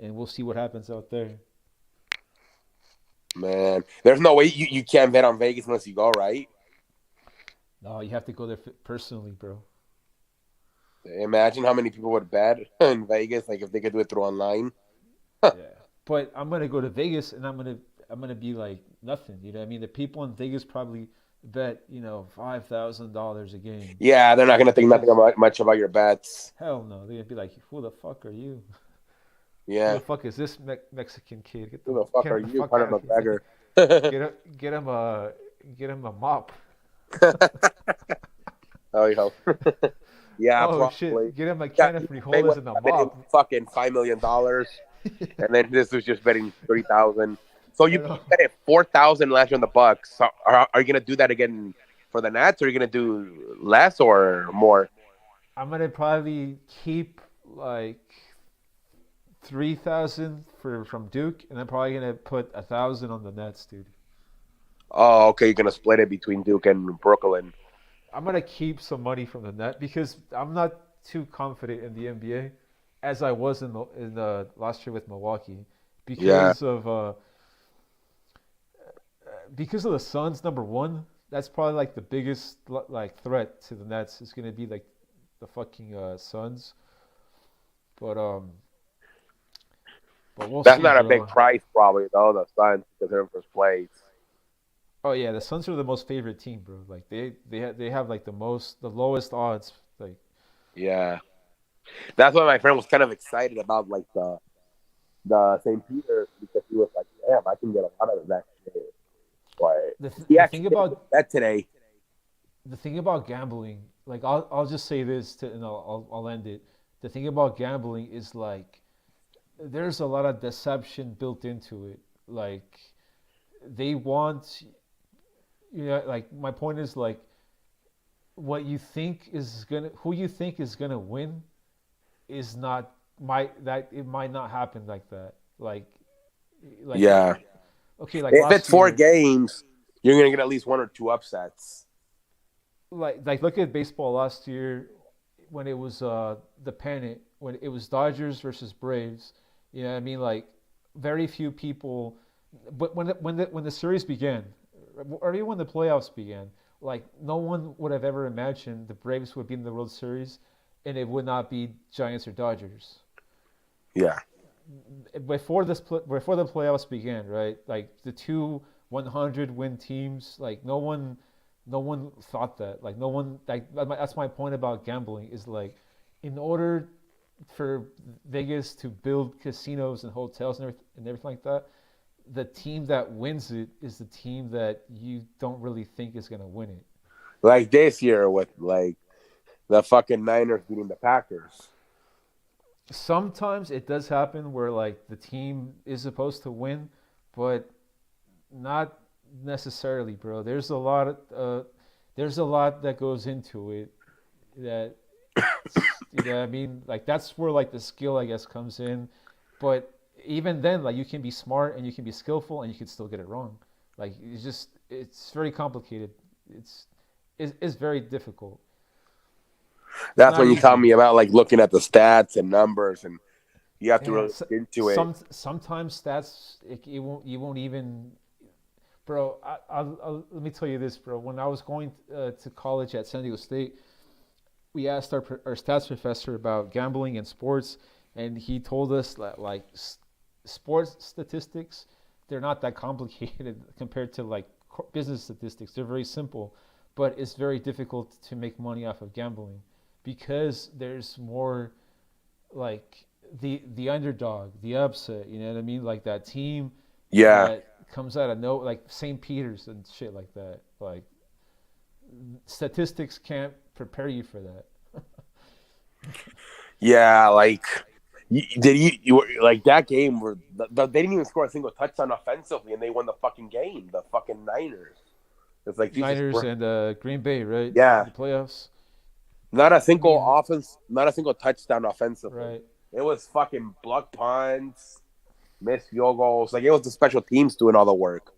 and we'll see what happens out there. Man, there's no way you can't bet on Vegas unless you go, right? No, you have to go there personally, bro. Imagine how many people would bet in Vegas, like if they could do it through online. Huh. Yeah. But I'm gonna go to Vegas, and I'm gonna be like nothing. You know what I mean? The people in Vegas probably bet $5,000 a game Yeah, they're not gonna think nothing because about, much about your bets. hell no, they're gonna be like, who the fuck are you? Who Yeah, the fuck is this Mexican kid? who the fuck are Get the you, fuck Conor out of here. McGregor? Get him a mop. Oh, yeah. Yeah, Oh probably. shit! Get him a Yeah, can of he they frijoles would and a have betting mop. fucking $5 million, and then this was just betting 30,000. So I you know. bet it 4,000 last year on the Bucks. So are you gonna do that again for the Nets, or are you gonna do less or more? I'm gonna probably keep like 3,000 for from Duke, and I'm probably gonna put 1,000 on the Nets, dude. Oh, okay. You're gonna split it between Duke and Brooklyn. I'm gonna keep some money from the net because I'm not too confident in the NBA as I was in the last year with Milwaukee Yeah, because of the Suns. Number one, that's probably like the biggest like threat to the Nets is gonna be like the fucking Suns. But um, but we'll that's see, not a big bro. price, probably though. The Suns because they're in first place. Oh yeah, the Suns are the most favorite team, bro. Like they have like the lowest odds. Like Yeah, that's why my friend was kind of excited about like the St. Peter's because he was like, "Damn, I can get a lot of that shit." But he the actually thing did a good about bet today. gambling, like I'll just say this to, and I'll end it. The thing about gambling is like there's a lot of deception built into it. Like they want, like my point is like what you think is gonna, who you think is gonna win is not might that it might not happen like that. Like Yeah, okay, like if it's last four year, games, you're gonna get at least one or two upsets. like look at baseball last year when it was the pennant when it was Dodgers versus Braves. You know what I mean? Like very few people, but when the series began, or even when the playoffs began, like no one would have ever imagined the Braves would be in the World Series, and it would not be Giants or Dodgers. Yeah, Before the playoffs began, right? Like the two 100 win teams, like no one thought that. Like no one like that's my point about gambling is like in order for Vegas to build casinos and hotels and everything like that, the team that wins it is the team that you don't really think is going to win it. like this year with like the fucking Niners beating the Packers. Sometimes it does happen where like the team is supposed to win, but not necessarily, bro. There's a lot that goes into it that you know what I mean? Like that's where like the skill I guess comes in. But even then, like you can be smart and you can be skillful and you can still get it wrong. Like it's very complicated. It's it's very difficult. It's That's not when you tell easy. me about like looking at the stats and numbers, and you have to Yeah, really so, look into it. sometimes that's it won't you won't even, bro. Let me tell you this, bro. When I was going to college at San Diego State, we asked our stats professor about gambling and sports, and he told us that like sports statistics, they're not that complicated compared to like business statistics. They're very simple, but it's very difficult to make money off of gambling because there's more like the underdog, the upset. You know what I mean? Like that team Yeah, that comes out of no like St. Peter's and shit like that. Like statistics can't prepare you for that. Yeah, like did you like that game where they didn't even score a single touchdown offensively and they won the fucking game. The fucking Niners. It's like Jesus. Niners and Green Bay, right? Yeah, The playoffs. not a I single mean, offense, not a single touchdown offensively. right. It was fucking block punts, missed field goals. Like it was the special teams doing all the work.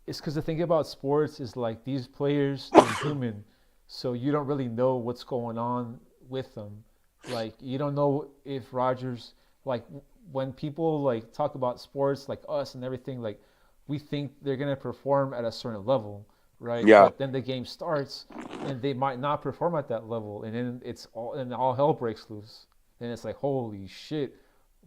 It's because the thing about sports is like these players, they're human, so you don't really know what's going on with them. Like you don't know if Rogers, like when people like talk about sports, like us and everything, like we think they're gonna perform at a certain level, right? Yeah, But then the game starts and they might not perform at that level, and then and all hell breaks loose. Then it's like holy shit,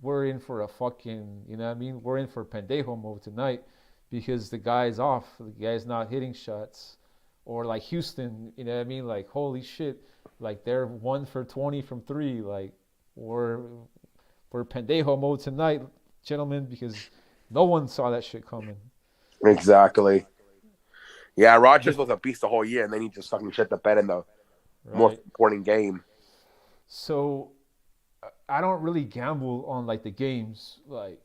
we're in for a fucking, you know what I mean? We're in for pendejo mode tonight because the guy's off, the guy's not hitting shots, or like Houston, you know what I mean? Like holy shit, like they're 1 for 20 from three. Like we're we're pendejo mode tonight, gentlemen, because no one saw that shit coming. exactly. Yeah, Rogers was a beast the whole year, and then he just fucking shit the bed in the most Right. important game. So I don't really gamble on like the games, like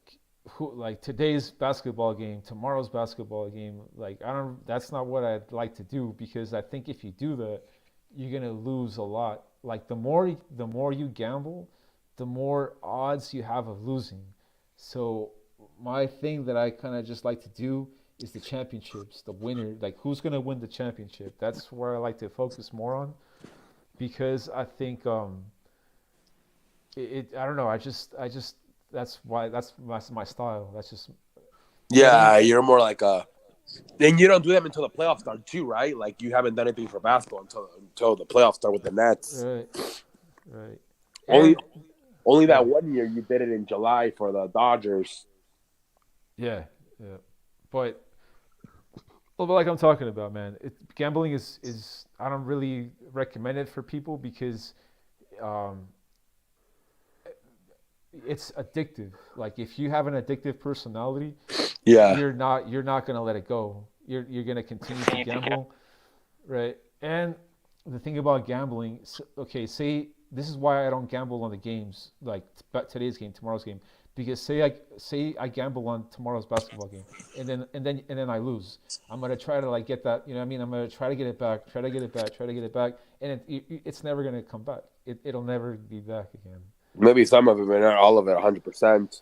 who, like today's basketball game, tomorrow's basketball game. Like I don't. That's not what I'd like to do because I think if you do that, you're gonna lose a lot. Like the more you gamble, the more odds you have of losing. So my thing that I kind of just like to do is the championships, the winner, like who's gonna win the championship. That's where I like to focus more on because I think I don't know. I just that's why that's my style. That's just betting. Yeah, you're more like a. And you don't do them until the playoffs start too, right? Like you haven't done anything for basketball until the playoffs start with the Nets. Right, right, Only and only yeah, that one year you did it in July for the Dodgers. yeah, yeah. But well, but like I'm talking about, man, gambling is I don't really recommend it for people because um, it's addictive. Like if you have an addictive personality, Yeah, you're not gonna let it go. You're gonna continue to gamble, right? And the thing about gambling, okay, say this is why I don't gamble on the games like today's game, tomorrow's game, because say I gamble on tomorrow's basketball game, and then I lose. I'm gonna try to like get that, you know what I mean? I'm gonna try to get it back, try to get it back, try to get it back, and it's never gonna come back. It'll never be back again. maybe some of it, but not all of it, 100%.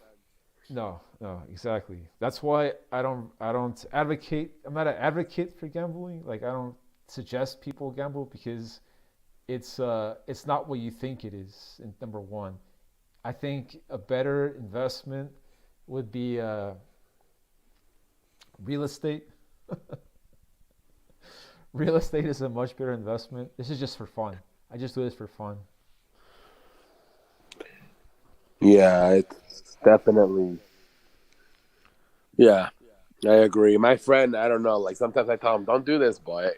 No, no, exactly. That's why I don't advocate. I'm not an advocate for gambling. Like I don't suggest people gamble because it's not what you think it is. Number one, I think a better investment would be real estate. Real estate is a much better investment. This is just for fun. I just do this for fun. Yeah, it's definitely. Yeah, I agree. My friend, I don't know. Like sometimes I tell him, "Don't do this," but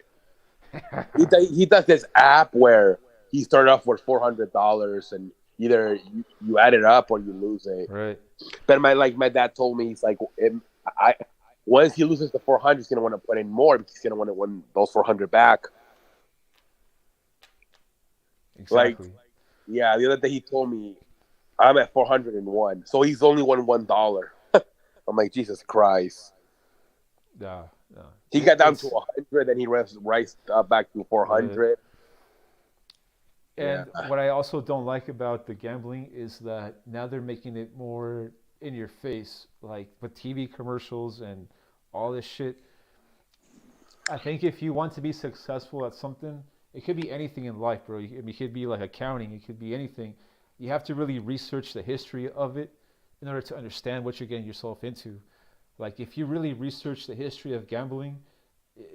he does this app where he started off with $400, and either you add it up or you lose it. Right. But my dad told me he's like, I once he loses the 400, he's gonna want to put in more because he's gonna want to win those 400 back. Like, Exactly. yeah, the other day he told me I'm at 401, so he's only won $1. I'm like, Jesus Christ. Yeah. Yeah. He got down to It's 100, then he rised up back to right. 400. Yeah, And what I also don't like about the gambling is that now they're making it more in your face, like with TV commercials and all this shit. I think if you want to be successful at something, it could be anything in life, bro. It could be like accounting, it could be anything. You have to really research the history of it in order to understand what you're getting yourself into. Like if you really research the history of gambling,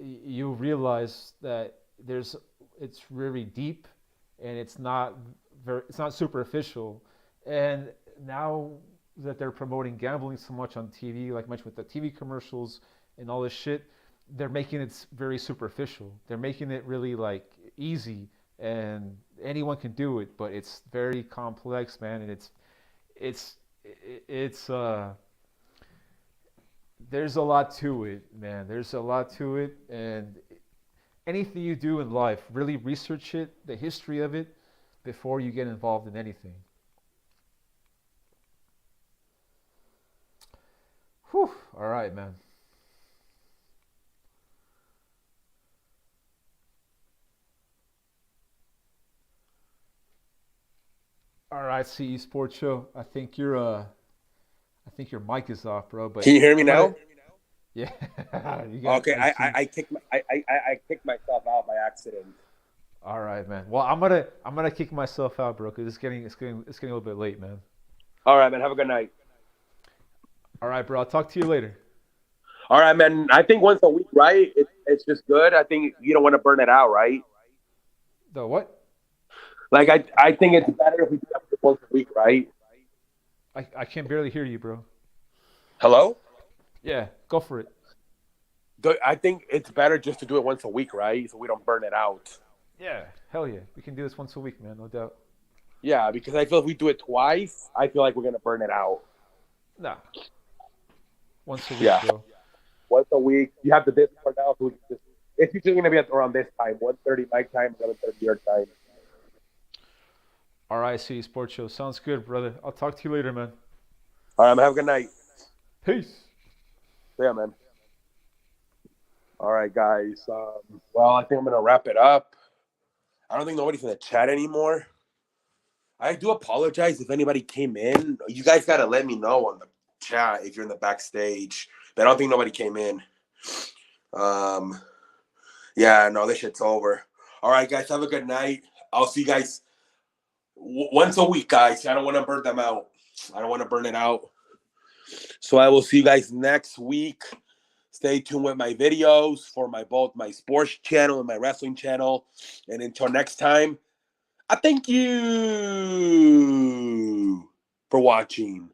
you realize that it's very deep and it's not superficial. And now that they're promoting gambling so much on TV, like much with the TV commercials and all this shit, they're making it very superficial. They're making it really like easy and anyone can do it, but it's very complex, man, and it's it's there's a lot to it, man. There's a lot to it, and anything you do in life, really research it, the history of it, before you get involved in anything. Whew. All right, man. All right, CE Sports Show. I think your mic is off, bro. Can But you hear me I'm gonna, now? yeah, you got. Okay, I see. I kicked myself out by accident. All right, man. Well, I'm gonna kick myself out, bro, because it's getting a little bit late, man. All right, man. Have a good night. All right, bro. I'll talk to you later. All right, man. I think once a week, right? It's just good. I think you don't want to burn it out, right? The what? Like I think it's better if we do that once a week, right? I can barely hear you, bro. Hello? Yeah, go for it. I think it's better just to do it once a week, right? So we don't burn it out. Yeah, hell yeah. We can do this once a week, man. No doubt. Yeah, because I feel if we do it twice, I feel like we're gonna burn it out. Nah, once a week, Yeah, bro. once a week. You have the Discord now, so we can just. It's usually gonna be at around this time, 1:30 my time, 11:30 your time. All right, CE Sports Show. Sounds good, brother. I'll talk to you later, man. All right, man. Have a good night. Peace. Yeah, man. All right, guys. Well, I think I'm gonna wrap it up. I don't think nobody's in the chat anymore. I do apologize if anybody came in. You guys gotta let me know on the chat if you're in the backstage. But I don't think nobody came in. Um, yeah, no, this shit's over. All right, guys, have a good night. I'll see you guys once a week, guys. I don't want to burn them out. I don't want to burn it out. So I will see you guys next week. Stay tuned with my videos for both my sports channel and my wrestling channel. And until next time, I thank you for watching.